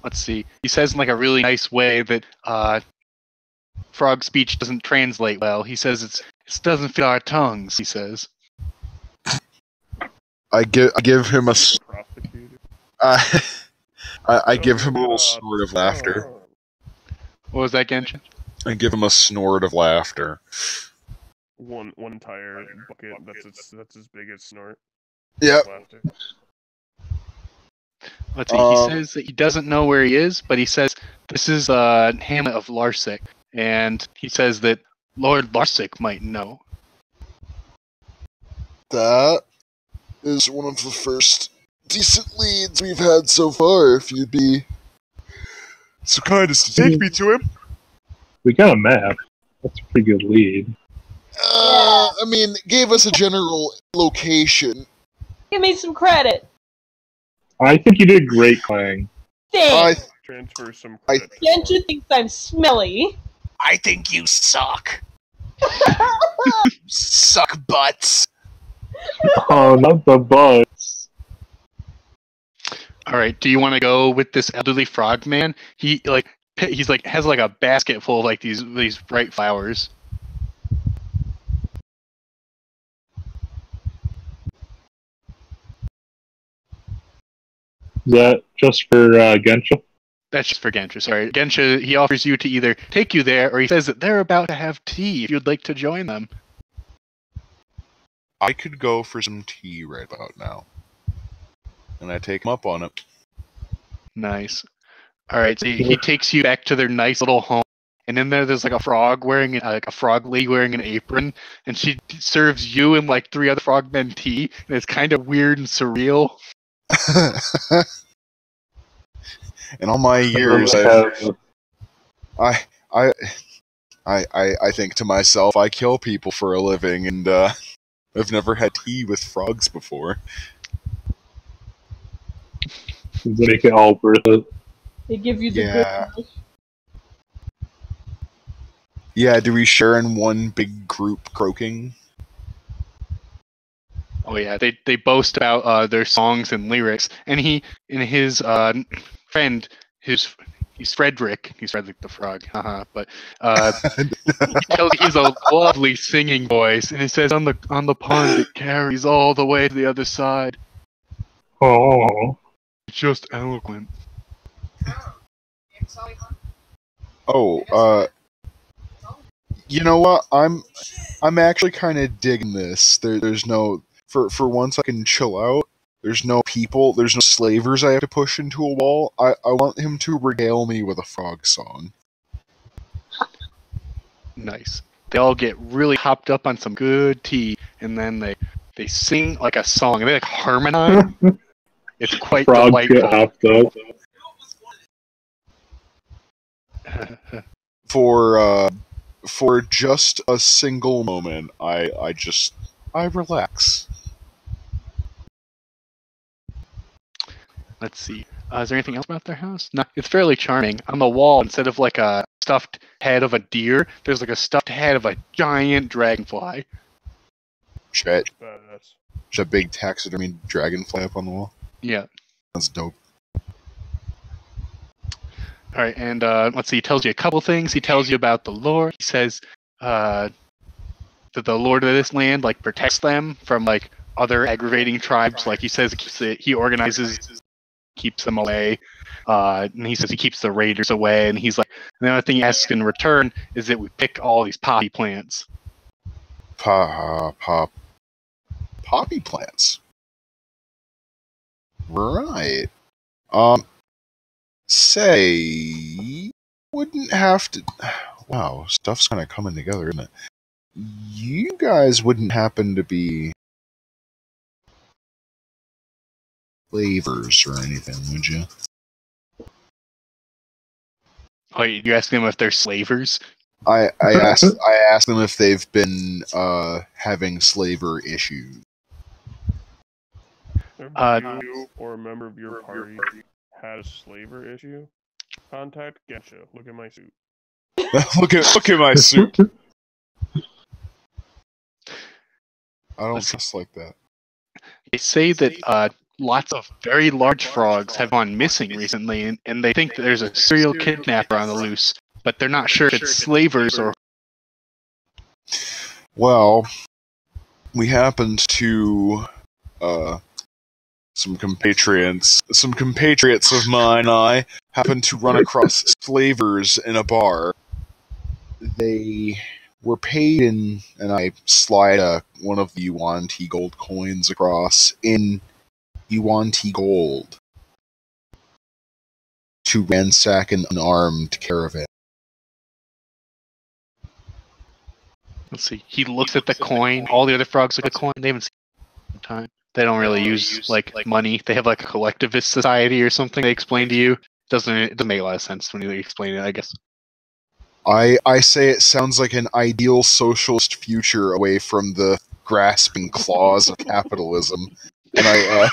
let's see. He says in like a really nice way that frog speech doesn't translate well. He says it doesn't fit our tongues. He says. I give him a Prosecuted. I give him a little snort of laughter. What was that, Genshin? I give him a snort of laughter. One entire bucket. That's as big as snort. Yep. Laughter. Let's see. He says that he doesn't know where he is, but he says this is Hamlet of Larsik, and he says that Lord Larsik might know. That is one of the first decent leads we've had so far, if you'd be so kind as to take me to him. We got a map. That's a pretty good lead. I mean, gave us a general location. Give me some credit. I think you did great, Clang. Thanks. Transfer some credit. Genshin thinks I'm smelly. I think you suck. Suck butts. Oh, not the butts. All right. Do you want to go with this elderly frog man? He's like has like a basket full of like these bright flowers. Is that just for Gensha? That's just for Gensha, sorry. Gensha, he offers you to either take you there, or he says that they're about to have tea if you'd like to join them. I could go for some tea right about now. And I take him up on it. Nice. Alright, so he takes you back to their nice little home, and in there's like a frog like a frog lady wearing an apron, and she serves you and like 3 other frogmen tea, and it's kind of weird and surreal. In all my years, I think to myself, I kill people for a living, and I've never had tea with frogs before. Make it all worth it. They give you the good. Yeah, do we share in one big group croaking? Oh yeah, they boast about their songs and lyrics, and his friend, he's Frederick. He's Frederick the Frog, but he's a lovely singing voice, and it says on the pond it carries all the way to the other side. Oh, It's just eloquent. Oh, you know what? I'm actually kind of digging this. There's no for once I can chill out. There's no people. There's no slavers I have to push into a wall. I want him to regale me with a frog song. Nice. They all get really hopped up on some good tea, and then they sing like a song. They like harmonize. It's quite frogs delightful. get hopped up. For just a single moment, I relax. Let's see. Is there anything else about their house? No, it's fairly charming. On the wall, instead of like a stuffed head of a deer, there's like a stuffed head of a giant dragonfly. Shit. Badass. There's a big taxidermy dragonfly up on the wall. Yeah. That's dope. All right, and let's see. He tells you a couple things. He tells you about the lore. He says that the lord of this land like protects them from like other aggravating tribes. Like he says, he organizes, keeps them away. And he says he keeps the raiders away. And he's like, the other thing he asks in return is that we pick all these poppy plants. Poppy plants. Right. Say, wouldn't have to. Wow, stuff's kind of coming together, isn't it? You guys wouldn't happen to be flavors or anything, would you? Oh, you asking them if they're slavers? I asked them if they've been having slaver issues. Remember you or a member of your party had a slaver issue? Contact Gensha. Look at my suit. look at my suit. I don't dress like that. They say that lots of very large frogs have gone missing recently, and they think that there's a serial kidnapper on the loose, but they're not sure if it's slavers or... Well, we happened to some compatriots of mine and I happened to run across slavers in a bar. They were paid in, and I slide one of the Yuan-Ti gold coins across in Yuan-Ti gold to ransack an unarmed caravan. Let's see. He looks at the coin. All the other frogs look at the coin. They haven't seen it in time. They don't really use like money. They have like a collectivist society or something. They explain to you. It doesn't make a lot of sense when you explain it, I guess. I say it sounds like an ideal socialist future away from the grasping claws of capitalism, and I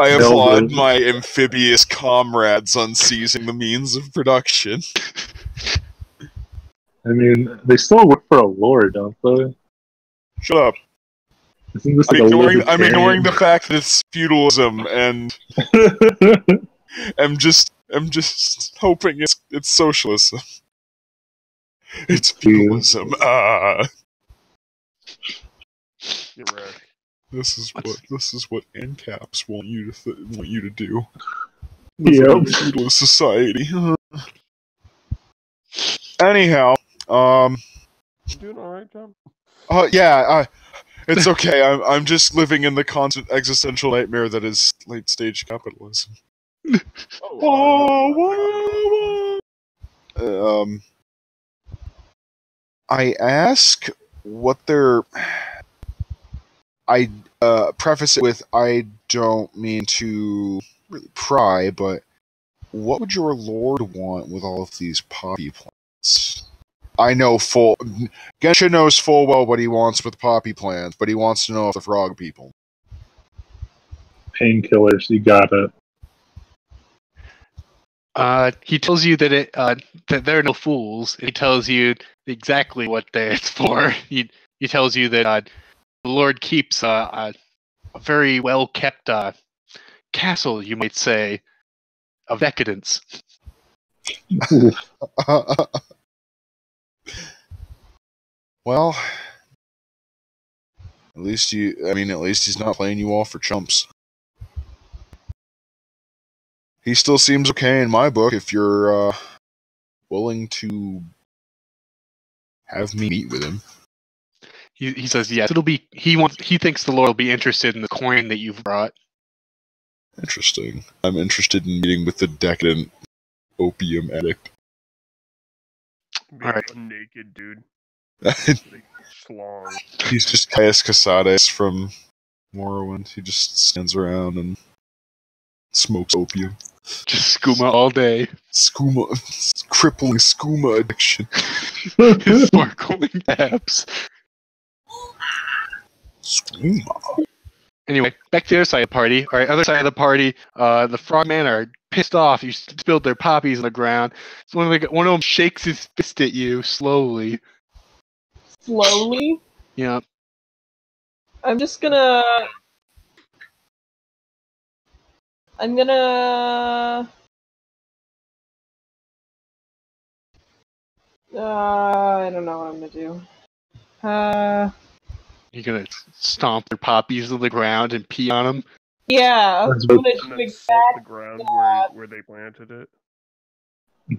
applaud my amphibious comrades on seizing the means of production. I mean, they still work for a lord, don't they? Shut up. Isn't this I'm ignoring the fact that it's feudalism, and I'm just hoping it's socialism. It's feudalism. Get wrecked. This is what ANCAPs want you to do. Yep. Feudalist society. Anyhow, You doing alright, John? yeah, it's okay. I'm just living in the constant existential nightmare that is late stage capitalism. I ask what their... I preface it with, I don't mean to really pry, but what would your lord want with all of these poppy plants? Genshin knows full well what he wants with poppy plants, but he wants to know if the frog people. Painkillers, you got it. He tells you that that they're no fools, and he tells you exactly what it's for. He tells you that the Lord keeps a very well kept castle, you might say, of decadence. Well, at least he's not playing you all for chumps. He still seems okay in my book if you're willing to have me meet with him. He says yes. He thinks the Lord will be interested in the coin that you've brought. Interesting. I'm interested in meeting with the decadent opium addict. Being Alright. a naked dude. Schlong. He's just Caius Casades from Morrowind. He just stands around and smokes opium. Just skooma all day. Skooma. Crippling skooma addiction. His sparkling abs. Skooma. Anyway, back to the other side of the party. Alright, other side of the party, the frogmen are pissed off. You spilled their poppies on the ground. So one of them shakes his fist at you slowly. Slowly? Yeah. I'm gonna... I don't know what I'm gonna do. You're gonna stomp their poppies on the ground and pee on them? Yeah, I'm That's gonna And do then salt exactly the ground that. where they planted it.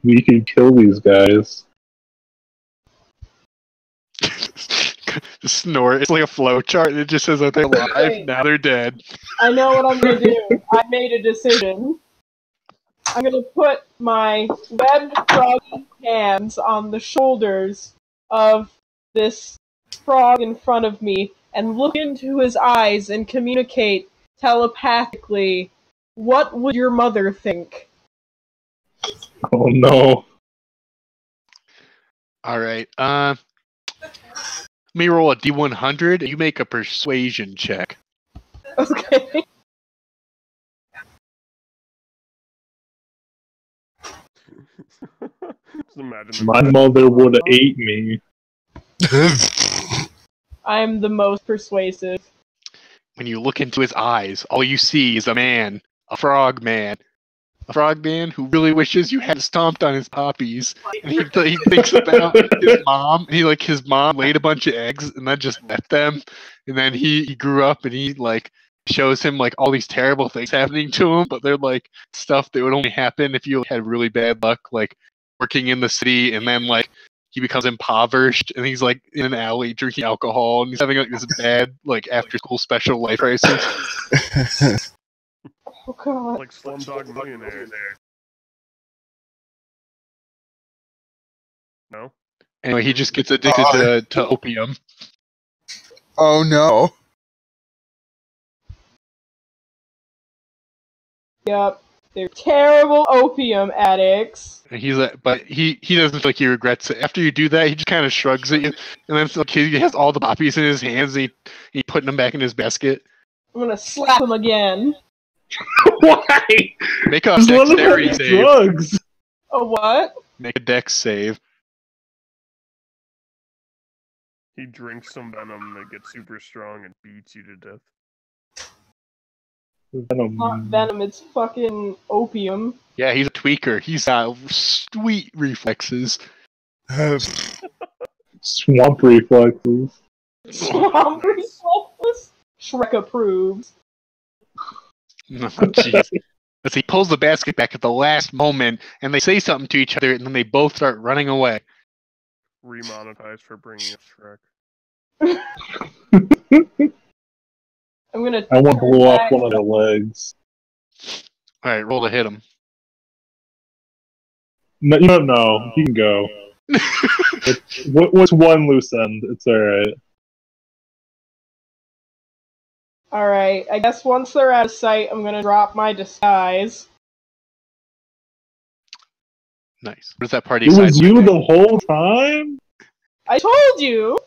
We can kill these guys. Just snort. It's like a flow chart. It just says that they're alive, Wait. now they're dead. I know what I'm gonna do. I made a decision. I'm gonna put my webbed froggy hands on the shoulders of this frog in front of me and look into his eyes and communicate telepathically. What would your mother think? Oh no. Alright, let me roll a D100 and you make a persuasion check. Okay. Just imagine My mother would have ate me. I'm the most persuasive. when you look into his eyes, all you see is a frog man who really wishes you had stomped on his poppies. And he thinks about his mom. And his mom laid a bunch of eggs and then just left them. And then he grew up and he shows him all these terrible things happening to him, but they're stuff that would only happen if you had really bad luck, working in the city, and then he becomes impoverished and he's in an alley drinking alcohol and he's having this bad after school special life crisis. Oh god. Like Slumdog Millionaire. No? Anyway, he just gets addicted to opium. Oh no. Yep. They're terrible opium addicts. And but he doesn't feel like he regrets it. After you do that, he just kind of shrugs at you, and then he has all the poppies in his hands, and he putting them back in his basket. I'm gonna slap him again. Why? Make a dexterity save. Drugs. Oh, what? Make a dex save. He drinks some venom that gets super strong and beats you to death. Not venom, it's fucking opium. Yeah, he's a tweaker. He's got sweet reflexes. Swamp reflexes. Swamp reflexes? Shrek approves. Oh, jeez. As he pulls the basket back at the last moment, and they say something to each other, and then they both start running away. Remonetized for bringing up Shrek. I'm gonna. I want to blow off one of their legs. Alright, roll to hit him. No, you don't know. You can go. What's one loose end? It's alright. Alright, I guess once they're out of sight, I'm gonna drop my disguise. Nice. What does that party It decide? was you the whole time? I told you!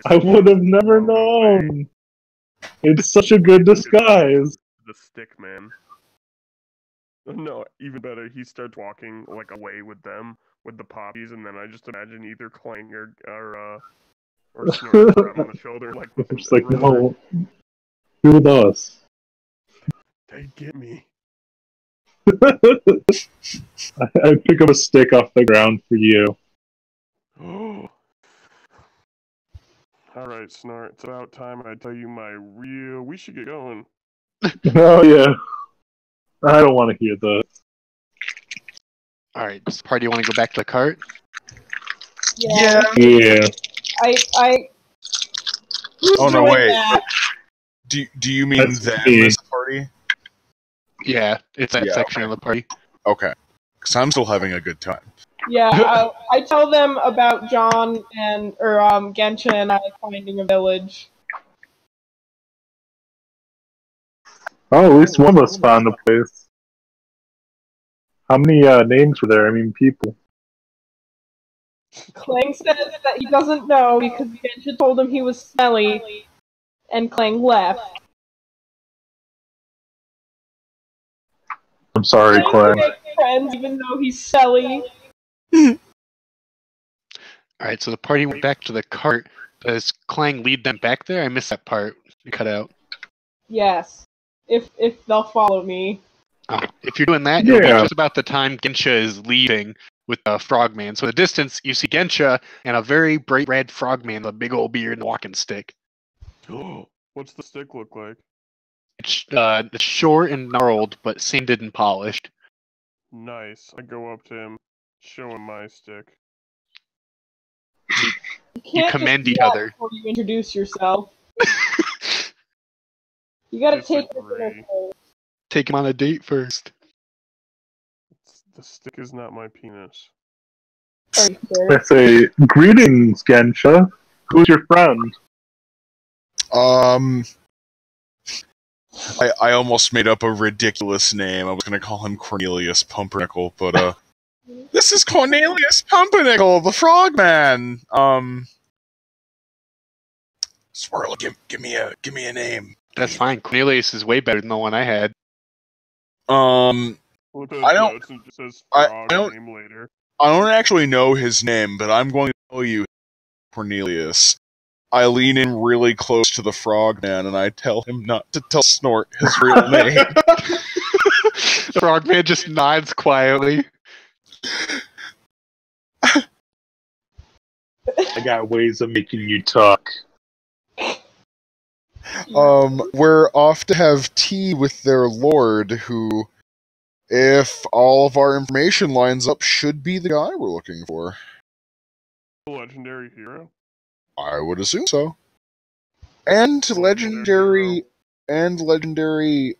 I would have never known. It's such a good disguise. The stick man. No, even better, he starts walking away with them, with the poppies, and then I just imagine either Clang or Snort grab him on the shoulder It's no, you're with us. They get me. I pick up a stick off the ground for you. Oh. Alright, Snort, it's about time I tell you my real... We should get going. Oh yeah. I don't want to hear that. Alright, does the party want to go back to the cart? Yeah. Yeah. I. Who's Oh no, doing wait. that? Do you mean That's them me. as a party? Yeah, it's that Yeah, section of the party. Okay. Because I'm still having a good time. Yeah, I tell them about John Gensha and I finding a village. Oh, at least one of us found a place. How many names were there? I mean, people. Clang says that he doesn't know because Gensha told him he was smelly, and Clang left. I'm sorry, Clang Clang. makes friends even though he's smelly. Alright, so the party went back to the cart. Does Clang lead them back there? I missed that part. You cut out. Yes, if they'll follow me. Oh, if you're doing that, it'll be Yeah. just about the time Gensha is leaving with the frogman. So in the distance, you see Gensha and a very bright red frogman with a big old beard and a walking stick. What's the stick look like? It's short and gnarled, but sanded and polished. Nice. I go up to him, show him my stick. You can't commend just each do that other. before you introduce yourself. You gotta take it Disagree. Take him on a date first. The stick is not my penis. I say, greetings, Gensha. Who's your friend? I almost made up a ridiculous name. I was gonna call him Cornelius Pumpernickel, but this is Cornelius Pumpernickel, the Frogman. Swirl, give me a name. That's fine. Cornelius is way better than the one I had. Look at I don't- notes and it just says I frog don't- name later. I don't actually know his name, but I'm going to tell you Cornelius. I lean in really close to the frogman and I tell him not to tell Snort his real name. The frogman just nods quietly. I got ways of making you talk. We're off to have tea with their lord, who, if all of our information lines up, should be the guy we're looking for. Legendary hero. I would assume so. And legendary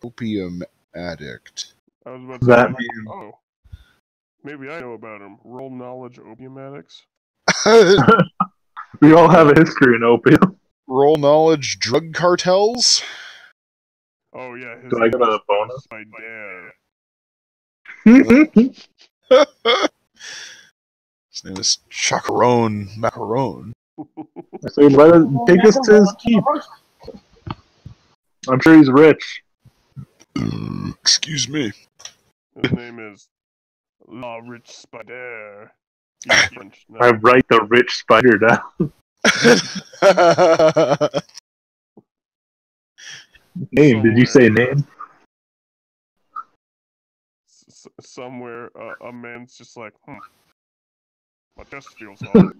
opium addict. I was about to That say, means- oh, maybe I know about him. Roll knowledge, opium addicts. We all have a history in opium. Roll knowledge, drug cartels. Oh yeah, his Do I get name a is bonus? Spider. His name is Chacarone Macaron. I say, take us to his keep. I'm sure he's rich. Excuse me. His name is La Rich Spider. No. I write the rich spider down. Name? Did you say name? Somewhere, a man's just like, my chest feels hot.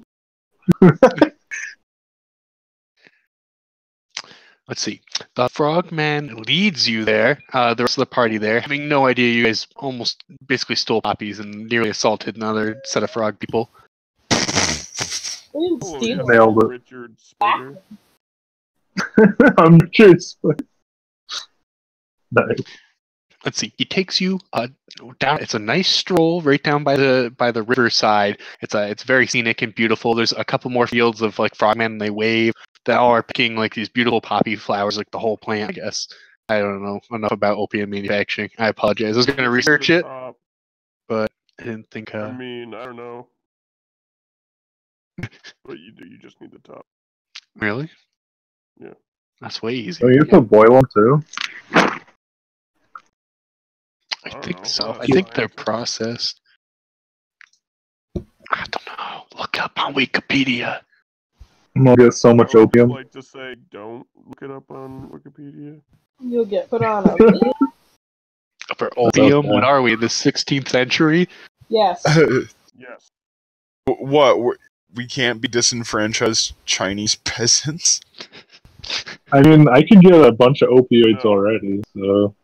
Let's see. The frogman leads you there, the rest of the party there, having no idea you guys almost basically stole poppies and nearly assaulted another set of frog people. We didn't Hello, steal yes, Nailed it. Richard Spider. I'm sure it's nice. Let's see. He takes you down. It's a nice stroll right down by the riverside. It's very scenic and beautiful. There's a couple more fields of like frogmen, and they wave. They all are picking like these beautiful poppy flowers, like the whole plant. I guess I don't know enough about opium manufacturing. I apologize. I was going to research it, but I didn't think. I mean, I don't know. What you do, you just need the top. Really? Yeah. That's way easy. Oh, you have to boil them too? I don't think know. so. Well, I think that's they're fine. processed. I don't know. Look up on Wikipedia. I'm gonna get so much I would opium. like to say, don't look it up on Wikipedia. You'll get put on a list. For opium, okay. what are we in the 16th century? Yes. Yes. What? We can't be disenfranchised Chinese peasants? I mean, I can get a bunch of opioids No. already, so.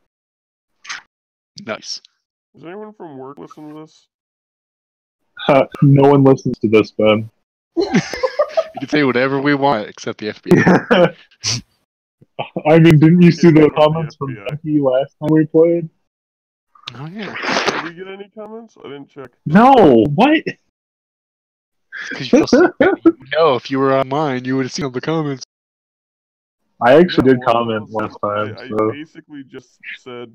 Nice. Does anyone from work listen to this? No one listens to this, Ben. You can say whatever we want, except the FBI. I mean, didn't you see the Can't call the comments from FBI. Becky last time we played? Oh yeah. Did we get any comments? I didn't check. No, what? Because you know, if you were online, you would have seen all the comments. I actually No, did well, comment listen, last time, I so. basically just said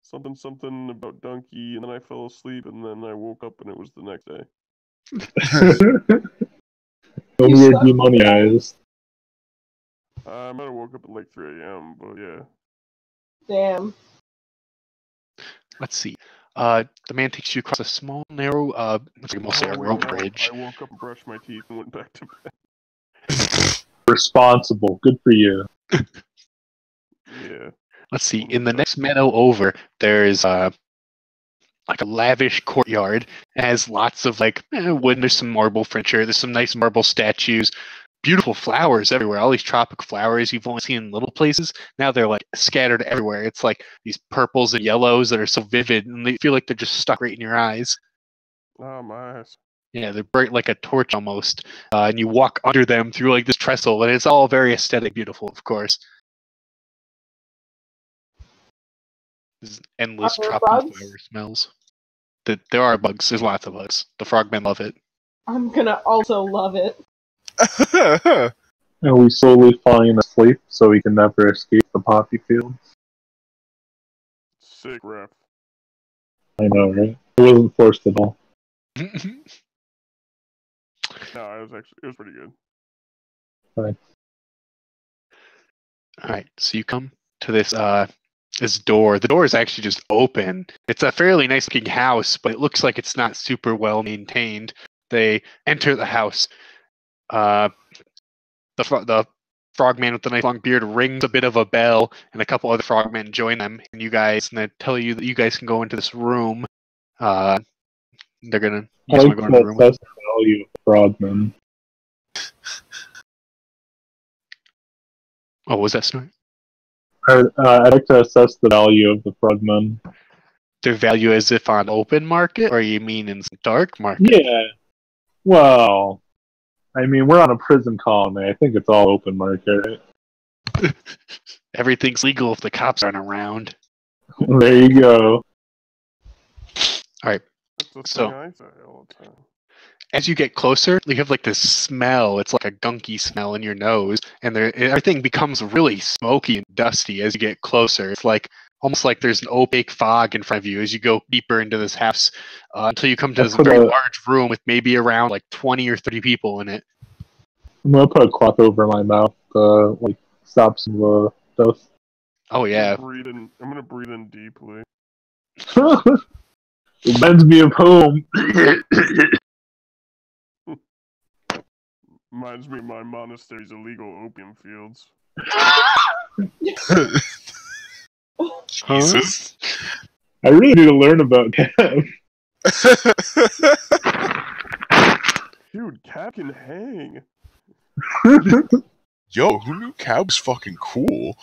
something about Donkey, and then I fell asleep, and then I woke up, and it was the next day. Don't You weird suck. demonized. I might have woke up at like 3 a.m., but yeah. Damn. Let's see. The man takes you across a small, narrow, it's like mostly a Oh, wait, rope no, bridge. I woke up and brushed my teeth and went back to bed. Responsible. Good for you. Yeah. Let's see. In the next meadow over, there's like a lavish courtyard. It has lots of like wood. There's some marble furniture. There's some nice marble statues. Beautiful flowers everywhere. All these tropical flowers you've only seen in little places. Now they're like scattered everywhere. It's like these purples and yellows that are so vivid, and they feel like they're just stuck right in your eyes. Oh, my eyes. Yeah, they're bright like a torch almost. And you walk under them through like this trestle, and it's all very aesthetic, beautiful, of course. There's endless Are there tropical bugs? flower smells. There are bugs. There's lots of bugs. The frogmen love it. I'm gonna also love it. And we slowly falling asleep so we can never escape the poppy field. Sick ref. I know, right? It wasn't forced at all. No, it was pretty good. Alright, so you come to this door. The door is actually just open. It's a fairly nice looking house, but it looks like it's not super well maintained. They enter the house. the frogman with the nice long beard rings a bit of a bell, and a couple other frogmen join them, and they tell you that you guys can go into this room. They're gonna. You I guys like want to go into the to room with assess the value of frogmen. Oh, was that Snort? I'd like to assess the value of the frogmen. Their value as if on open market, or you mean in dark market? Yeah. Well, I mean, we're on a prison colony. I think it's all open market. Everything's legal if the cops aren't around. There you go. Alright, That's the So- thing I say all the time. as you get closer, you have like this smell. It's like a gunky smell in your nose, and everything becomes really smoky and dusty as you get closer. It's like almost like there's an opaque fog in front of you as you go deeper into this house until you come to this very large room with maybe around like 20 or 30 people in it. I'm gonna put a cloth over my mouth to like stop some of the dust. Oh yeah, I'm gonna breathe in deeply. Reminds me of home. Reminds me of my monastery's illegal opium fields. Jesus. I really need to learn about Cam. Dude, Cap can hang. Yo, who knew Cab was fucking cool?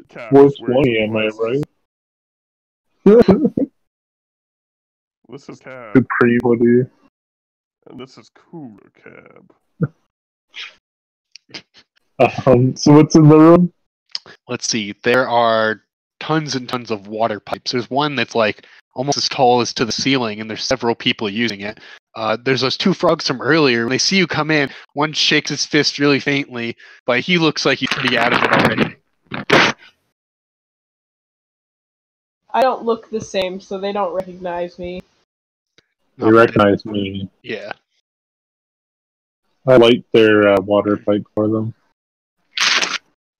Cap 420, am I swears right? This is Cab, Good pre-woody. and this is Cooler Cab. So what's in the room? let's see. There are tons and tons of water pipes. There's one that's like almost as tall as to the ceiling, and there's several people using it. There's those two frogs from earlier. When they see you come in, one shakes his fist really faintly, but he looks like he's pretty out of it already. I don't look the same, so they don't recognize me. They recognize me. Yeah. I light their water pipe for them.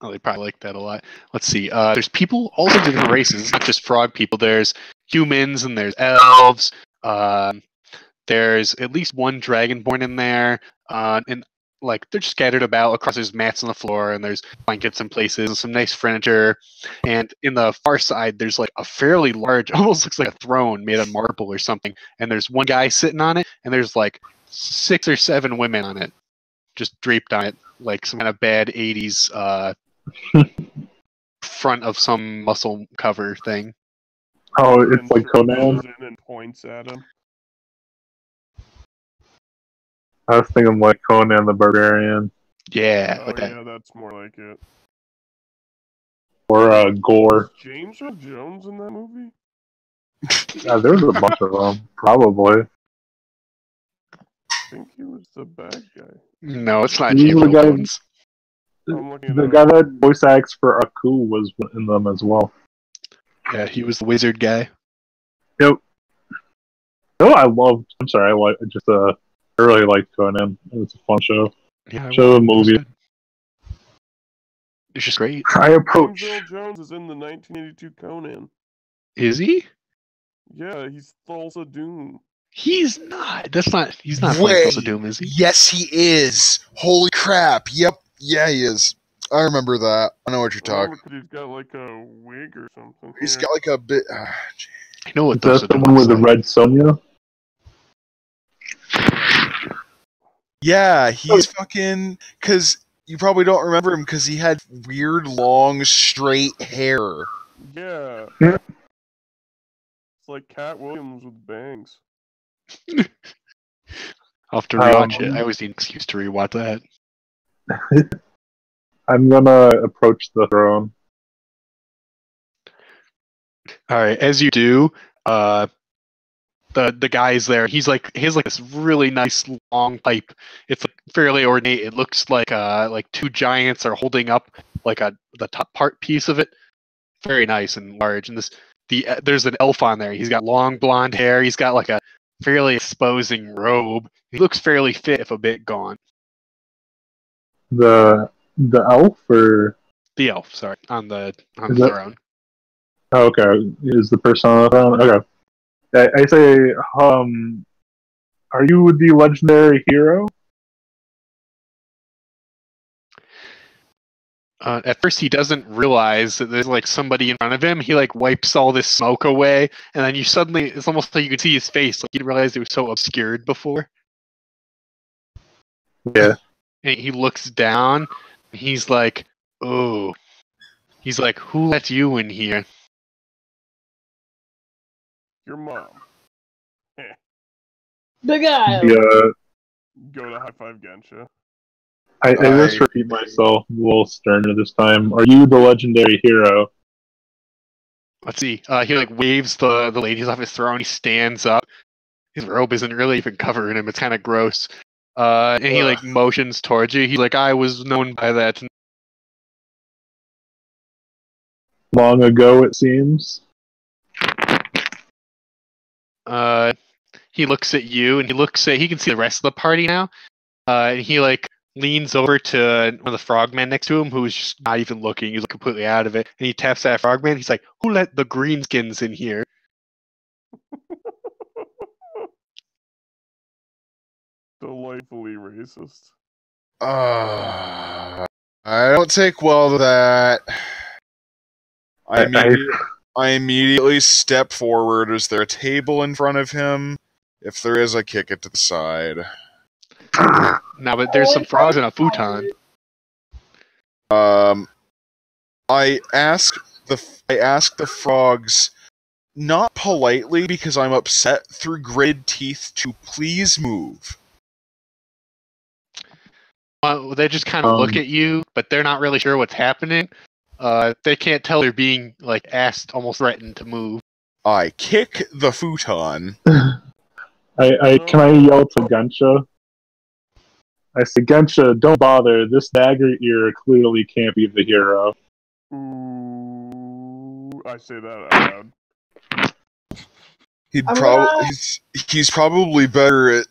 Oh, they probably like that a lot. Let's see. There's people, all sorts of different races. It's not just frog people. There's humans and there's elves. There's at least one dragonborn in there. And like they're scattered about across. There's mats on the floor and there's blankets in places and some nice furniture. And in the far side, there's like a fairly large, almost looks like a throne made of marble or something. And there's one guy sitting on it, and there's like 6 or 7 women on it, just draped on it, like some kind of bad 80s front of some muscle cover thing. Oh, it's like Conan. Goes in and points at him. I was thinking like Conan the Barbarian. Yeah, Oh like that. yeah, that's more like it. Or Gore. Was James Earl Jones in that movie? Yeah, there's a bunch of them. Probably. I think he was the bad guy. No, it's not He's James the Earl guy- Jones. I'm looking The it guy up. that voice acts for Aku was in them as well. Yeah, he was the wizard guy. Yep. No, I really liked Conan. It was a fun show. Yeah, Show, movie. It's just great. I approach. James Earl Jones is in the 1982 Conan. Is he? Yeah, he's Thulsa Doom. He's not. That's not. He's not Wait. playing Tulsa Doom, is he? Yes, he is. Holy crap. Yep. Yeah, he is. I remember that. I know what you're talking. He's got like a wig or something. He's Here. got like a bit. I know what Is Tulsa that the Doom one looks with the like. red Sonya? Yeah, he's fucking. Because you probably don't remember him because he had weird, long, straight hair. Yeah. Yeah. It's like Cat Williams with bangs. I'll have to rewatch it. I always need an excuse to rewatch that. I'm gonna approach the throne. All right, as you do, the guy's there. He has like this really nice long pipe. It's like fairly ornate. It looks like 2 giants are holding up like the top part piece of it. Very nice and large. And there's an elf on there. He's got long blonde hair. He's got like a fairly exposing robe. He looks fairly fit, if a bit gaunt. The elf, or The elf, sorry, on the Is that- throne. oh, okay, is the person on the throne? Okay. I say, are you the legendary hero? At first, he doesn't realize that there's like somebody in front of him. He like wipes all this smoke away, and then it's almost like you can see his face. Like you didn't realize it was so obscured before. Yeah. And he looks down. And he's like, "Oh." He's like, "Who let you in here?" Your mom. The guy. Yeah. Go to high five Gensha. I just repeat myself a little sterner this time. Are you the legendary hero? Let's see. He like waves the ladies off his throne. He stands up. His robe isn't really even covering him. It's kind of gross. And he like motions towards you. He's like, "I was known by that." Long ago, it seems. He looks at you, and he can see the rest of the party now. And he like leans over to one of the frogmen next to him, who's just not even looking. He's like, completely out of it. And he taps that frogman. He's like, "Who let the greenskins in here?" Delightfully racist. I don't take well to that. I immediately step forward. Is there a table in front of him? If there is, I kick it to the side. No, but there's some frogs and a futon. I ask the frogs, not politely because I'm upset, through gritted teeth, to please move. They just kind of look at you, but they're not really sure what's happening. They can't tell they're being like asked, almost threatened to move. I kick the futon. Can I yell to Gensha? I say, "Gensha, don't bother. This dagger ear clearly can't be the hero." Ooh, I say that out loud. He's probably better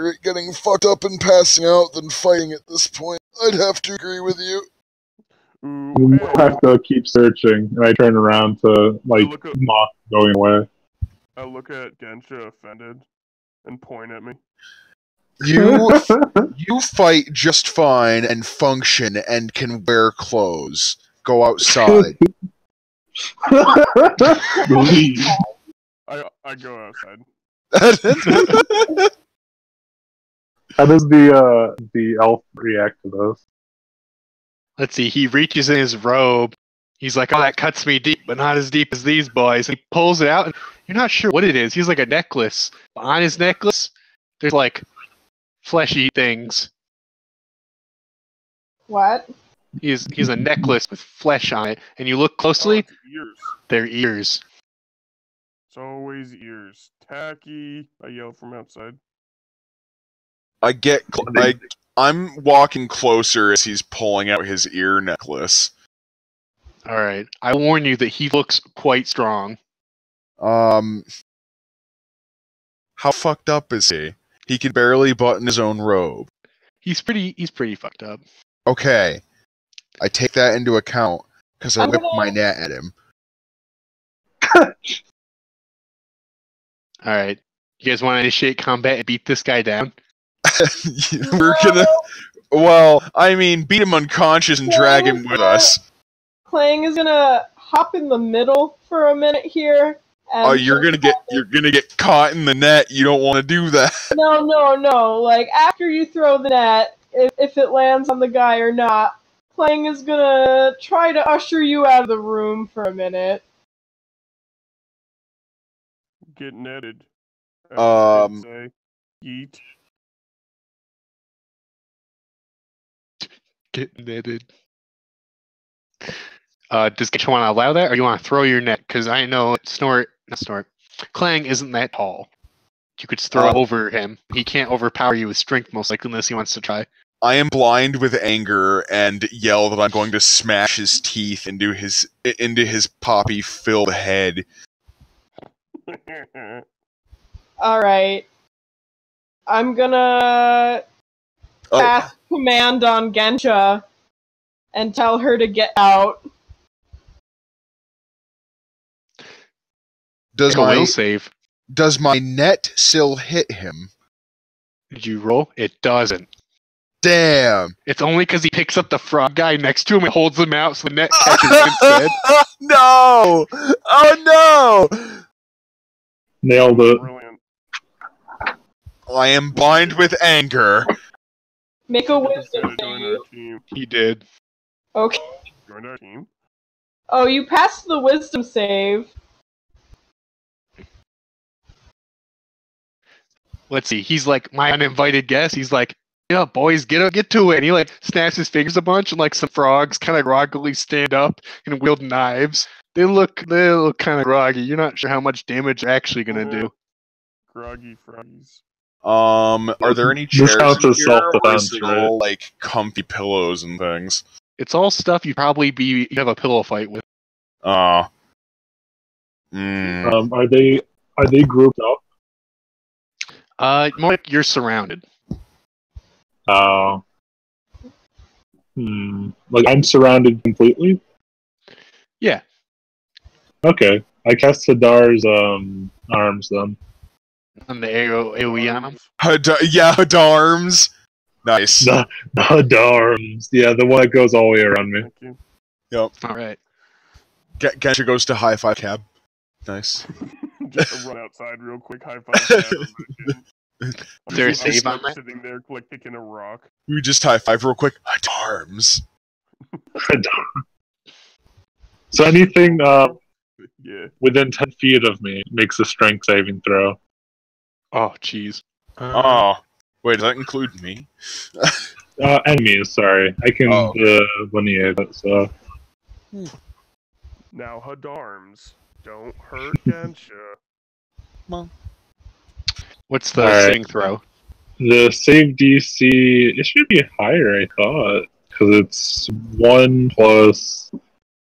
at getting fucked up and passing out than fighting at this point. I'd have to agree with you. We have to keep searching, and I turn around to mock going away. I look at Gensha offended and point at me. You fight just fine and function and can wear clothes. Go outside. Leave. I go outside. How does the elf react to this? Let's see. He reaches in his robe. He's like, "Oh, that cuts me deep, but not as deep as these boys." And he pulls it out, and you're not sure what it is. He's like a necklace. On his necklace, there's like fleshy things. What? He's a necklace with flesh on it, and you look closely. It's ears. They're ears. It's always ears. Tacky. I yell from outside. I'm walking closer as he's pulling out his ear necklace. All right. I warn you that he looks quite strong. How fucked up is he? He can barely button his own robe. He's pretty fucked up. Okay. I take that into account, because I whip my net at him. Alright. You guys want to initiate combat and beat this guy down? We're gonna... Well, I mean, beat him unconscious and drag him with us. Clang is gonna hop in the middle for a minute here. Oh, you're gonna get caught in the net. You don't want to do that. No. Like, after you throw the net, if it lands on the guy or not, Clang is gonna try to usher you out of the room for a minute. Get netted. Say, eat. Get netted. Does Gensha want to allow that, or you want to throw your net? Because I know Clang isn't that tall. You could throw over him. He can't overpower you with strength, most likely, unless he wants to try. I am blind with anger and yell that I'm going to smash his teeth into his poppy-filled head. Alright. I'm gonna cast command on Gensha and tell her to get out. Does will save. Does my net still hit him? Did you roll? It doesn't. Damn. It's only because he picks up the frog guy next to him and holds him out so the net catches him instead. No! Oh no! Nailed it. Brilliant. I am blind with anger. Make a wisdom Decided to join our save. team. He did. Okay. Join our team. Oh, you passed the wisdom save. Let's see. He's like my uninvited guest. He's like, yeah, boys, get to it. And he like snaps his fingers a bunch, and like some frogs kind of groggily stand up and wield knives. They look kind of groggy. You're not sure how much damage they're actually gonna do. Groggy froggies. Are there any This chairs counts in as here, or self-defense, is it right? all like comfy pillows and things? It's all stuff you'd probably you have a pillow fight with. Mm. Are they grouped up? More like you're surrounded. Like I'm surrounded completely? Yeah. Okay. I cast Hadar's arms then. And the AoE on him. Yeah, Darms. Nice. The Hadar's. Yeah, the one that goes all the way around me. Thank you. All right. Gensha goes to high five cab. Nice. Just run outside real quick. High five. Is there a save on that? Sitting there like kicking a rock. We just high five real quick. Darms. So anything Yeah. within 10 feet of me makes a strength saving throw. Oh, jeez. Oh. Wait, does that include me? Enemies, sorry. I can Oh. delineate it, so. Now Hadarms. Don't hurt Gensha. What's the Alright. saving throw? The save DC, it should be higher, I thought. Because it's 1 plus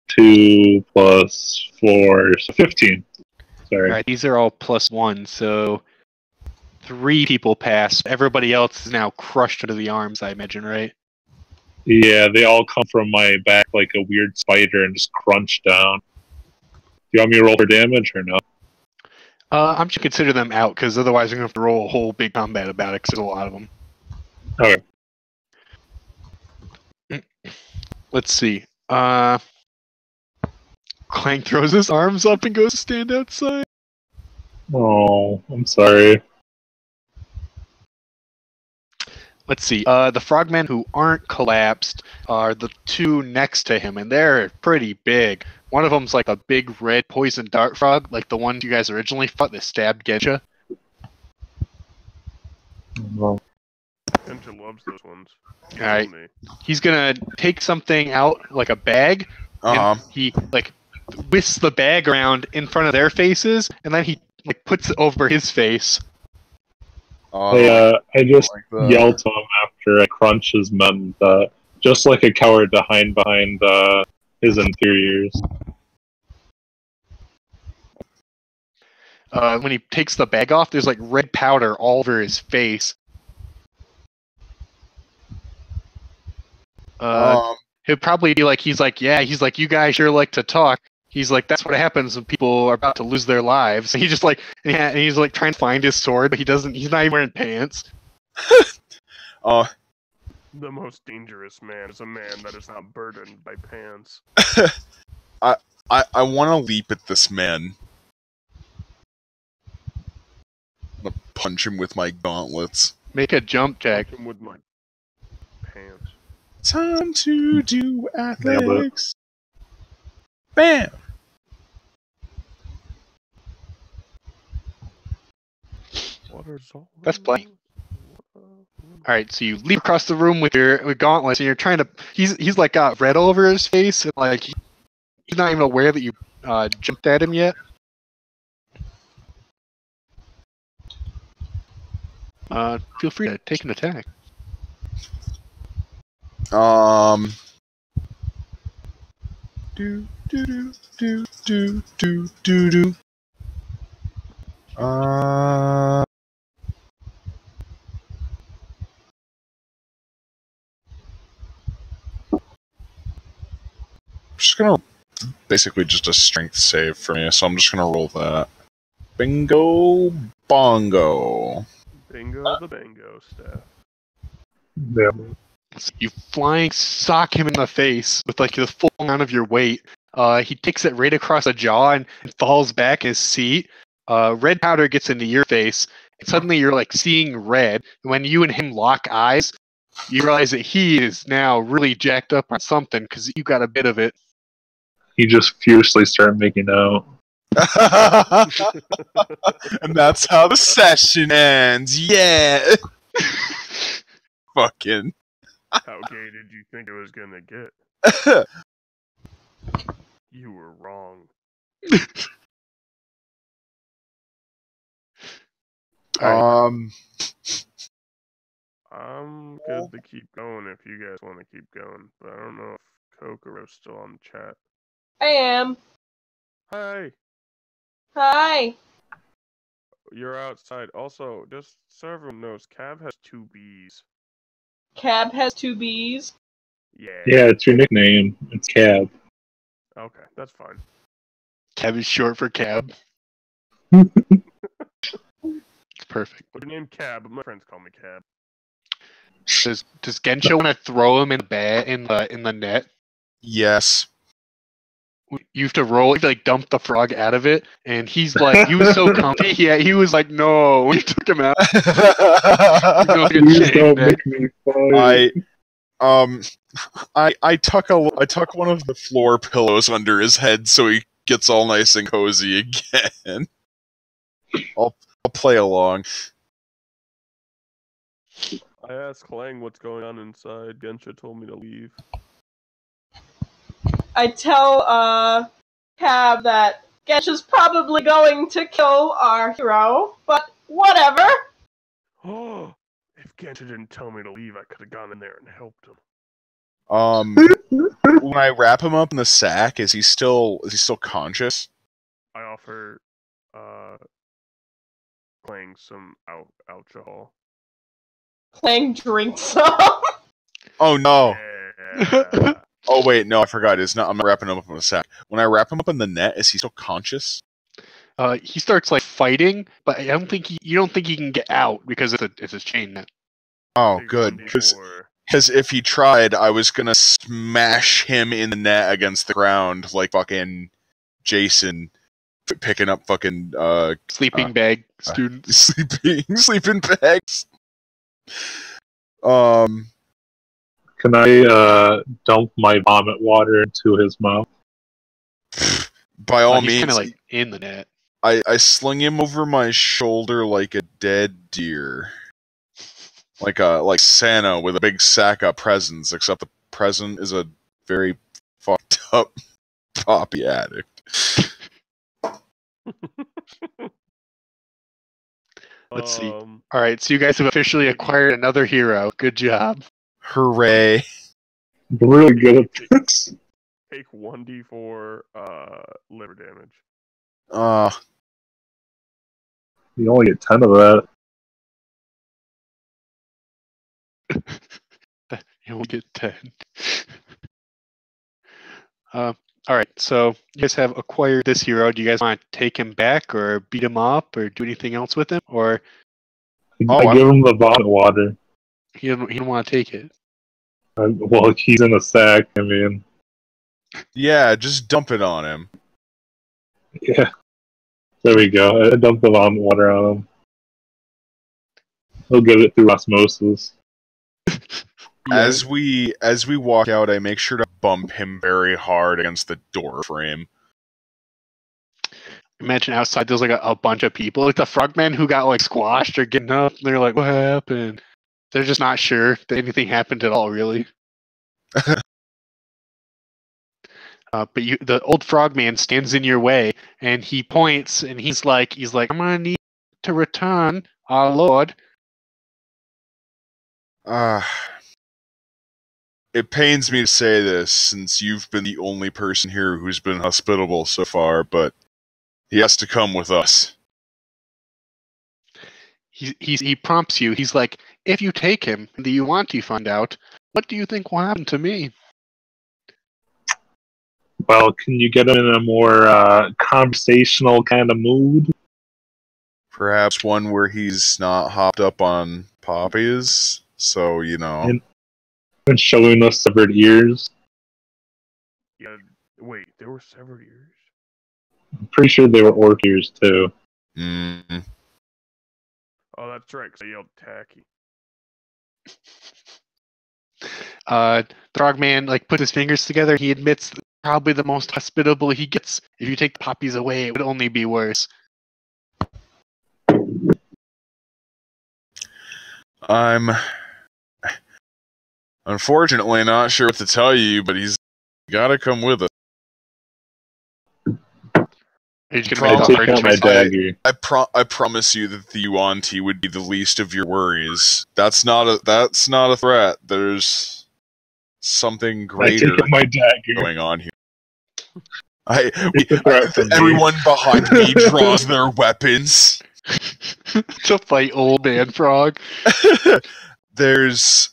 2 plus 4, so 15. Sorry. All right, these are all +1, so 3 people pass. Everybody else is now crushed under the arms, I imagine, right? Yeah, they all come from my back like a weird spider and just crunch down. Do you want me to roll for damage or no? I'm just consider them out, because otherwise we're going to have to roll a whole big combat about it, because there's a lot of them. Okay. Let's see. Clank throws his arms up and goes to stand outside. Oh, I'm sorry. Let's see. The frogmen who aren't collapsed are the 2 next to him, and they're pretty big. One of them's like a big red poison dart frog, like the one you guys originally fought that stabbed Gensha. Well, Gensha loves those ones. Alright. He's gonna take something out, like a bag, and he like whisks the bag around in front of their faces, and then he like puts it over his face. I just like that. yelled to him after I crunch his men that just like a coward to hide behind his inferiors. When he takes the bag off, there's like red powder all over his face. He'll probably be like, he's like, you guys sure like to talk. He's like, that's what happens when people are about to lose their lives. And he just like, and he's like trying to find his sword, but he's not even wearing pants. The most dangerous man is a man that is not burdened by pants. I want to leap at this man. I'm gonna punch him with my gauntlets. Make a jump check. Him with my pants. Time to do athletics. Bam! That's plenty. Alright, so you leap across the room with your gauntlets, and you're trying to. He's like got red all over his face, and like he's not even aware that you jumped at him yet. Feel free to take an attack. Do do do do do do do. Just gonna basically just a strength save for me, so I'm just gonna roll that. Bingo bongo. Bingo the bango staff. Yeah. You flying sock him in the face with like the full amount of your weight. He takes it right across the jaw and falls back in his seat. Red powder gets into your face, and suddenly you're like seeing red. And when you and him lock eyes, you realize that he is now really jacked up on something because you got a bit of it. He just fiercely started making out. And that's how the session ends. Yeah. Fucking. How gay did you think it was gonna get? You were wrong. Alright. I'm good to keep going if you guys want to keep going, but I don't know if Kokoرو's still on the chat. I am. Hi, Hi. you're outside. Also, just so everyone knows, Cav has 2 B's. Cab has 2 B's. Yeah. Yeah, it's your nickname. It's Cab. Okay, that's fine. Cab is short for cab. It's perfect. What's your name, Cab? But my friends call me Cab. Does Gensho want to throw him in the net? Yes. You have to roll, you have to like dump the frog out of it, and he's like, he was so comfy. Yeah, he was like, no, we took him out. Please don't make me fight. I tuck one of the floor pillows under his head so he gets all nice and cozy again. I'll play along. I asked Clang what's going on inside. Gensha told me to leave. I tell Cab that Gensha's probably going to kill our hero, but whatever. Oh, if Gensha didn't tell me to leave, I could have gone in there and helped him. When I wrap him up in the sack, is he still conscious? I offer Clang some alcohol. Clang drinks some. Oh no. Yeah. Oh wait, no, I forgot. It's not. I'm not wrapping him up in a sack. When I wrap him up in the net, is he still conscious? He starts like fighting, but you don't think he can get out because it's a chain net. Oh, Big good. 1d4. Because if he tried, I was gonna smash him in the net against the ground like fucking Jason picking up fucking Sleeping bag students. sleeping bags. Can I dump my vomit water into his mouth? By all He's kind means, of like in the net. I sling him over my shoulder like a dead deer. Like Santa with a big sack of presents, except the present is a very fucked up poppy addict. Let's see. Alright, so you guys have officially acquired another hero. Good job. Hooray. I'm really good at this. Take 1d4 liver damage. You only get 10 of that. You only get 10. Alright, so you guys have acquired this hero. Do you guys want to take him back or beat him up or do anything else with him? Or I give him the vomit water. he don't want to take it? Well, he's in a sack, I mean. Yeah, just dump it on him. Yeah. There we go. I dumped the vomit water on him. He'll get it through osmosis. Yeah. As we walk out, I make sure to bump him very hard against the door frame. Imagine outside there's like a bunch of people, like the frogmen who got like squashed or getting up. And they're like, "What happened?" They're just not sure that anything happened at all, really. But the old frogman stands in your way, and he points, and he's like, "I'm gonna need to return, our lord." It pains me to say this, since you've been the only person here who's been hospitable so far, but he has to come with us. He prompts you. He's like, "If you take him, and you want to find out, what do you think will happen to me?" Well, can you get him in a more conversational kind of mood? Perhaps one where he's not hopped up on poppies? So, And showing us severed ears. Yeah. Wait, there were severed ears. I'm pretty sure they were orc ears too. Mm. Oh, that's right. 'Cause I yelled tacky. The frogman puts his fingers together. He admits that probably the most hospitable he gets. If you take the poppies away, it would only be worse. I'm unfortunately not sure what to tell you, but he's gotta come with us. Are you just I gonna make a take hard out my choice? dagger. I promise you that the Yuan-Ti would be the least of your worries. That's not a threat. There's something I greater take out my dagger. going on here. Take the threat from me. Everyone behind me draws their weapons. To fight old man frog. There's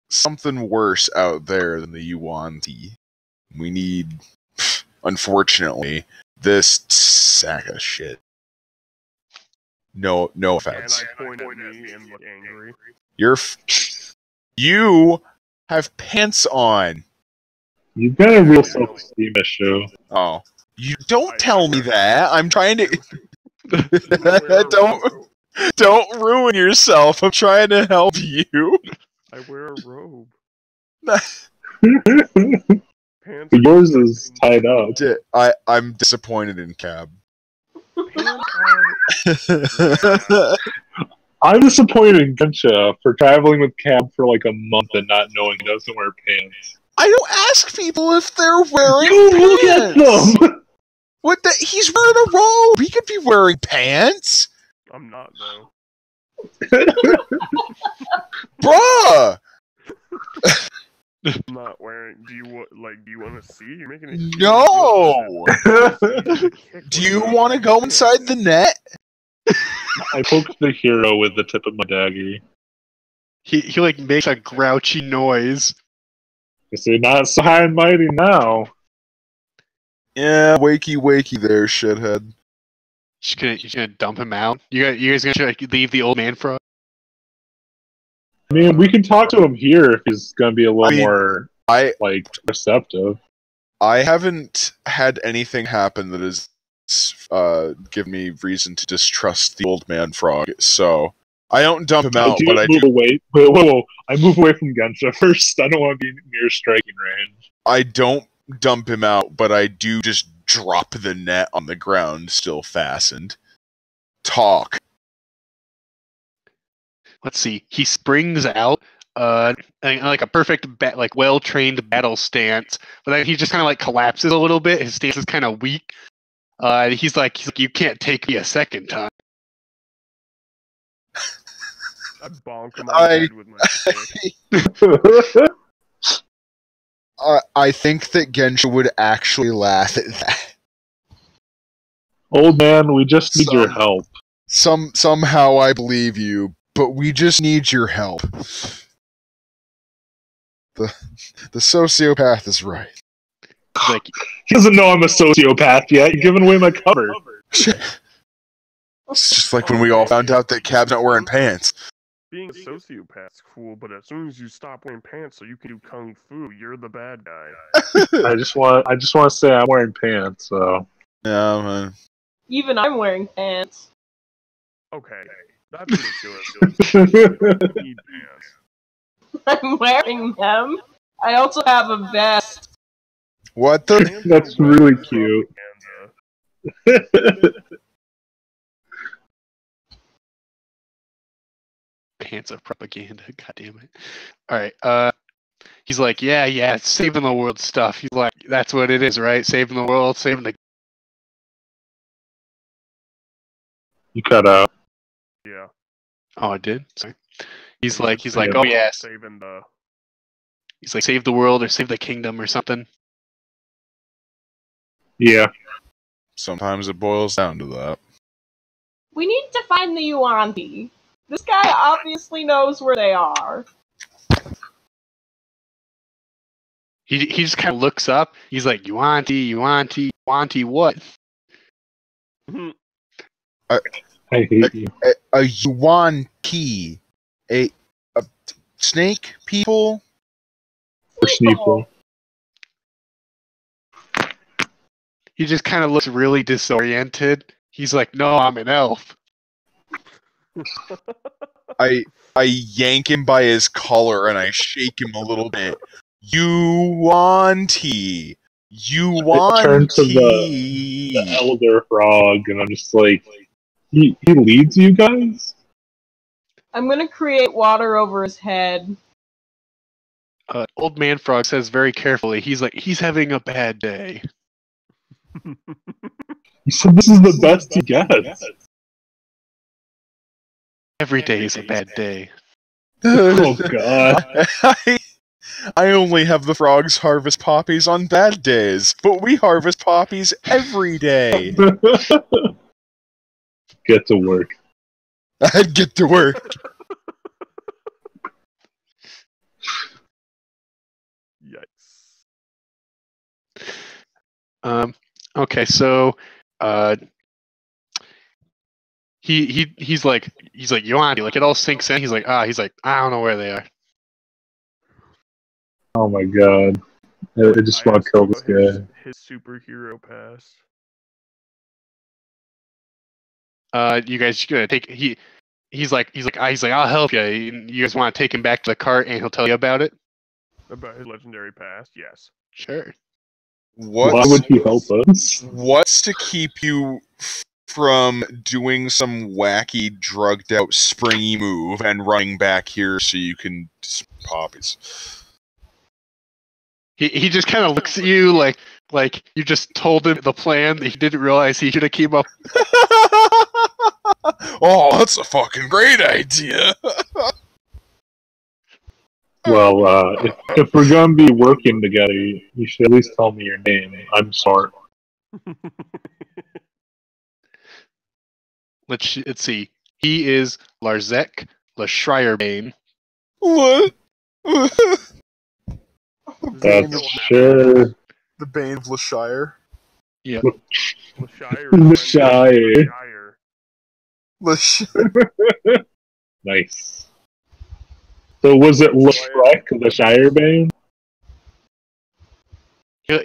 something worse out there than the Yuan-Ti. We need, unfortunately, this sack of shit. No And offense. I point at me and look angry. You have pants on. You've got a real self-esteem issue. Oh, you don't tell me that. I'm trying to. Don't ruin yourself. I'm trying to help you. I wear a robe. Pants Yours is tied up. I'm disappointed in Cab. Pants I'm disappointed in Gensha for traveling with Cab for a month and not knowing he doesn't wear pants. I don't ask people if they're wearing You pants. look at them! What the? He's wearing a robe. He could be wearing pants. I'm not though. Bruh! I'm not wearing. Do you want to see? You're making it. No! Do you want to go inside the net? I poked the hero with the tip of my dagger. He makes a grouchy noise. I say, not so high and mighty now. Yeah, wakey there, shithead. You're gonna dump him out. You guys gonna leave the old man frog? I mean, we can talk to him here if he's gonna be a little more, receptive. I haven't had anything happen that has given me reason to distrust the old man frog, so I don't dump him out, but I do. Away. Whoa. I move away from Gensha first. I don't want to be near striking range. I don't dump him out, but I do just drop the net on the ground, still fastened. Talk. Let's see. He springs out, like a perfect, well-trained battle stance, but then he just kind of collapses a little bit. His stance is kind of weak. He's like, you can't take me a second time. I bonk him on the head with my stick. I think that Gensha would actually laugh at that. Old man, we just need your help. Somehow I believe you, but we just need your help. The sociopath is right. He doesn't know I'm a sociopath yet. You're giving away my cover. It's just like when we all found out that Cab's not wearing pants. Being a sociopath's cool, but as soon as you stop wearing pants so you can do kung fu, you're the bad guy. I just want to say I'm wearing pants. So yeah, man. Even I'm wearing pants. Okay, that's ridiculous. You need pants. I'm wearing them. I also have a vest. What the? That's really cute. Pants of propaganda. God damn it. Alright, he's like, yeah, it's saving the world stuff. He's like, that's what it is, right? Saving the world, saving the... You cut out. Yeah. Oh, I did? Sorry. He's like, oh yeah. Saving the... He's like, save the world or save the kingdom or something. Yeah. Sometimes it boils down to that. We need to find the Yuan-Ti. This guy obviously knows where they are. He just kind of looks up. He's like, Yuan-Ti, what? I hate you. A Yuan-Ti. snake people? Or Sneeple. He just kind of looks really disoriented. He's like, "No, I'm an elf." I yank him by his collar and I shake him a little bit. You wanty. You I turn to the wanty. elder frog, and I'm just like, he leads you guys? I'm gonna create water over his head. Old man frog says very carefully, he's like, he's having a bad day. He said this is the best he gets. Every day is a bad day. Oh god. I only have the frogs harvest poppies on bad days, but we harvest poppies every day. Get to work. I'd get to work. Yikes. Okay, so he's like Yoandi, like it all sinks in. He's like, I don't know where they are. Oh my god. I just want to kill this guy. His superhero pass. You guys gonna take he's like I'll help you. You guys want to take him back to the cart and he'll tell you about it? About his legendary pass, yes. Sure. Why would he help us? What's to keep you from doing some wacky, drugged out, springy move and running back here so you can poppies? He just kind of looks at you like you just told him the plan that he didn't realize he should have came up. Oh, that's a fucking great idea. Well, if we're gonna be working together, you should at least tell me your name. I'm sorry. Let's see. He is Larzek Lashrirebane. What? That's sure. The Bane of Lashire. Yeah. Lashire. Lashire. Nice. So was it Lashrek, the Shirebane?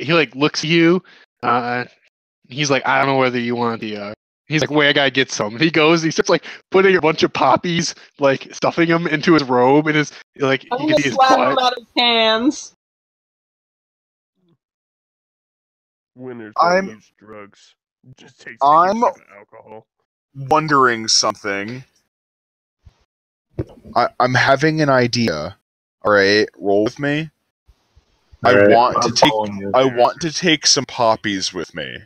He like looks at you. He's like, I don't know whether you want the. He's like, wait, I gotta get some. He goes. He starts like putting a bunch of poppies, like stuffing them into his robe, and his like. I'm You gonna can see his slap him butt. out of his hands. Winners I'm- don't use drugs. Just takes I'm- heaps of alcohol. Wondering something. I'm having an idea. Alright, roll with me. I Alright, want I'm to take following you. I want to take some poppies with me.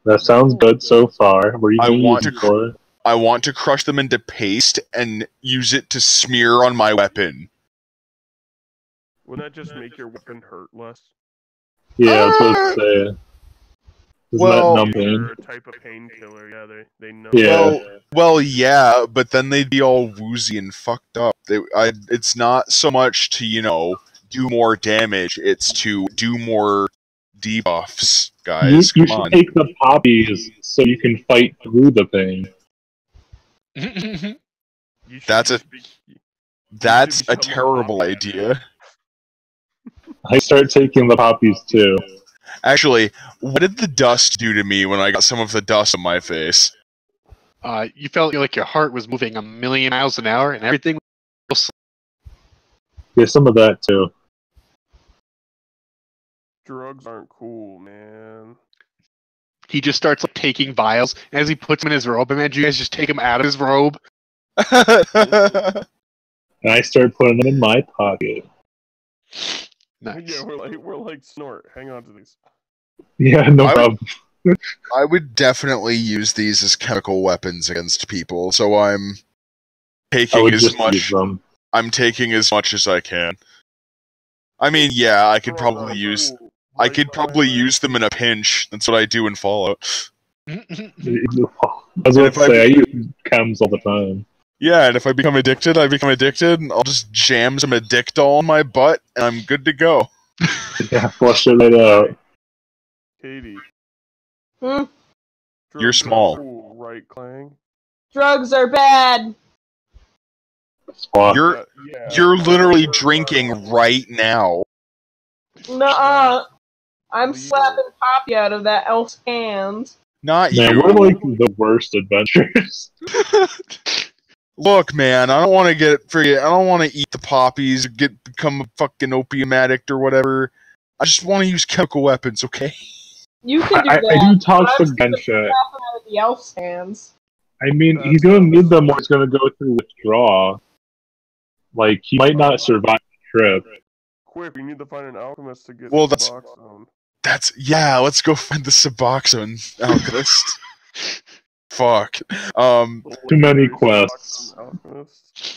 That sounds good so far. Were you I gonna want use to it for? I want to crush them into paste and use it to smear on my weapon. Wouldn't that just make your weapon hurt less? Yeah, I was going to say. Isn't Well- that numbing? They're a type of painkiller, yeah, they know. Yeah. Well, yeah, but then they'd be all woozy and fucked up. It's not so much to, do more damage, it's to do more debuffs, guys. You Come should on. take the poppies so you can fight through the pain. You should That's just That's a become a terrible poppy idea. I start taking the poppies too. Actually, what did the dust do to me when I got some of the dust on my face? You felt like your heart was moving 1,000,000 miles an hour, and everything. Yeah, some of that too. Drugs aren't cool, man. He just starts like, taking vials, and as he puts them in his robe, imagine you guys just take him out of his robe. And I start putting them in my pocket. Nice. Yeah, we're like Snort. Hang on to these. Yeah, no I would- problem. I would definitely use these as chemical weapons against people, so I'm I taking would as just use much. them. I'm taking as much as I can. I mean, yeah, I could probably use. I could probably use them in a pinch. That's what I do in Fallout. I was about to say, I use chems all the time. Yeah, and if I become addicted, I become addicted, and I'll just jam some Addictol in my butt, and I'm good to go. Yeah, flush it right out. Katie. Hmm? You're Drugs are small. cool, right, Clang? Drugs are bad. Spot. You're literally drinking right now. Nuh-uh. I'm slapping Poppy out of that elf's hands. Not Man, you. we're like the worst adventurers. Look, man, I don't want to eat the poppies, become a fucking opium addict or whatever. I just want to use chemical weapons, okay? You can do that. I do talk but to I'm gonna Gensha. slap him out of the elf's hands. I mean, he's gonna need them or he's gonna go through withdrawal. Like, he might not survive the trip. Quick, we need to find an alchemist to get Well, Suboxone. Let's go find the Suboxone alchemist. Fuck. Too many quests.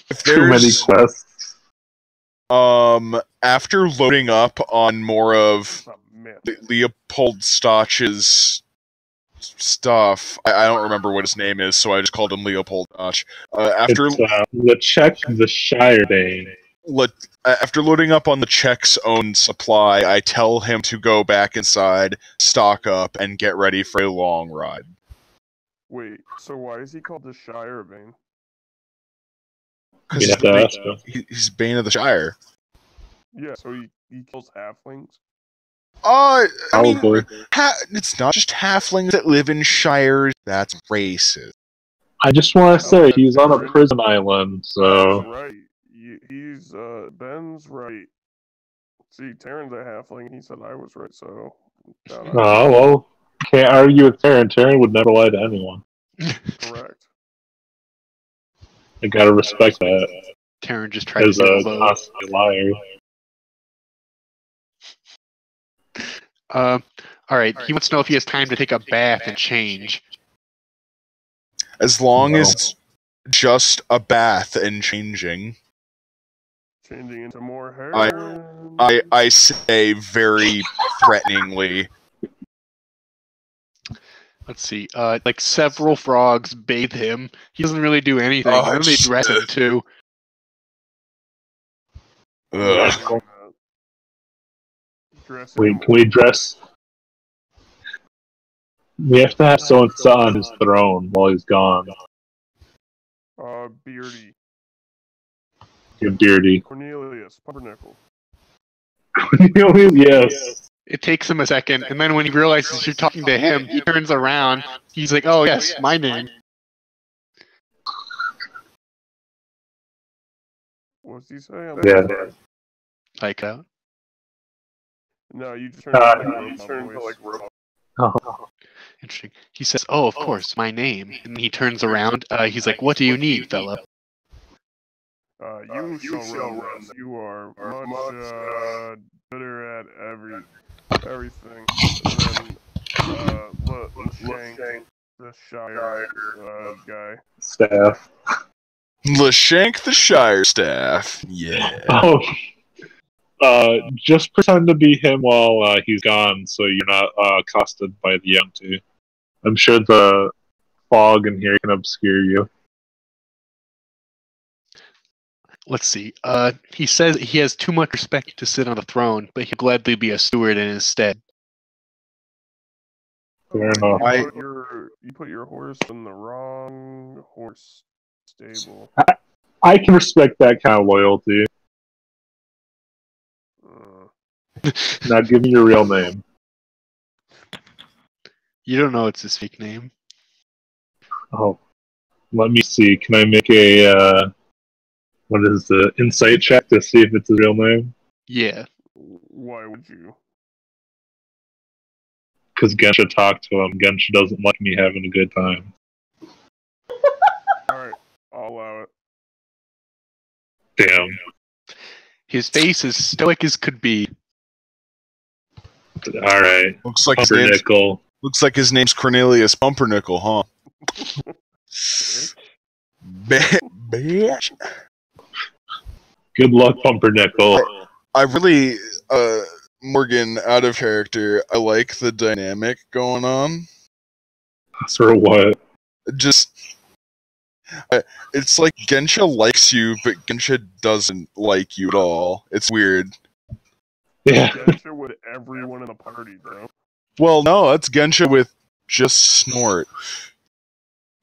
If Too many there's quests. after loading up on more of Myth. Leopold Stotch's stuff, I don't remember what his name is, so I just called him Leopold Stotch. After the Shirebane. After loading up on the Czech's own supply, I tell him to go back inside, stock up, and get ready for a long ride. Wait, so why is he called the Shirebane? Because he's Bane of the Shire. Yeah, so he kills halflings? I mean, Probably. it's not just halflings that live in shires. That's racist. I just want to say, he's on a prison island, so... That's right. He's, Ben's right. See, Taryn's a halfling, he said I was right, so... Oh, well, can't argue with Taryn. Taryn would never lie to anyone. Correct. I gotta respect that. Taryn just tried As to a low. constant liar. Alright, he wants to know if he has time to take a bath and change. As long as it's just a bath and changing. Changing into more heroin. I say very threateningly. Let's see, like several frogs bathe him. He doesn't really do anything, Oh, and then they dress him too. Ugh. Wait, can we dress? We have to have someone sit on his throne while he's gone. Beardy. Good Beardy. Cornelius. Pumpernickel. Yes. It takes him a second, and then when he realizes you're talking to him, he turns around. He's like, "Oh yes, my name." What's he saying? Yeah. Like, No, you just turned to like robot. Oh. interesting. He says, "Oh, of course, my name." And he turns around. He's like, "What do you need, fella?" You shall run. You are much better at everything than Lashank, the Shire guy. Staff. Lashank the Shire staff. Yeah. Oh. Just pretend to be him while he's gone, so you're not accosted by the young two. I'm sure the fog in here can obscure you. Let's see. He says he has too much respect to sit on the throne, but he'll gladly be a steward in his stead. Fair enough. You put your horse in the wrong horse stable. I can respect that kind of loyalty. Now give me your real name. You don't know it's his fake name. Oh, let me see. Can I make a what is the insight check to see if it's his real name? Yeah. Why would you? Because Gensha talked to him. Gensha doesn't like me having a good time. Alright, I'll allow it. Damn. His face is stoic as could be. Alright. Looks like Pumpernickel. looks like his name's Cornelius Pumpernickel, huh? Bitch. Good luck, Pumpernickel. I really, Morgan, out of character, I like the dynamic going on. For what? Just, it's like Gensha likes you, but Gensha doesn't like you at all. It's weird. Yeah. Gensha with everyone in the party, though. Well, no, that's Gensha with just Snort.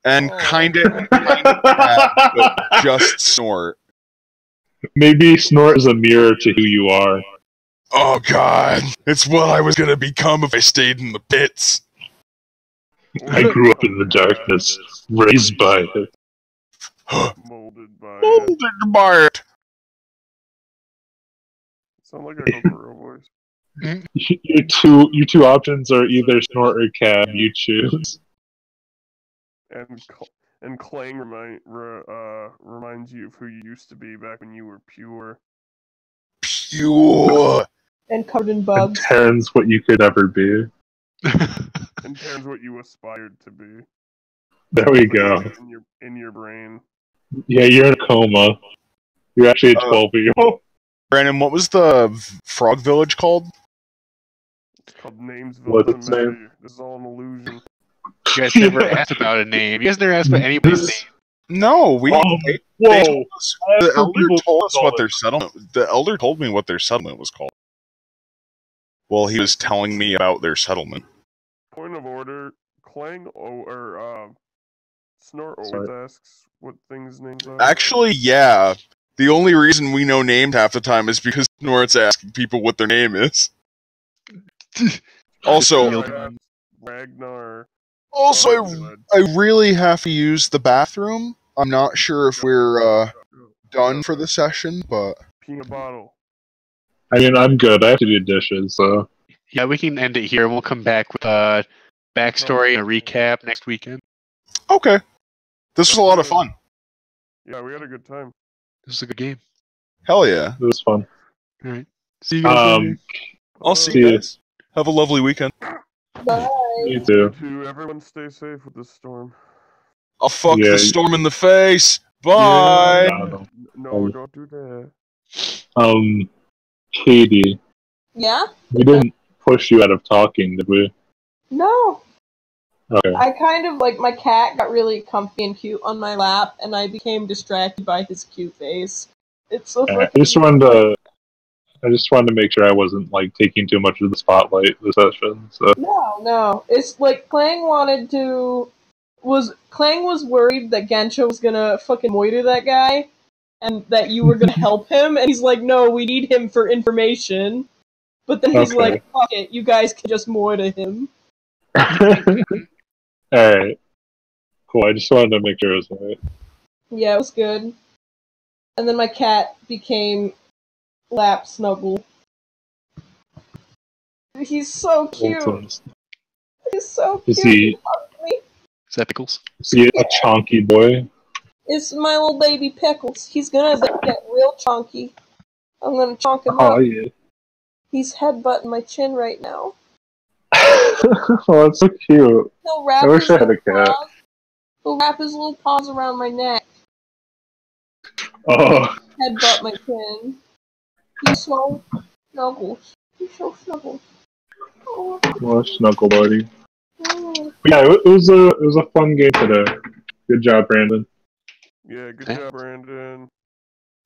And kinda bad, but just Snort. Maybe Snort is a mirror to who you are. Oh god, it's what I was gonna become if I stayed in the pits. I grew up in the darkness, raised by it. Molded by it. Molded by it. Sound like a Kokoro voice. Your two options are either Snort or Cab. You choose. And Clang reminds you of who you used to be back when you were pure. Pure. And covered in And bugs. Terran's what you could ever be. And Terran's what you aspired to be. There we go. In your brain. Yeah, you're in a coma. You're actually a 12-year-old. Brandon, what was the frog village called? It's called Namesville. What's Doesn't its matter. name? This is all an illusion. You guys never asked about a name. You guys never asked about anybody's name. No, we. Whoa! They told us, the Ask for elder people told us what knowledge. their settlement. The elder told me what their settlement was called. Well, he was telling me about their settlement. Point of order. Clang Snort always Sorry. asks what things names are. Actually, yeah. The only reason we know names half the time is because Snort's asking people what their name is. Also, Ragnar. I really have to use the bathroom. I'm not sure if we're done for the session, but Peanut bottle. I mean, I'm good. I have to do dishes, so. Yeah, we can end it here. We'll come back with a backstory and a recap next weekend. okay. This was a lot of fun. Yeah, we had a good time. This is a good game. Hell yeah. It was fun. All right. See you guys later. I'll see See you ya. guys. Have a lovely weekend. Bye. You too. To everyone, stay safe with this storm. I'll fuck Yeah. the storm in the face. Bye. No, don't do that. Katie, Yeah? we didn't push you out of talking, did we? No. Okay. I kind of, like, my cat got really comfy and cute on my lap, and I became distracted by his cute face. It's so I fucking just wanted to make sure I wasn't like taking too much of the spotlight this session. So No. It's like Clang was worried that Gensha was gonna fucking moiter that guy, and that you were gonna help him, and he's like, no, we need him for information. But then he's Okay. like, fuck it, you guys can just moiter him. Alright. Cool, I just wanted to make sure it was right. Yeah, it was good. And then my cat became lap snuggle. He's so cute. He's so cute. Is he Is that Pickles? a chonky boy? It's my little baby Pickles. He's gonna get real chunky. I'm gonna chonk him Oh up. yeah. He's headbutting my chin right now. Oh, that's so cute. He'll wrap I wish his I had a little cat. paws. He'll wrap his little paws around my neck. Oh, Headbutt my chin. He's so snuggles. He's so snuggles. Oh. well, snuggle buddy. Mm. Yeah, it was a fun game today. Good job, Brandon. Yeah, good Thanks. job, Brandon.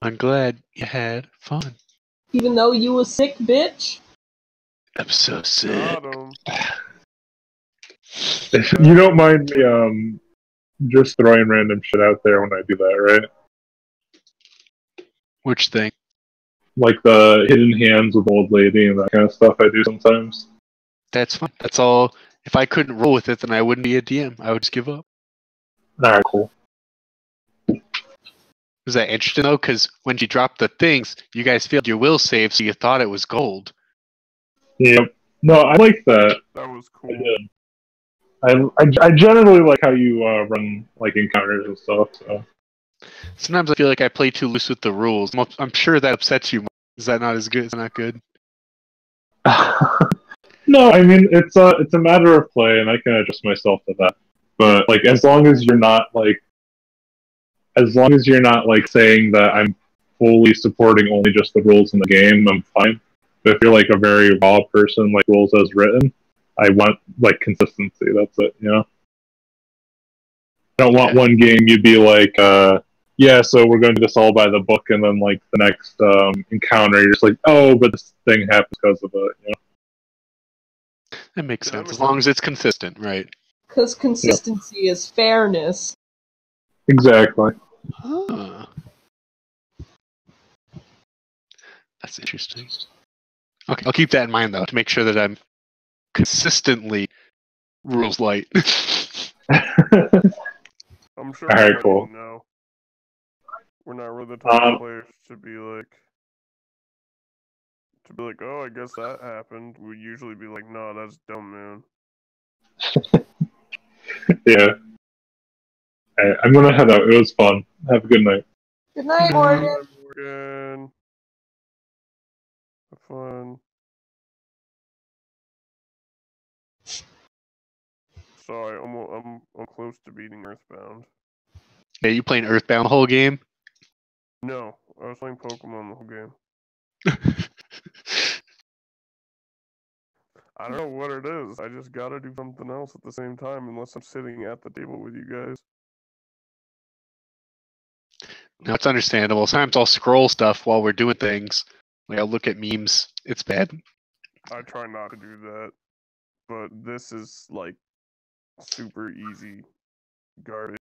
I'm glad you had fun. Even though you was sick, bitch. I'm so sick. Got him. You don't mind me just throwing random shit out there when I do that, right? Which thing? Like the hidden hands with old lady and that kind of stuff I do sometimes. That's fun. That's all. If I couldn't roll with it, then I wouldn't be a DM. I would just give up. Alright, cool. Was that interesting though? Because when you dropped the things, you guys failed your will save, so you thought it was gold. Yep. No, I like that. That was cool. I did. I generally like how you run like encounters and stuff. So Sometimes I feel like I play too loose with the rules. I'm sure that upsets you. Is that not as good? Is that not good? no, I mean it's a matter of play, and I can adjust myself to that. But like, as long as you're not saying that I'm fully supporting only just the rules in the game, I'm fine. But if you're like a very raw person, like rules as written, I want like consistency. That's it, you know. I don't want one game you'd be like, yeah, so we're going to do this all by the book, and then like the next encounter, you're just like, oh, but this thing happens because of it, you know. That makes Yeah, sense. that As makes long as it's consistent, right? Because consistency is fairness. Exactly. Huh. That's interesting. Okay, I'll keep that in mind though to make sure that I'm consistently rules light. I'm sure All they'll right, let cool. you know. We're not really the type of players to be like, oh, I guess that happened. We'd usually be like, no, that's dumb, man. Yeah. All right, I'm gonna head out. It was fun. Have a good night. Good night, Morgan. Bye, Morgan. Have fun. Sorry, I'm close to beating Earthbound. Are you playing Earthbound the whole game? No, I was playing Pokemon the whole game. I don't know what it is. I just gotta do something else at the same time unless I'm sitting at the table with you guys. No, it's understandable. Sometimes I'll scroll stuff while we're doing things. Like I'll look at memes. It's bad. I try not to do that, but this is like super easy garbage.